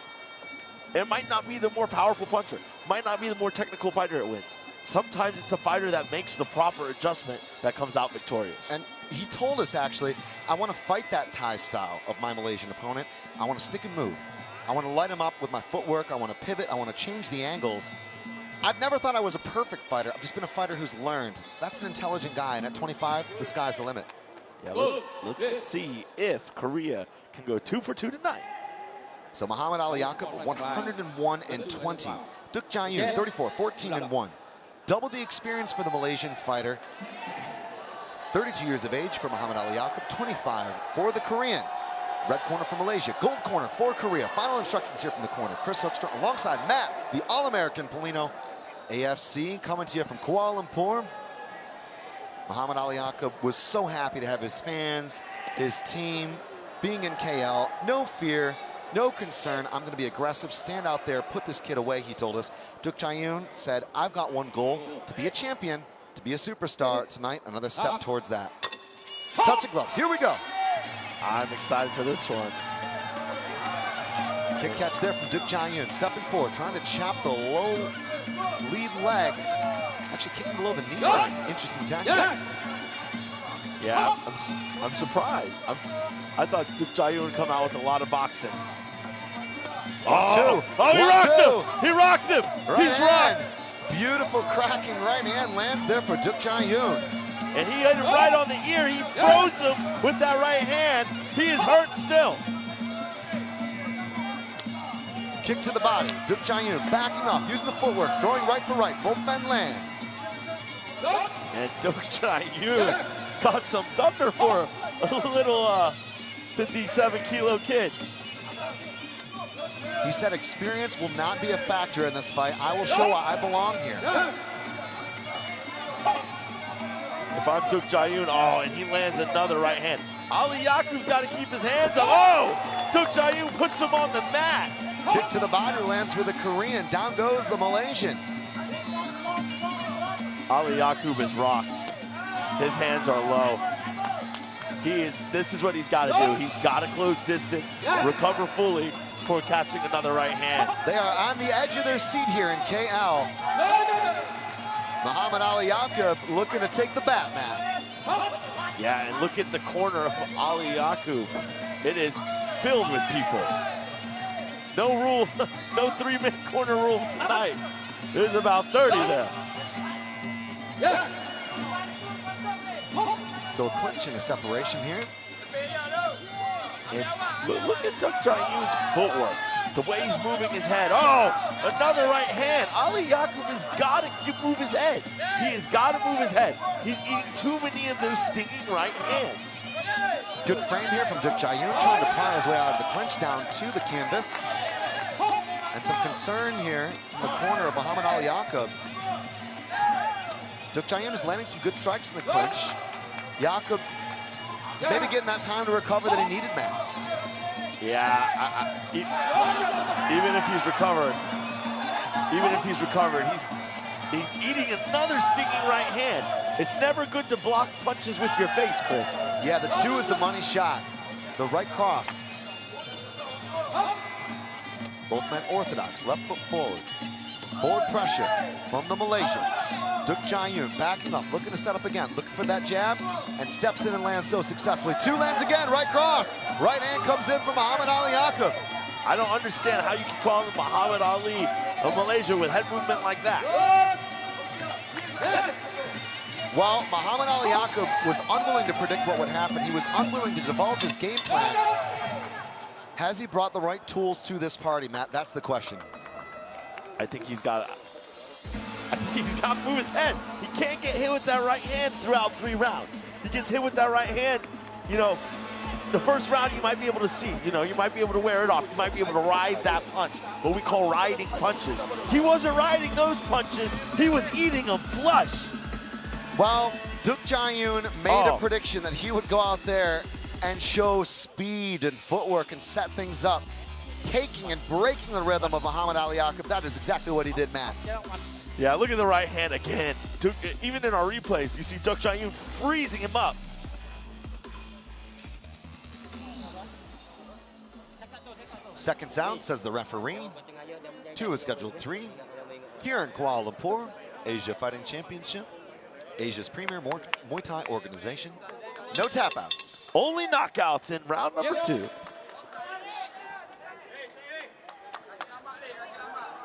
Speaker 6: It might not be the more powerful puncher, might not be the more technical fighter that wins. Sometimes it's the fighter that makes the proper adjustment that comes out victorious.
Speaker 5: And he told us, actually, I want to fight that Thai style of my Malaysian opponent. I want to stick and move. I want to light him up with my footwork. I want to pivot. I want to change the angles. I've never thought I was a perfect fighter. I've just been a fighter who's learned. That's an intelligent guy, and at 25, the sky's the limit.
Speaker 6: Yeah, let's see if Korea can go 2 for 2 tonight.
Speaker 5: So Muhammad Ali Yaqub, 101-20. Duc Jayun, 34-14-1. Double the experience for the Malaysian fighter. 32 years of age for Muhammad Ali Yaqub, 25 for the Korean. Red corner for Malaysia, gold corner for Korea. Final instructions here from the corner. Chris Hoekstra alongside Matt, the All-American Polino. AFC coming to you from Kuala Lumpur. Muhammad Ali Yaqub was so happy to have his fans, his team, being in KL. No fear, no concern. I'm going to be aggressive, stand out there, put this kid away, he told us. Duc Jayun said, I've got one goal, to be a champion, to be a superstar tonight. Another step towards that. Touch of gloves, here we go.
Speaker 6: I'm excited for this one.
Speaker 5: Kick catch there from Duc Jayun, stepping forward, trying to chop the low lead leg. Actually kicking below the knee. Interesting tactic.
Speaker 6: Yeah, I'm surprised. I thought Duc Jayun would come out with a lot of boxing. Oh, he rocked him! He rocked him! He's rocked!
Speaker 5: Beautiful cracking right hand lands there for Duc Jayun.
Speaker 6: And he hit him right on the ear. He froze him with that right hand. He is hurt still.
Speaker 5: Kick to the body. Duc Jayun backing off, using the footwork, throwing right for right. Both men land.
Speaker 6: And Duc Jayun got some thunder for a little 57-kilo kid.
Speaker 5: He said experience will not be a factor in this fight. I will show why I belong here.
Speaker 6: If I'm Duc Jayun, oh, and he lands another right hand. Ali Yaqub's got to keep his hands up. Oh, Duc Jayun puts him on the mat.
Speaker 5: Kick to the body lands for the Korean. Down goes the Malaysian.
Speaker 6: Ali Yaqub is rocked. His hands are low. This is what he's got to do. He's got to close distance, recover fully before catching another right hand.
Speaker 5: They are on the edge of their seat here in KL. Muhammad Ali Yaqub looking to take the bat, Matt.
Speaker 6: Yeah, and look at the corner of Ali Yaqub. It is filled with people. No rule, no 3-man corner rule tonight. There's about 30 there.
Speaker 5: So a clinch and a separation here.
Speaker 6: And look at Duc Jayun's footwork. The way he's moving his head. Oh, another right hand. Ali Yaqub has got to move his head. He has got to move his head. He's eating too many of those stinging right hands.
Speaker 5: Good frame here from Duc Jayun, trying to pry his way out of the clinch down to the canvas. And some concern here from the corner of Muhammad Ali Yaqub. Duc Jayun is landing some good strikes in the clinch. Yaqub maybe getting that time to recover that he needed, Matt.
Speaker 6: Yeah, even if he's recovered, he's eating another stinging right hand. It's never good to block punches with your face, Chris.
Speaker 5: Yeah, the 2 is the money shot. The right cross. Both men orthodox, left foot forward. Forward pressure from the Malaysian. Duc Jayun backing up, looking to set up again, looking for that jab, and steps in and lands so successfully. 2 lands again, right cross. Right hand comes in from Muhammad Ali Yaqub.
Speaker 6: I don't understand how you can call him Muhammad Ali of Malaysia with head movement like that.
Speaker 5: Well, Muhammad Ali Yaqub was unwilling to predict what would happen. He was unwilling to divulge his game plan. Has he brought the right tools to this party, Matt? That's the question.
Speaker 6: I think he's got to move his head. He can't get hit with that right hand throughout 3 rounds. He gets hit with that right hand, you know, the first round you might be able to see, you know, you might be able to wear it off. You might be able to ride that punch, what we call riding punches. He wasn't riding those punches. He was eating them flush.
Speaker 5: Well, Duk Jae-yoon made a prediction that he would go out there and show speed and footwork and set things up, taking and breaking the rhythm of Muhammad Ali Yaqub. That is exactly what he did, Matt.
Speaker 6: Yeah, look at the right hand again. Even in our replays, you see Duk Jae-yoon freezing him up.
Speaker 5: Seconds out, says the referee. 2 is scheduled 3. Here in Kuala Lumpur, Asia Fighting Championship, Asia's premier Muay Thai organization. No tap outs.
Speaker 6: Only knockouts in round number 2.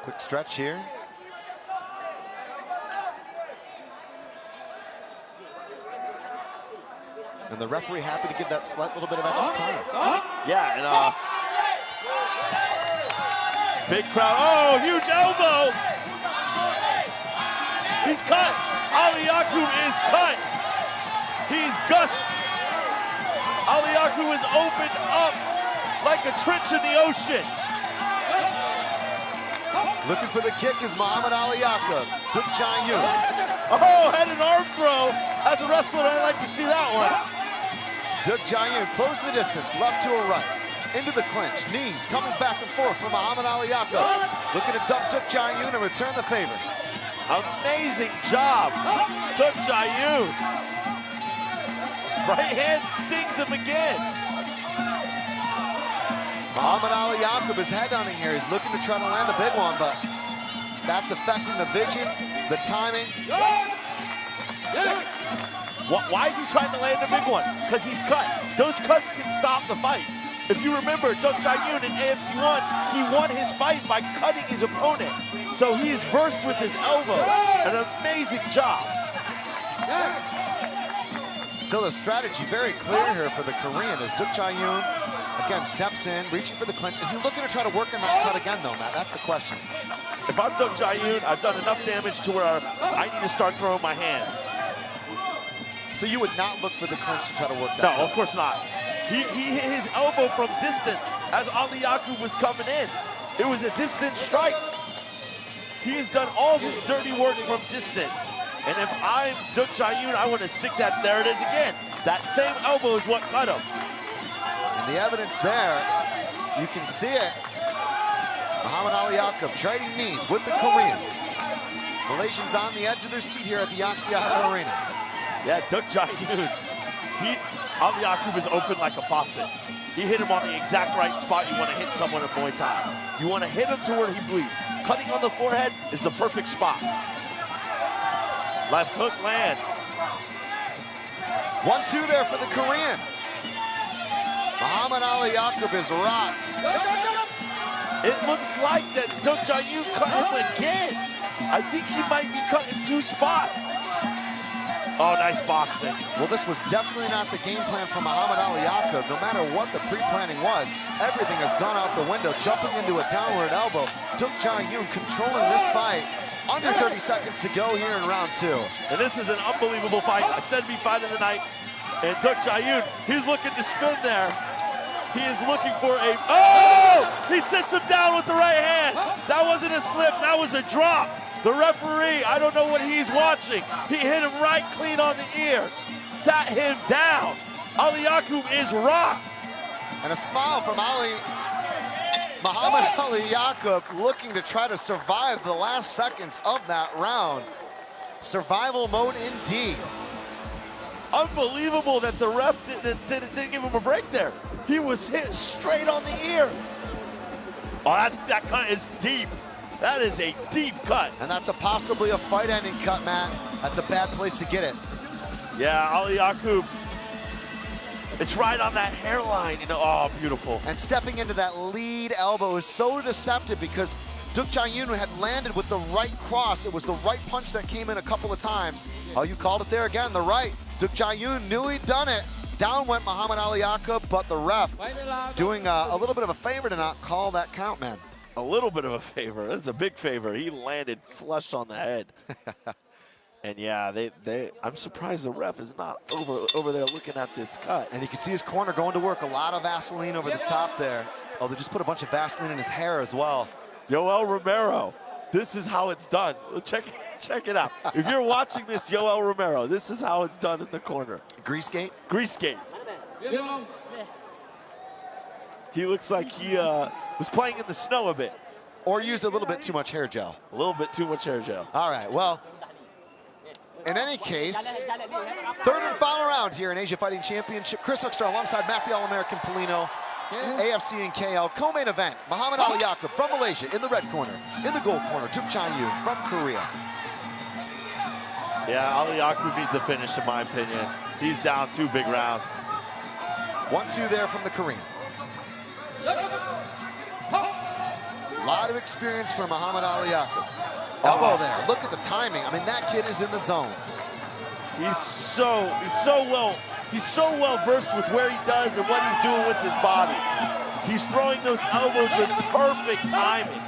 Speaker 5: Quick stretch here. And the referee happy to give that slight little bit of extra time.
Speaker 6: Yeah, and big crowd. Oh, huge elbow. He's cut. Ali Yaqub is cut. He's gushed. Ali Yaqub is opened up like a trench in the ocean.
Speaker 5: Looking for the kick is Muhammad Ali Yaqub. Duk Jae-yoon.
Speaker 6: Oh, had an arm throw. As a wrestler, I like to see that one.
Speaker 5: Duk Jae-yoon closing the distance, left to a right. Into the clinch, knees coming back and forth from Muhammad Ali Yaqub. Looking to dump Duk Jae-yoon and return the favor.
Speaker 6: Amazing job, Duk Jae-yoon. Right hand stings him again.
Speaker 5: Muhammad Ali Yaqub is headhunting here. He's looking to try to land a big one, but that's affecting the vision, the timing.
Speaker 6: Why is he trying to land a big one? Because he's cut. Those cuts can stop the fight. If you remember, Duk Jae-yoon in AFC 1, he won his fight by cutting his opponent. So he is versed with his elbow. An amazing job.
Speaker 5: So the strategy very clear here for the Korean as Duk Jae-yoon again steps in, reaching for the clinch. Is he looking to try to work on that cut again though, Matt? That's the question.
Speaker 6: If I'm Duk Jae-yoon, I've done enough damage to where I need to start throwing my hands.
Speaker 5: So you would not look for the clinch to try to work that
Speaker 6: No,
Speaker 5: cut.
Speaker 6: of course not. He hit his elbow from distance as Ali Yaqub was coming in. It was a distant strike. He has done all of his dirty work from distance. And if I'm Duk Jae-yoon, I want to stick that, there it is again. That same elbow is what cut him.
Speaker 5: And the evidence there, you can see it. Muhammad Ali Yaqub trading knees with the Korean. Malaysians on the edge of their seat here at the Axiata Arena.
Speaker 6: Yeah, Duk Jae-yoon, Ali Yaqub is open like a faucet. He hit him on the exact right spot you want to hit someone in Muay Thai. You want to hit him to where he bleeds. Cutting on the forehead is the perfect spot. Left hook lands.
Speaker 5: 1-2 there for the Korean. Muhammad Ali Yaqub is rocked.
Speaker 6: It looks like that Duk Jae-yoon cut him again. I think he might be cut in 2 spots. Oh, nice boxing.
Speaker 5: Well, this was definitely not the game plan for Muhammad Ali Yaqub. No matter what the pre-planning was, everything has gone out the window, jumping into a downward elbow. Duk Jae-yoon controlling this fight. Under 30 seconds to go here in round 2.
Speaker 6: And this is an unbelievable fight. I said it'd be fight of the night. And Duk Jae-yoon, he's looking to spin there. He is looking for a, oh! He sits him down with the right hand. That wasn't a slip, that was a drop. The referee, I don't know what he's watching. He hit him right clean on the ear. Sat him down. Ali Yaqub is rocked.
Speaker 5: And a smile from Muhammad Ali Yaqub looking to try to survive the last seconds of that round. Survival mode indeed.
Speaker 6: Unbelievable that the ref didn't give him a break there. He was hit straight on the ear. Oh, that cut is deep. That is a deep cut.
Speaker 5: And that's possibly a fight-ending cut, Matt. That's a bad place to get it.
Speaker 6: Yeah, Ali Yaqub. It's right on that hairline. You know, oh, beautiful.
Speaker 5: And stepping into that lead elbow is so deceptive because Duk Jae-yoon had landed with the right cross. It was the right punch that came in a couple of times. Oh, you called it there again, the right. Duk Jae-yoon knew he'd done it. Down went Muhammad Ali Yaqub, but the ref doing a little bit of a favor to not call that count, man.
Speaker 6: A little bit of a favor. That's a big favor. He landed flush on the head. And yeah, I'm surprised the ref is not over there looking at this cut.
Speaker 5: And you can see his corner going to work. A lot of Vaseline over the top there. Oh, they just put a bunch of Vaseline in his hair as well.
Speaker 6: Yoel Romero This is how it's done. Check it out. If you're watching this, Yoel Romero, this is how it's done in the corner.
Speaker 5: Grease skate?
Speaker 6: Grease skate. He looks like he was playing in the snow a bit.
Speaker 5: Or used a little bit too much hair gel.
Speaker 6: A little bit too much hair gel.
Speaker 5: All right, well, in any case, third and final round here in Asia Fighting Championship. Chris Hoekstra alongside Matt the All-American Polino. AFC and KL co-main event. Muhammad Ali Yaqub from Malaysia in the red corner. In the gold corner, Duk Chan-Yoon from Korea.
Speaker 6: Yeah, Ali Yaqub needs a finish in my opinion. He's down 2 big rounds.
Speaker 5: 1-2 there from the Korean. A lot of experience for Muhammad Ali Yaqub. Elbow there, look at the timing. I mean, that kid is in the zone.
Speaker 6: He's so well versed with where he does and what he's doing with his body. He's throwing those elbows with perfect timing.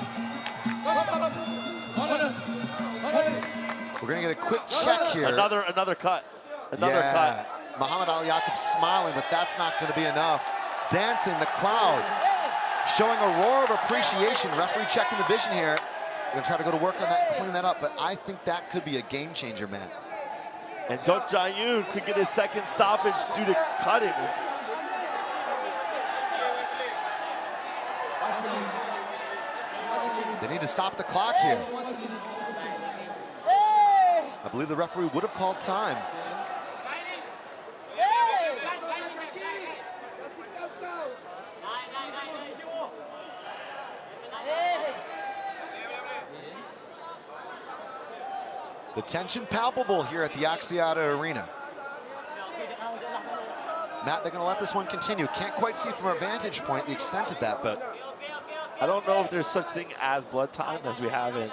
Speaker 5: We're gonna get a quick check here.
Speaker 6: Another cut. Another cut.
Speaker 5: Muhammad Ali Yaqub smiling, but that's not gonna be enough. Dancing, the crowd showing a roar of appreciation. Referee checking the vision here. We're gonna try to go to work on that, clean that up, but I think that could be a game changer, man.
Speaker 6: And Duk Chan-Yoon could get his second stoppage due to cutting.
Speaker 5: They need to stop the clock here. I believe the referee would have called time. The tension palpable here at the Axiata Arena. Matt, they're gonna let this one continue. Can't quite see from our vantage point the extent of that, but
Speaker 6: I don't know if there's such thing as blood time as we have in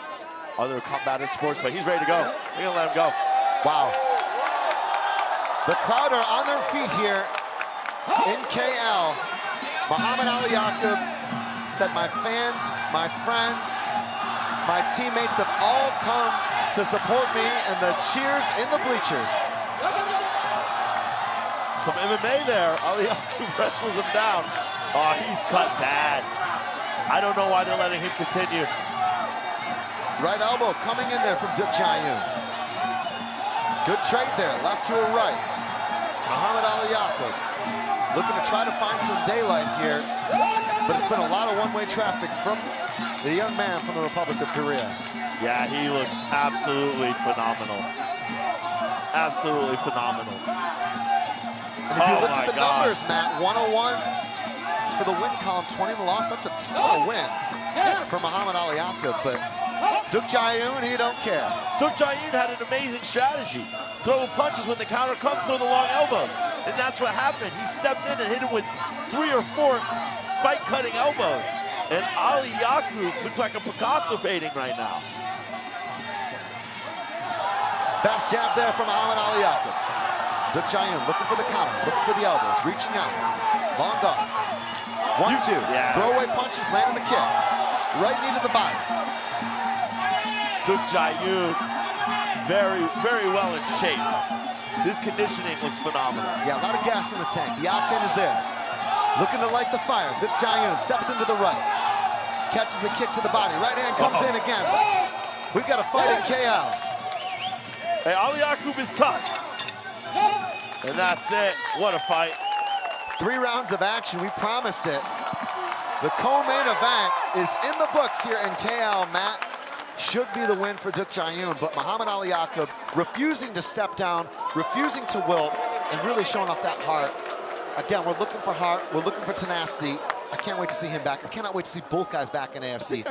Speaker 6: other combative sports, but he's ready to go. We're gonna let him go.
Speaker 5: Wow. The crowd are on their feet here in KL. Muhammad Ali Yaqub said, my fans, my friends, my teammates have all come to support me, and the cheers in the bleachers.
Speaker 6: Some MMA there. Ali Yaqub wrestles him down. Oh, he's cut bad. I don't know why they're letting him continue.
Speaker 5: Right elbow coming in there from Duk Chan-Yoon. Good trade there, left to a right. Muhammad Ali Yaqub looking to try to find some daylight here, but it's been a lot of one-way traffic from the young man from the Republic of Korea.
Speaker 6: Yeah, he looks absolutely phenomenal. Absolutely phenomenal.
Speaker 5: And if you look at the numbers, Matt, 101 for the win column, 20 in the loss, that's a ton of wins for Muhammad Ali Yaqub, but Duk Chan-Yoon, he don't care.
Speaker 6: Duk Chan-Yoon had an amazing strategy. Throw punches when the counter comes, throw the long elbows. And that's what happened. He stepped in and hit him with 3 or 4 fight-cutting elbows. And Ali Yaqub looks like a Picasso painting right now.
Speaker 5: Fast jab there from Muhammad Ali Yaqub. Duk Chan-Yoon looking for the counter, looking for the elbows, reaching out. Long guard. 1-2.
Speaker 6: Yeah.
Speaker 5: Throwaway punches, landing the kick. Right knee to the body.
Speaker 6: Duk Chan-Yoon, very, very well in shape. His conditioning looks phenomenal.
Speaker 5: Yeah, a lot of gas in the tank. The octane is there. Looking to light the fire. Duk Chan-Yoon steps into the right. Catches the kick to the body. Right hand comes in again. We've got a fight in KL.
Speaker 6: Hey, Ali Yaqub is tough. And that's it. What a fight.
Speaker 5: 3 rounds of action. We promised it. The co-main event is in the books here in KL. Matt, should be the win for Duk Chan-Yoon, but Muhammad Ali Yaqub refusing to step down, refusing to wilt, and really showing off that heart. Again, we're looking for heart. We're looking for tenacity. I can't wait to see him back. I cannot wait to see both guys back in AFC.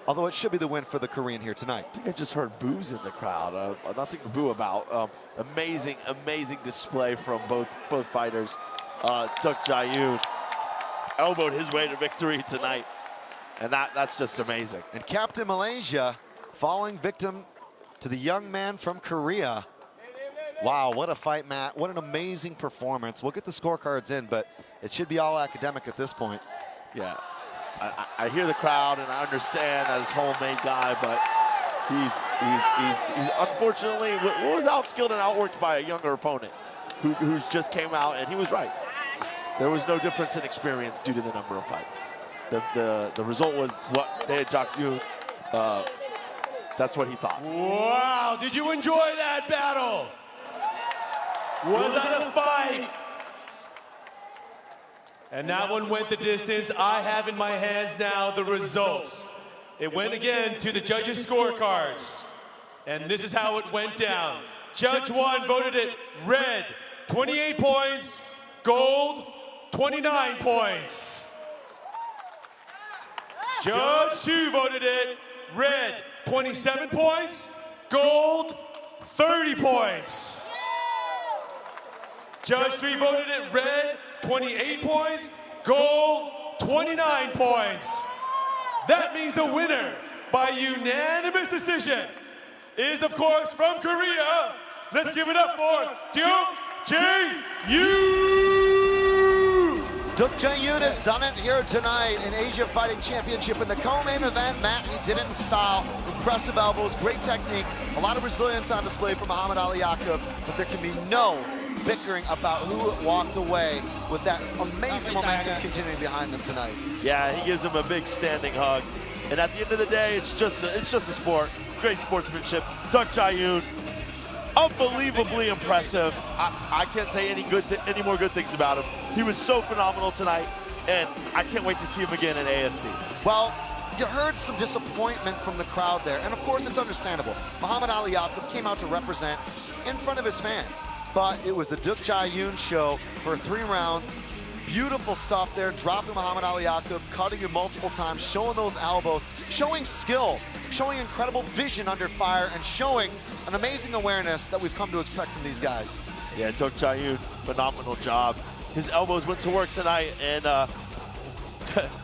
Speaker 5: Although it should be the win for the Korean here tonight.
Speaker 6: I think I just heard boos in the crowd. Nothing to boo about. Amazing, amazing display from both fighters. Duk Chan-Yoon elbowed his way to victory tonight. And that's just amazing.
Speaker 5: And Captain Malaysia falling victim to the young man from Korea. Wow, what a fight, Matt. What an amazing performance. We'll get the scorecards in, but it should be all academic at this point.
Speaker 6: Yeah. I hear the crowd, and I understand that he's a homemade guy, but he's unfortunately was outskilled and outworked by a younger opponent who's just came out, and he was right. There was no difference in experience due to the number of fights. The result was what Dae Chan-Yoon That's what he thought.
Speaker 3: Wow, did you enjoy that battle? Was that a fight? And that one went the distance. I have in my hands now the results. It went again to the judges' scorecards. And this is how it went down. Judge 1 voted it red, 28 points, gold, 29 points. Judge 2 voted it red, 27 points, gold, 30 points. Judge 3 voted it red, 28 points, gold, 29 points. That means the winner by unanimous decision is, of course, from Korea. Let's give it up for Duke Jae-yoon!
Speaker 5: Duke Jae-yoon has done it here tonight in Asia Fighting Championship in the co-main event. Matt, he did it in style, impressive elbows, great technique, a lot of resilience on display from Muhammad Ali Yaqub, but there can be no bickering about who walked away with that amazing momentum continuing behind them tonight.
Speaker 6: Yeah, he gives him a big standing hug. And at the end of the day, it's just a sport. Great sportsmanship. Duke Jae-yoon, unbelievably impressive. I can't say any more good things about him. He was so phenomenal tonight, and I can't wait to see him again in AFC.
Speaker 5: Well, you heard some disappointment from the crowd there, and of course it's understandable. Muhammad Ali Yaqub came out to represent in front of his fans, but it was the Duke Jae-yoon show for 3 rounds. Beautiful stuff there, dropping Muhammad Ali Yaqub, cutting him multiple times, showing those elbows, showing skill, showing incredible vision under fire, and showing an amazing awareness that we've come to expect from these guys.
Speaker 6: Yeah, Duke Jae-yoon, phenomenal job. His elbows went to work tonight, and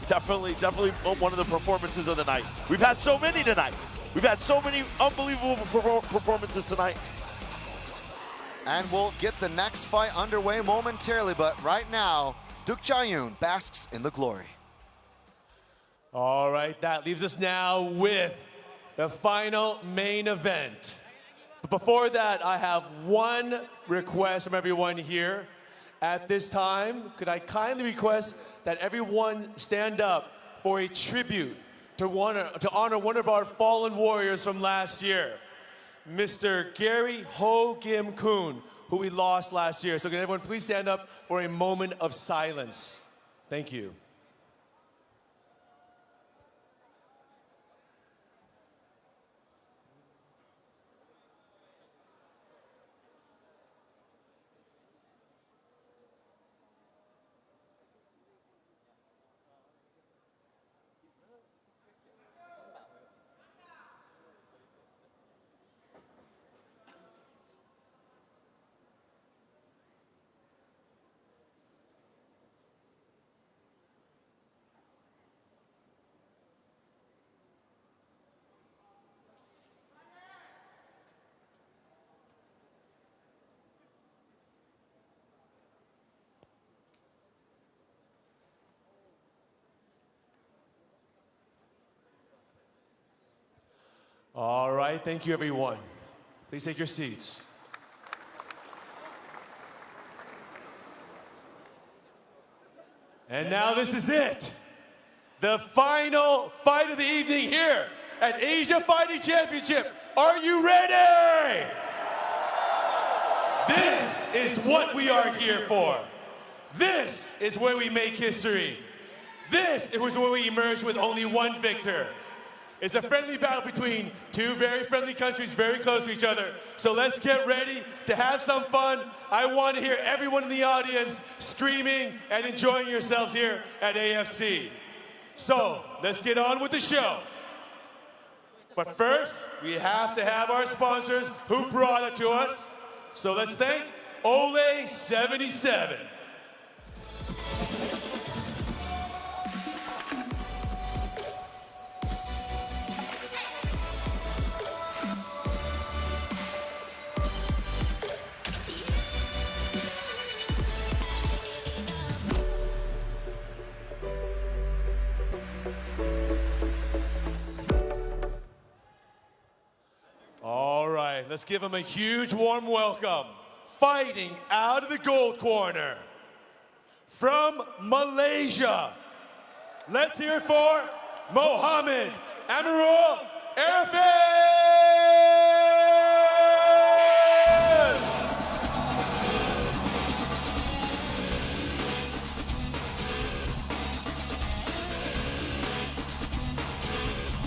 Speaker 6: definitely one of the performances of the night. We've had so many tonight. We've had so many unbelievable performances tonight.
Speaker 5: And we'll get the next fight underway momentarily, but right now, Duke Jae-yoon basks in the glory.
Speaker 3: All right, that leaves us now with the final main event. But before that, I have one request from everyone here. At this time, could I kindly request that everyone stand up for a tribute to honor one of our fallen warriors from last year, Mr. Gary Ho Kim Koon, who we lost last year. So can everyone please stand up for a moment of silence? Thank you. All right, thank you, everyone. Please take your seats. And now this is it. The final fight of the evening here at Asia Fighting Championship. Are you ready? This is what we are here for. This is where we make history. This is where we emerge with only one victor. It's a friendly battle between 2 very friendly countries very close to each other. So let's get ready to have some fun. I want to hear everyone in the audience screaming and enjoying yourselves here at AFC. So let's get on with the show. But first, we have to have our sponsors who brought it to us. So let's thank Ole 77. All right, let's give him a huge warm welcome. Fighting out of the gold corner, from Malaysia, let's hear it for Mohammed Amirul Arifin!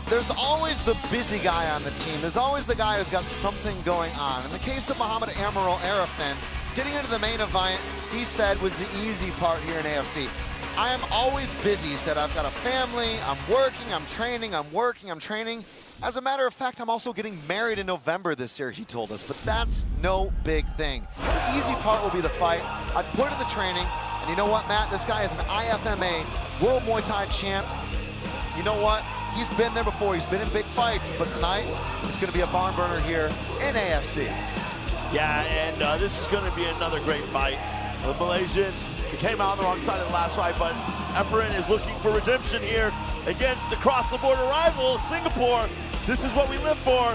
Speaker 5: there's always the busy guy on the team. There's always the guy who's got something going on. In the case of Muhammad Emerald Arafin, getting into the main event, he said, was the easy part here in AFC. I am always busy. He said, I've got a family, I'm working, I'm training, I'm working, I'm training. As a matter of fact, I'm also getting married in November this year, he told us, but that's no big thing. The easy part will be the fight. I put in the training, and you know what, Matt? This guy is an IFMA World Muay Thai champ. You know what? He's been there before. He's been in big fights, but tonight it's going to be a barn burner here in AFC.
Speaker 6: Yeah, and this is going to be another great fight. The Malaysians came out on the wrong side of the last fight, but Efren is looking for redemption here against across-the-border rival Singapore. This is what we live for.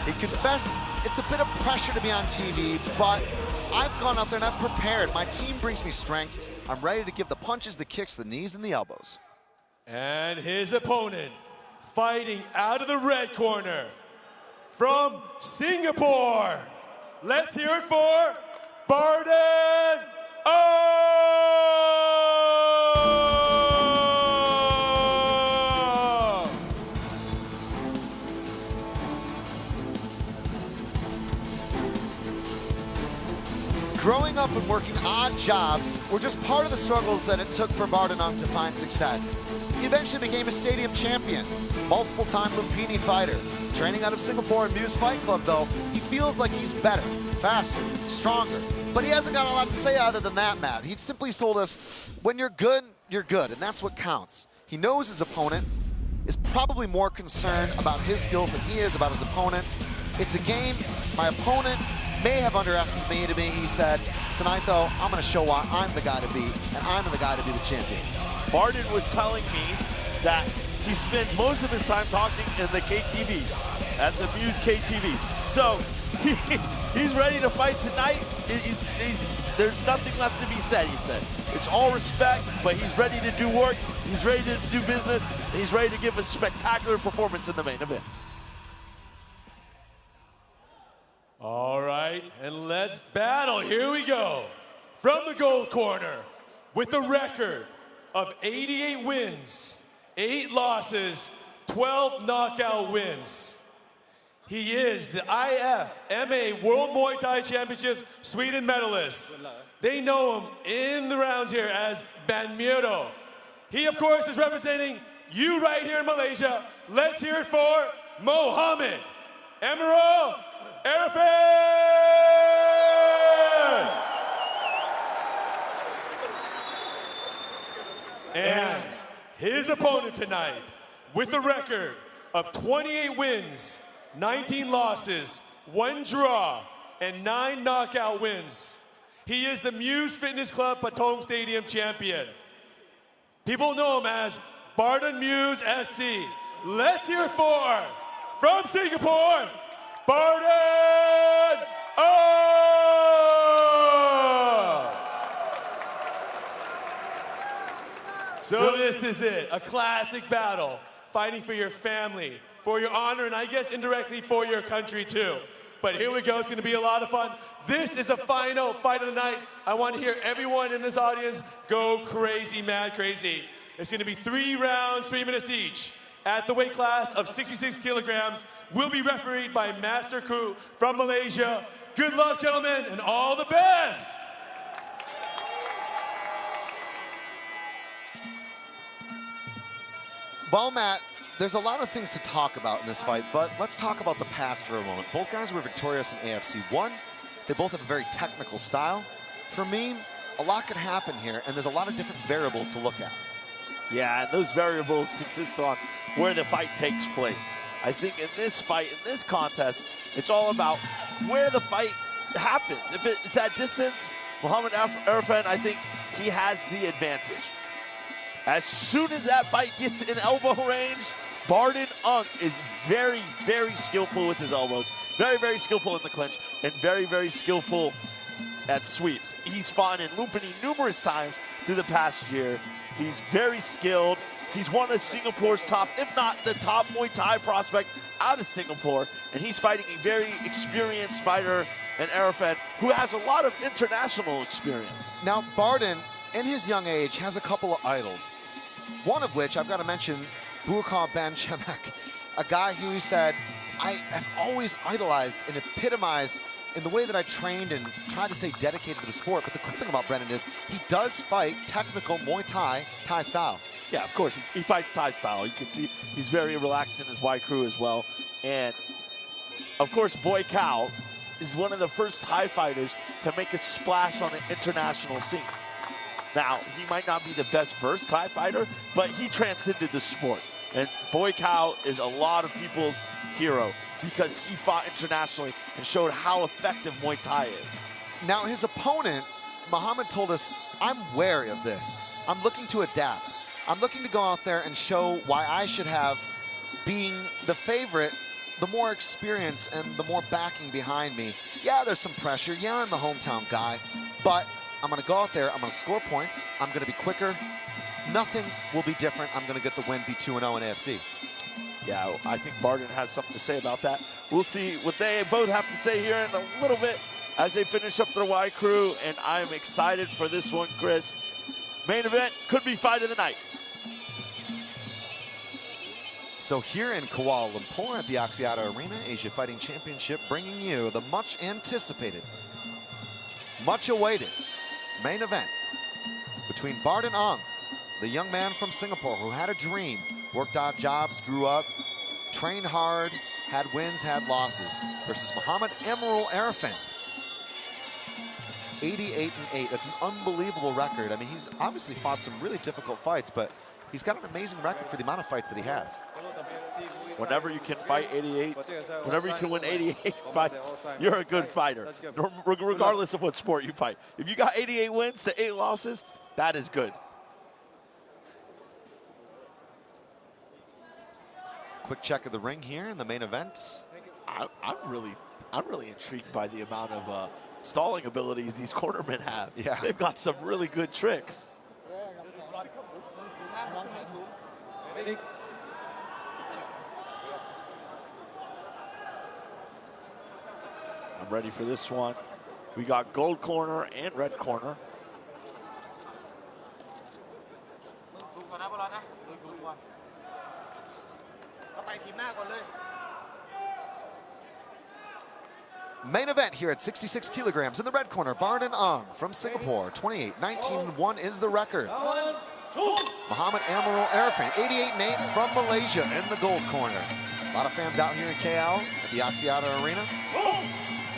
Speaker 5: He confessed it's a bit of pressure to be on TV, but I've gone out there and I've prepared. My team brings me strength. I'm ready to give the punches, the kicks, the knees, and the elbows.
Speaker 3: And his opponent, fighting out of the red corner, from Singapore. Let's hear it for Barden
Speaker 5: Growing up and working odd jobs were just part of the struggles that it took for Bardenong to find success. He eventually became a stadium champion, multiple-time Lumpini fighter. Training out of Singapore and Muse Fight Club, though, he feels like he's better, faster, stronger. But he hasn't got a lot to say other than that, Matt. He simply told us, when you're good, and that's what counts. He knows his opponent is probably more concerned about his skills than he is about his opponent's. It's a game. My opponent may have underestimated me, he said. Tonight, though, I'm going to show why I'm the guy to beat, and I'm the guy to be the champion.
Speaker 6: Barden was telling me that he spends most of his time talking in the KTVs, at the Muse KTVs. So he's ready to fight tonight. There's nothing left to be said, he said. It's all respect, but he's ready to do work, he's ready to do business, and he's ready to give a spectacular performance in the main event.
Speaker 3: All right, and let's battle. Here we go. From the gold corner, with a record of 88 wins, 8 losses, 12 knockout wins. He is the IFMA World Muay Thai Championships Sweden medalist. They know him in the rounds here as Banmiro. He, of course, is representing you right here in Malaysia. Let's hear it for Mohammed Emerald Arafin! And his opponent tonight, with a record of 28 wins, 19 losses, 1 draw, and 9 knockout wins. He is the Muse Fitness Club Patong Stadium champion. People know him as Barden Muse FC. Let's hear it for, from Singapore, Barden So this is it, a classic battle, fighting for your family, for your honor, and I guess indirectly for your country too. But here we go, it's gonna be a lot of fun. This is the final fight of the night. I want to hear everyone in this audience go crazy, mad crazy. It's gonna be 3 rounds, 3 minutes each. At the weight class of 66 kilograms, will be refereed by Master Koo from Malaysia. Good luck, gentlemen, and all the best!
Speaker 5: Well, Matt, there's a lot of things to talk about in this fight, but let's talk about the past for a moment. Both guys were victorious in AFC 1. They both have a very technical style. For me, a lot could happen here, and there's a lot of different variables to look at.
Speaker 6: Yeah, and those variables consist on where the fight takes place. I think in this fight, in this contest, it's all about where the fight happens. If it's at distance, Muhammad Arafin, I think he has the advantage. As soon as that fight gets in elbow range, Barden is very, very skillful with his elbows, very, very skillful in the clinch, and very, very skillful at sweeps. He's fought in Lumpini numerous times through the past year. He's very skilled. He's one of Singapore's top, if not the top Muay Thai prospect out of Singapore, and he's fighting a very experienced fighter in Arafin who has a lot of international experience.
Speaker 5: Now, Barden, in his young age, has a couple of idols. One of which I've got to mention Burkhard Ben Chemek, a guy who he said, I have always idolized and epitomized in the way that I trained and tried to stay dedicated to the sport. But the cool thing about Brendan is he does fight technical Muay Thai style.
Speaker 6: Yeah, of course, he fights Thai style. You can see he's very relaxed in his Y crew as well. And of course, Boy Cow is one of the first Thai fighters to make a splash on the international scene. Now, he might not be the best first Thai fighter, but he transcended the sport. And Boy Cow is a lot of people's hero because he fought internationally and showed how effective Muay Thai is.
Speaker 5: Now, his opponent, Muhammad, told us, I'm wary of this. I'm looking to adapt. I'm looking to go out there and show why I should have, being the favorite, the more experience and the more backing behind me. Yeah, there's some pressure. Yeah, I'm the hometown guy. But I'm going to go out there. I'm going to score points. I'm going to be quicker. Nothing will be different. I'm going to get the win, be 2-0 in AFC.
Speaker 6: Yeah, I think Barden has something to say about that. We'll see what they both have to say here in a little bit as they finish up their Y crew. And I'm excited for this one, Chris. Main event could be fight of the night.
Speaker 5: So here in Kuala Lumpur at the Axiata Arena, Asia Fighting Championship, bringing you the much anticipated, much awaited main event between Barden Ong, the young man from Singapore who had a dream, worked odd jobs, grew up, trained hard, had wins, had losses, versus Muhammad Emerald Arafin. 88-8, that's an unbelievable record. I mean, he's obviously fought some really difficult fights, but he's got an amazing record for the amount of fights that he has.
Speaker 6: Whenever you can fight 88, whenever you can win 88 fights, you're a good fighter, regardless of what sport you fight. If you got 88 wins to 8 losses, that is good.
Speaker 5: Quick check of the ring here in the main event.
Speaker 6: I'm really intrigued by the amount of stalling abilities these cornermen have.
Speaker 5: Yeah.
Speaker 6: They've got some really good tricks. I'm ready for this one. We got gold corner and red corner.
Speaker 5: Main event here at 66 kilograms in the red corner, Barden Ong from Singapore, 28-19-1 is the record. Muhammad Emerald Arafin, 88-8 from Malaysia in the gold corner. A lot of fans out here in KL at the Axiata Arena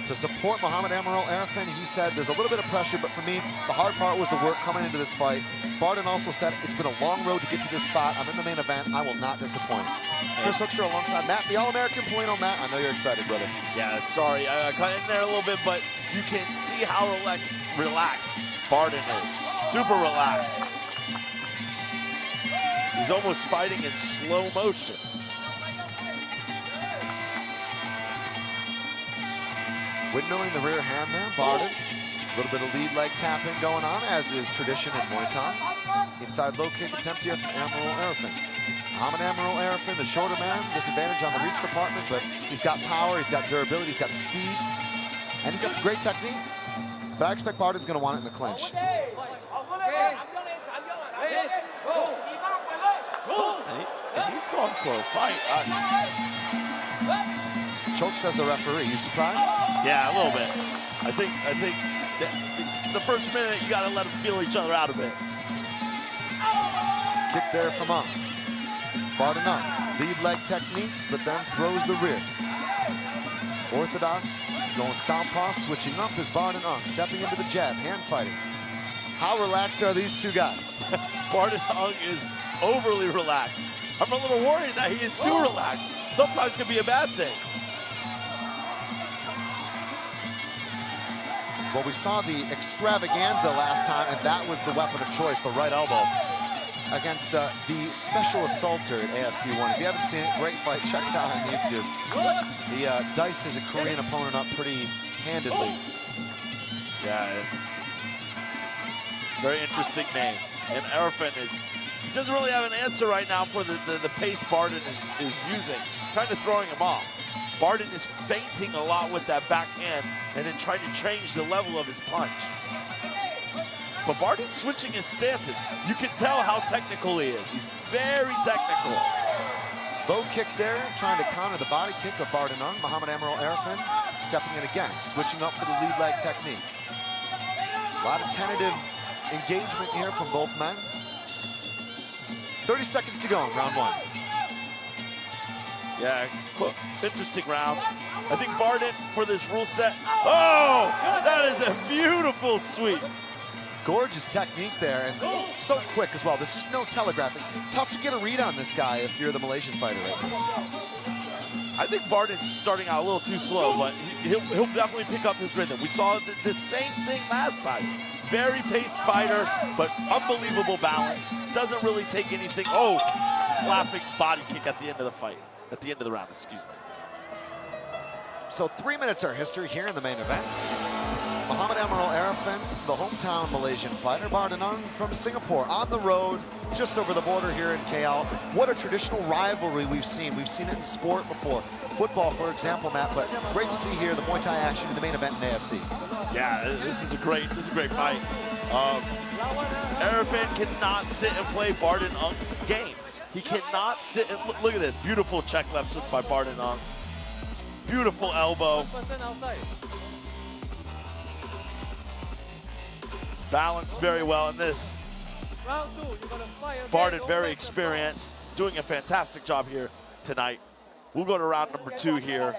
Speaker 5: to support Muhammad Emerald Arafin. He said there's a little bit of pressure, but for me, the hard part was the work coming into this fight. Barden also said it's been a long road to get to this spot. I'm in the main event. I will not disappoint. Chris Hoekstra alongside Matt, the All-American Polino. Matt, I know you're excited, brother.
Speaker 6: Yeah, sorry, I cut in there a little bit, but you can see how relaxed Barden is. Super relaxed. He's almost fighting in slow motion.
Speaker 5: Windmilling the rear hand there, Barden. A little bit of lead leg tapping going on, as is tradition in Muay Thai. Inside low kick attempt here from Emerald Arafin. Muhammad Emerald Arafin, the shorter man, disadvantage on the reach department, but he's got power, he's got durability, he's got speed, and he's got some great technique. But I expect Barden's going to want it in the clinch.
Speaker 6: He's going for a fight.
Speaker 5: Choke, says the referee. You surprised?
Speaker 6: Yeah, a little bit. I think the first minute you got to let them feel each other out a bit.
Speaker 5: Kick there from Ong. Barden Ong, lead leg techniques, but then throws the rear. Orthodox, going southpaw, switching up is Barden Ong, stepping into the jab, hand fighting. How relaxed are these two guys?
Speaker 6: Barden Ong is overly relaxed. I'm a little worried that he is too relaxed. Sometimes can be a bad thing.
Speaker 5: Well, we saw the extravaganza last time, and that was the weapon of choice, the right elbow, against the special assaulter at AFC 1. If you haven't seen it, great fight. Check it out on YouTube. He diced his Korean opponent up pretty handedly.
Speaker 6: Yeah, very interesting name. And Arafin he doesn't really have an answer right now for the pace Barden is using, kind of throwing him off. Barden is feinting a lot with that backhand and then trying to change the level of his punch. But Barden's switching his stances. You can tell how technical he is. He's very technical.
Speaker 5: Low kick there, trying to counter the body kick of Bardenong. Muhammad Emerald Arafin stepping in again, switching up for the lead leg technique. A lot of tentative engagement here from both men. 30 seconds to go in round one.
Speaker 6: Yeah, interesting round. I think Barden for this rule set. Oh, that is a beautiful sweep.
Speaker 5: Gorgeous technique there, and so quick as well. There's just no telegraphing. Tough to get a read on this guy if you're the Malaysian fighter right now.
Speaker 6: I think Barden's starting out a little too slow, but he'll definitely pick up his rhythm. We saw the same thing last time. Very paced fighter, but unbelievable balance. Doesn't really take anything. Oh, slapping body kick at the end of the fight. At the end of the round, excuse me.
Speaker 5: So 3 minutes are history here in the main event. Muhammad Emerald Arafin, the hometown Malaysian fighter. Bardenong from Singapore, on the road, just over the border here in KL. What a traditional rivalry we've seen. We've seen it in sport before. Football, for example, Matt, but great to see here the Muay Thai action in the main event in AFC.
Speaker 6: Yeah, this is a great fight. Arafin cannot sit and play Bardenong's game. He cannot sit and look at this. Beautiful check left hook by Bardenong. Beautiful elbow. Balanced very well in this. Barden very experienced, doing a fantastic job here tonight. We'll go to round number 2 here.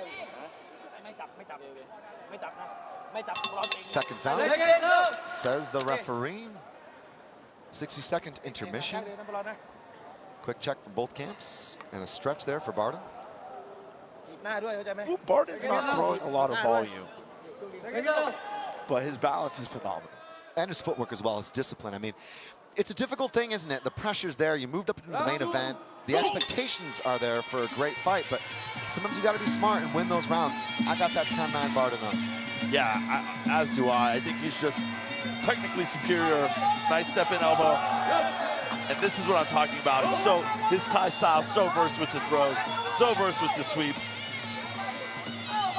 Speaker 5: Seconds out, says the referee. 60-second intermission. Quick check from both camps, and a stretch there for Barden.
Speaker 6: Well, Barden's not throwing a lot of volume, but his balance is phenomenal.
Speaker 5: And his footwork as well, his discipline. I mean, it's a difficult thing, isn't it? The pressure's there. You moved up into the main event. The expectations are there for a great fight, but sometimes you got to be smart and win those rounds. I got that 10-9 Bardenong.
Speaker 6: Yeah, as do I. I think he's just technically superior. Nice step-in elbow. And this is what I'm talking about. So his Thai style, so versed with the throws, so versed with the sweeps.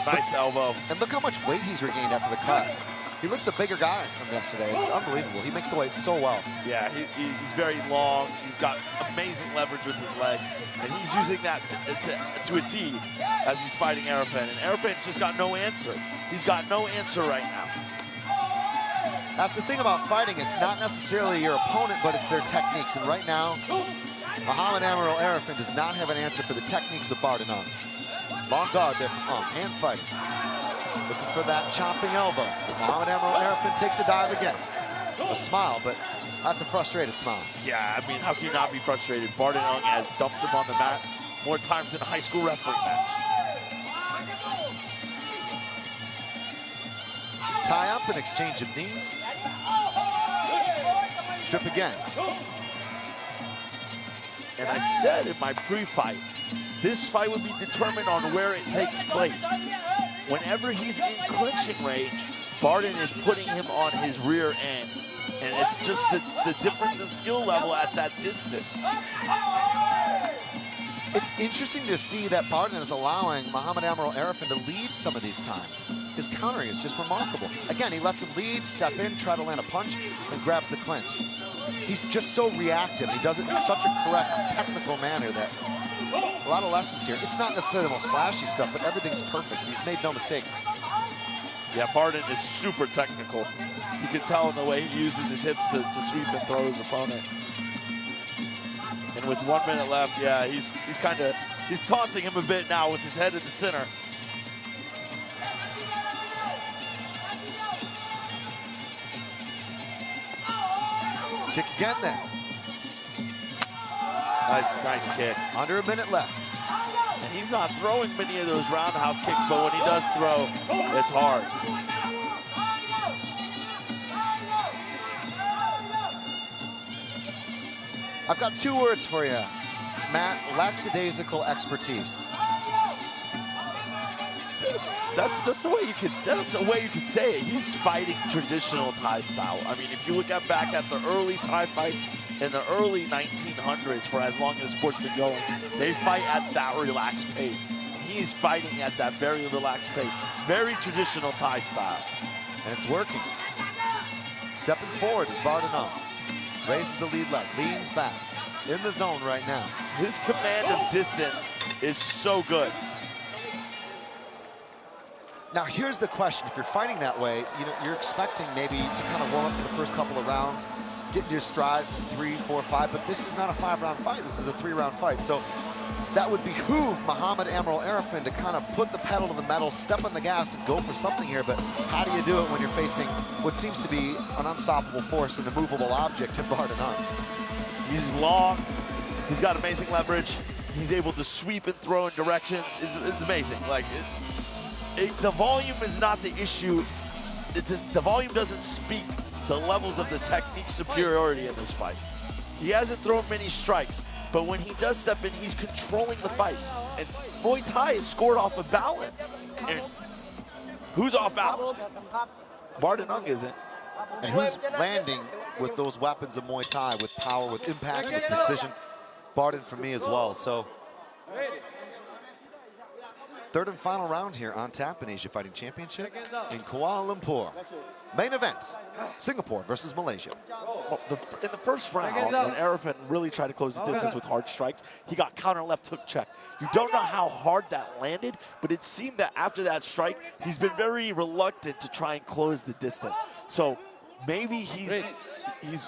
Speaker 6: Nice elbow.
Speaker 5: And look how much weight he's regained after the cut. He looks a bigger guy from yesterday. It's unbelievable. He makes the weight so well.
Speaker 6: Yeah, he's very long. He's got amazing leverage with his legs. And he's using that to a T as he's fighting Arafin. And Arafin's just got no answer. He's got no answer right now.
Speaker 5: That's the thing about fighting. It's not necessarily your opponent, but it's their techniques. And right now, Muhammad Emerald Arafin does not have an answer for the techniques of Bardenong. Long guard there from hand fighting. Looking for that chopping elbow. Muhammad Emerald Arafin takes a dive again. A smile, but that's a frustrated smile.
Speaker 6: Yeah, I mean, how can you not be frustrated? Bardenong has dumped him on the mat more times than a high school wrestling match.
Speaker 5: Tie up, an exchange of knees. Trip again.
Speaker 6: And I said in my pre-fight, this fight would be determined on where it takes place. Whenever he's in clinching range, Barden is putting him on his rear end. And it's just the difference in skill level at that distance.
Speaker 5: It's interesting to see that Barden is allowing Muhammad Emerald Arafin to lead some of these times. His countering is just remarkable. Again, he lets him lead, step in, try to land a punch, and grabs the clinch. He's just so reactive. He does it in such a correct, technical manner that a lot of lessons here. It's not necessarily the most flashy stuff, but everything's perfect. He's made no mistakes.
Speaker 6: Yeah, Barden is super technical. You can tell in the way he uses his hips to sweep and throw his opponent. And with 1 minute left, yeah, he's taunting him a bit now with his head in the center.
Speaker 5: Kick again then.
Speaker 6: Nice kick.
Speaker 5: Under a minute left.
Speaker 6: And he's not throwing many of those roundhouse kicks, but when he does throw, it's hard.
Speaker 5: I've got 2 words for you, Matt. Lackadaisical expertise.
Speaker 6: That's a way you could say it. He's fighting traditional Thai style. I mean, if you look back at the early Thai fights in the early 1900s, for as long as the sport's been going, they fight at that relaxed pace. And he's fighting at that very relaxed pace. Very traditional Thai style.
Speaker 5: And it's working. Stepping forward is Bardenong. Raises the lead leg, leans back. in the zone right now.
Speaker 6: His command of distance is so good.
Speaker 5: Now here's the question, if you're fighting that way, you know, you're expecting maybe to kind of warm up for the first couple of rounds, get your stride from 3, 4, 5, but this is not a 5-round fight, this is a 3-round fight. So that would behoove Muhammad Emerald Arifin to kind of put the pedal to the metal, step on the gas and go for something here, but how do you do it when you're facing what seems to be an unstoppable force and immovable object in Bardanon?
Speaker 6: He's long, he's got amazing leverage, he's able to sweep and throw in directions. It's amazing. Like, the volume is not the issue. The volume doesn't speak the levels of the technique superiority in this fight. He hasn't thrown many strikes, but when he does step in, he's controlling the fight. And Muay Thai is scored off of balance. And who's off balance? Bardanon isn't.
Speaker 5: And who's landing with those weapons of Muay Thai, with power, with impact, with precision? Barden for me as well. So, third and final round here on tap in Asia Fighting Championship in Kuala Lumpur. Main event, Singapore versus Malaysia.
Speaker 6: Well, in the first round, when Arifin really tried to close the distance with hard strikes, he got counter left hook check. You don't know how hard that landed, but it seemed that after that strike, he's been very reluctant to try and close the distance. So maybe he's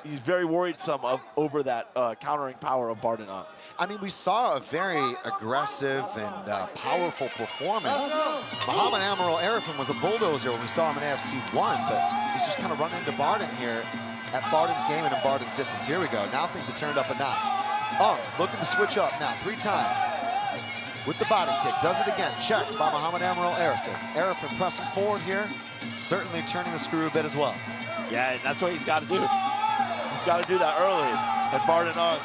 Speaker 6: very worried over that countering power of Bardanon.
Speaker 5: I mean, we saw a very aggressive and powerful performance. Muhammad Emerald Arifin was a bulldozer when we saw him in AFC 1, but he's just kind of running into Barden here at Barden's game and in Barden's distance. Here we go. Now things have turned up a notch. Looking to switch up now 3 times with the body kick. Does it again. Checked by Muhammad Emerald Arifin. Arifin pressing forward here, certainly turning the screw a bit as well.
Speaker 6: Yeah, that's what he's got to do. He's got to do that early. And Bardanon,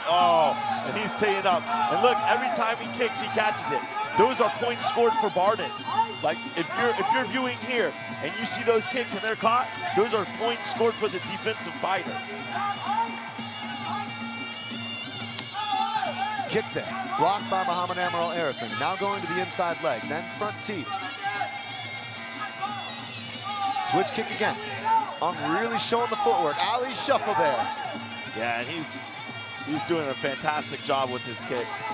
Speaker 6: and he's teeing up. And look, every time he kicks, he catches it. Those are points scored for Barden. Like, if you're viewing here and you see those kicks and they're caught, those are points scored for the defensive fighter.
Speaker 5: Kick there, blocked by Muhammad Emerald Arifin. Now going to the inside leg, then front tee. Switch kick again. Really showing the footwork. Ali shuffle there.
Speaker 6: Yeah, and he's doing a fantastic job with his kicks.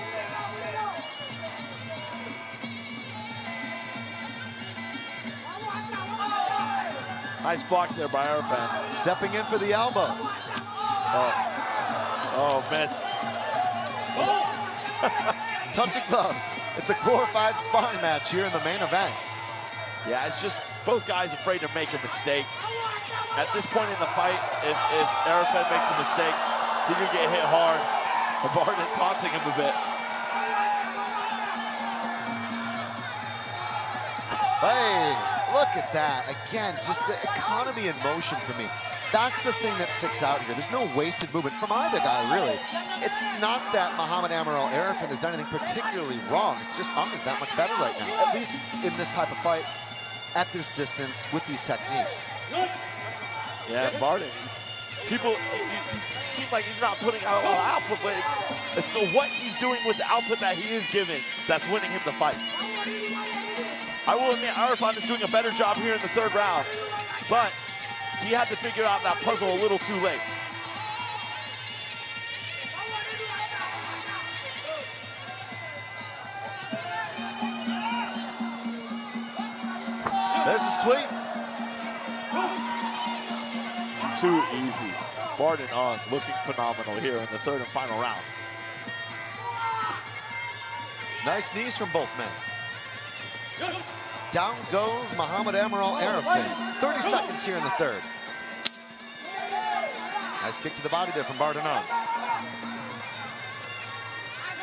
Speaker 6: Nice block there by Arifin.
Speaker 5: Stepping in for the elbow.
Speaker 6: Missed.
Speaker 5: Touching gloves. It's a glorified sparring match here in the main event.
Speaker 6: Yeah, it's just both guys afraid to make a mistake. At this point in the fight, if Arifin makes a mistake, he could get hit hard. And Barden taunting him a bit.
Speaker 5: Hey, look at that. Again, just the economy in motion for me. That's the thing that sticks out here. There's no wasted movement from either guy, really. It's not that Muhammad Emerald Arifin has done anything particularly wrong. It's just is that much better right now, at least in this type of fight, at this distance, with these techniques.
Speaker 6: Yeah, Barden, it seems like he's not putting out a lot of output, but it's the what he's doing with the output that he is giving that's winning him the fight. I will admit, Arifin is doing a better job here in the third round, but he had to figure out that puzzle a little too late.
Speaker 5: There's a sweep.
Speaker 6: Too easy. Bardanon looking phenomenal here in the third and final round.
Speaker 5: Nice knees from both men. Down goes Muhammad Emerald Arifin. 30 seconds here in the third. Nice kick to the body there from Bardanon.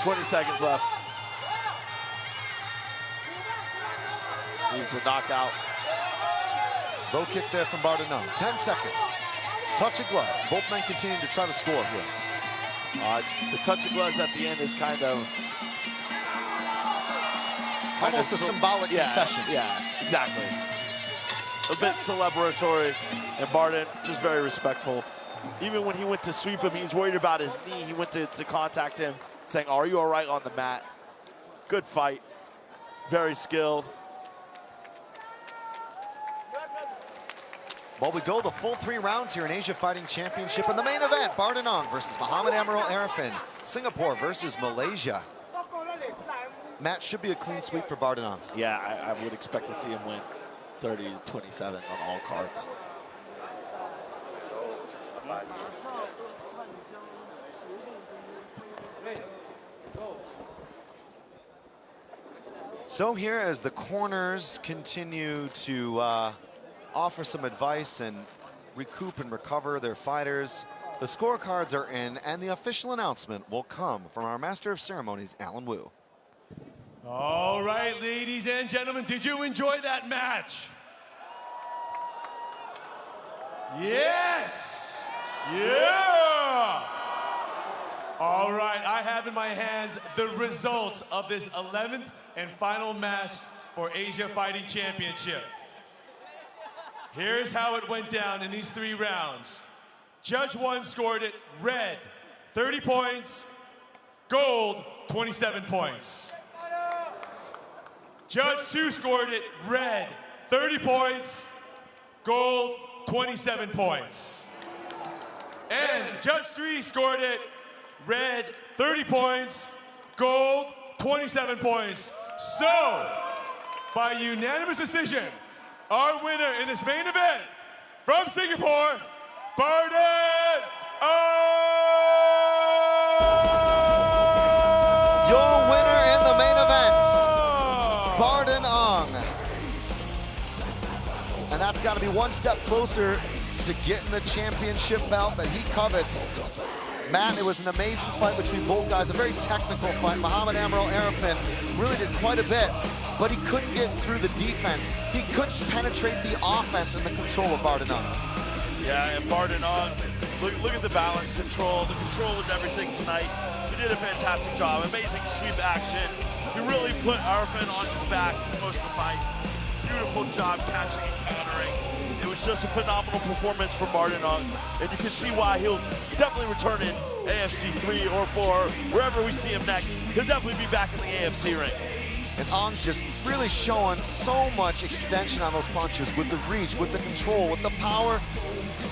Speaker 6: 20 seconds left. Needs a knockout.
Speaker 5: Low kick there from Bardanon. 10 seconds. Touch of gloves. Both men continuing to try to score here.
Speaker 6: The touch of gloves at the end is kind of
Speaker 5: almost a symbolic concession.
Speaker 6: Yeah, exactly. A bit celebratory, and Barden just very respectful. Even when he went to sweep him, he was worried about his knee. He went to contact him, saying, "Are you all right on the mat?" Good fight. Very skilled.
Speaker 5: Well, we go the full 3 rounds here in Asia Fighting Championship. In the main event, Bardanong versus Muhammad Emerald Arifin. Singapore versus Malaysia. Matt, should be a clean sweep for Bardanong.
Speaker 6: Yeah, I would expect to see him win 30-27 on all cards.
Speaker 5: So here, as the corners continue to offer some advice and recoup and recover their fighters, the scorecards are in, and the official announcement will come from our Master of Ceremonies, Alan Wu.
Speaker 3: All right, ladies and gentlemen, did you enjoy that match? Yes! Yeah! All right, I have in my hands the results of this 11th and final match for Asia Fighting Championship. Here's how it went down in these 3 rounds. Judge 1 scored it red, 30 points, gold, 27 points. Judge 2 scored it red, 30 points, gold, 27 points. And Judge 3 scored it red, 30 points, gold, 27 points. So, by unanimous decision, our winner in this main event from Singapore, Bardanong!
Speaker 5: Your winner in the main event, Bardanong. And that's got to be one step closer to getting the championship belt that he covets. Matt, it was an amazing fight between both guys, a very technical fight. Muhammad Emerald Arifin really did quite a bit, but he couldn't get through the defense. He couldn't penetrate the offense and the control of Bardanong.
Speaker 6: Yeah, and Bardanong, look at the balance control. The control was everything tonight. He did a fantastic job. Amazing sweep action. He really put Arifin on his back most of the fight. Beautiful job catching and countering. It was just a phenomenal performance from Bardanong, and you can see why he'll definitely return in AFC 3 or 4, wherever we see him next. He'll definitely be back in the AFC ring.
Speaker 5: And Ong's just really showing so much extension on those punches, with the reach, with the control, with the power,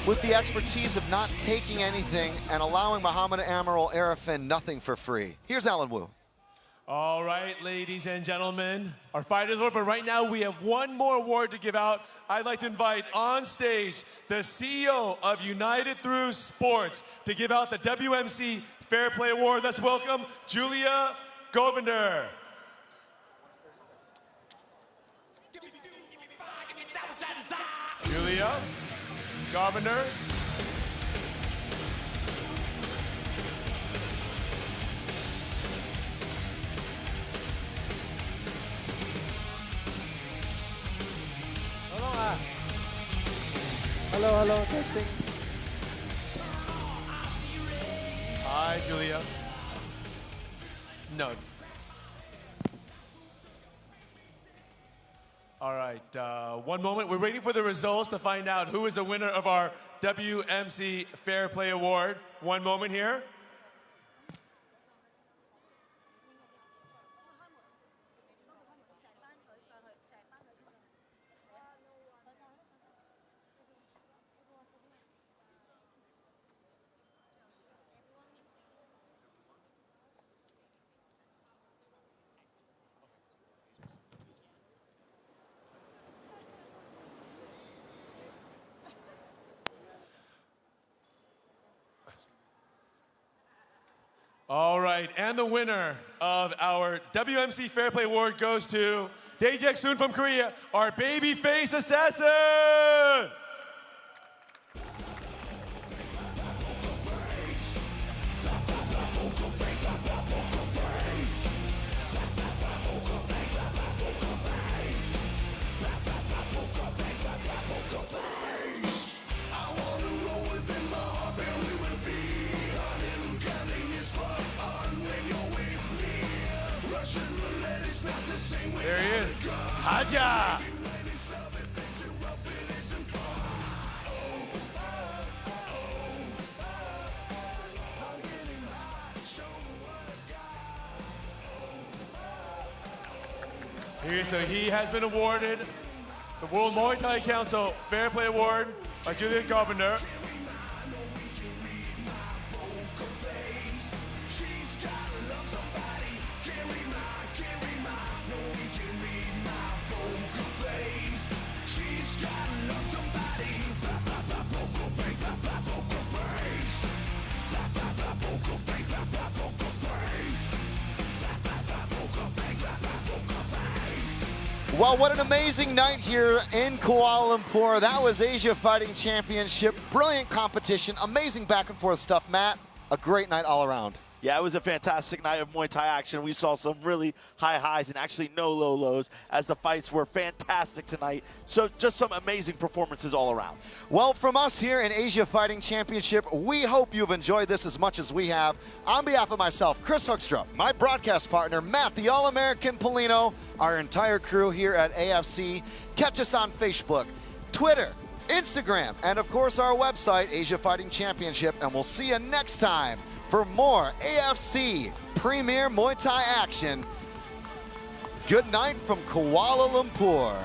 Speaker 5: with the expertise of not taking anything and allowing Muhammad Emerald Arifin nothing for free. Here's Alan Wu.
Speaker 3: All right, ladies and gentlemen, our fight is over. Right now, we have one more award to give out. I'd like to invite on stage the CEO of United Through Sports to give out the WMC Fair Play Award. Let's welcome Julia Govinder. Julia Govinder.
Speaker 2: Hello, testing.
Speaker 3: Hi, Julia. No. All right, one moment. We're waiting for the results to find out who is the winner of our WMC Fair Play Award. One moment here. All right, and the winner of our WMC Fair Play Award goes to Dae-Jaek Soon from Korea, our babyface assassin! There he is. Haja! Here, so he has been awarded the World Muay Thai Council Fair Play Award by Julian Carpenter.
Speaker 5: Well, what an amazing night here in Kuala Lumpur. That was Asia Fighting Championship. Brilliant competition, amazing back and forth stuff. Matt, a great night all around.
Speaker 6: Yeah, it was a fantastic night of Muay Thai action. We saw some really high highs and actually no low lows as the fights were fantastic tonight. So just some amazing performances all around.
Speaker 5: Well, from us here in Asia Fighting Championship, we hope you've enjoyed this as much as we have. On behalf of myself, Chris Hoekstra, my broadcast partner, Matt, the All-American Polino, our entire crew here at AFC. Catch us on Facebook, Twitter, Instagram, and of course our website, Asia Fighting Championship. And we'll see you next time for more AFC Premier Muay Thai action. Good night from Kuala Lumpur.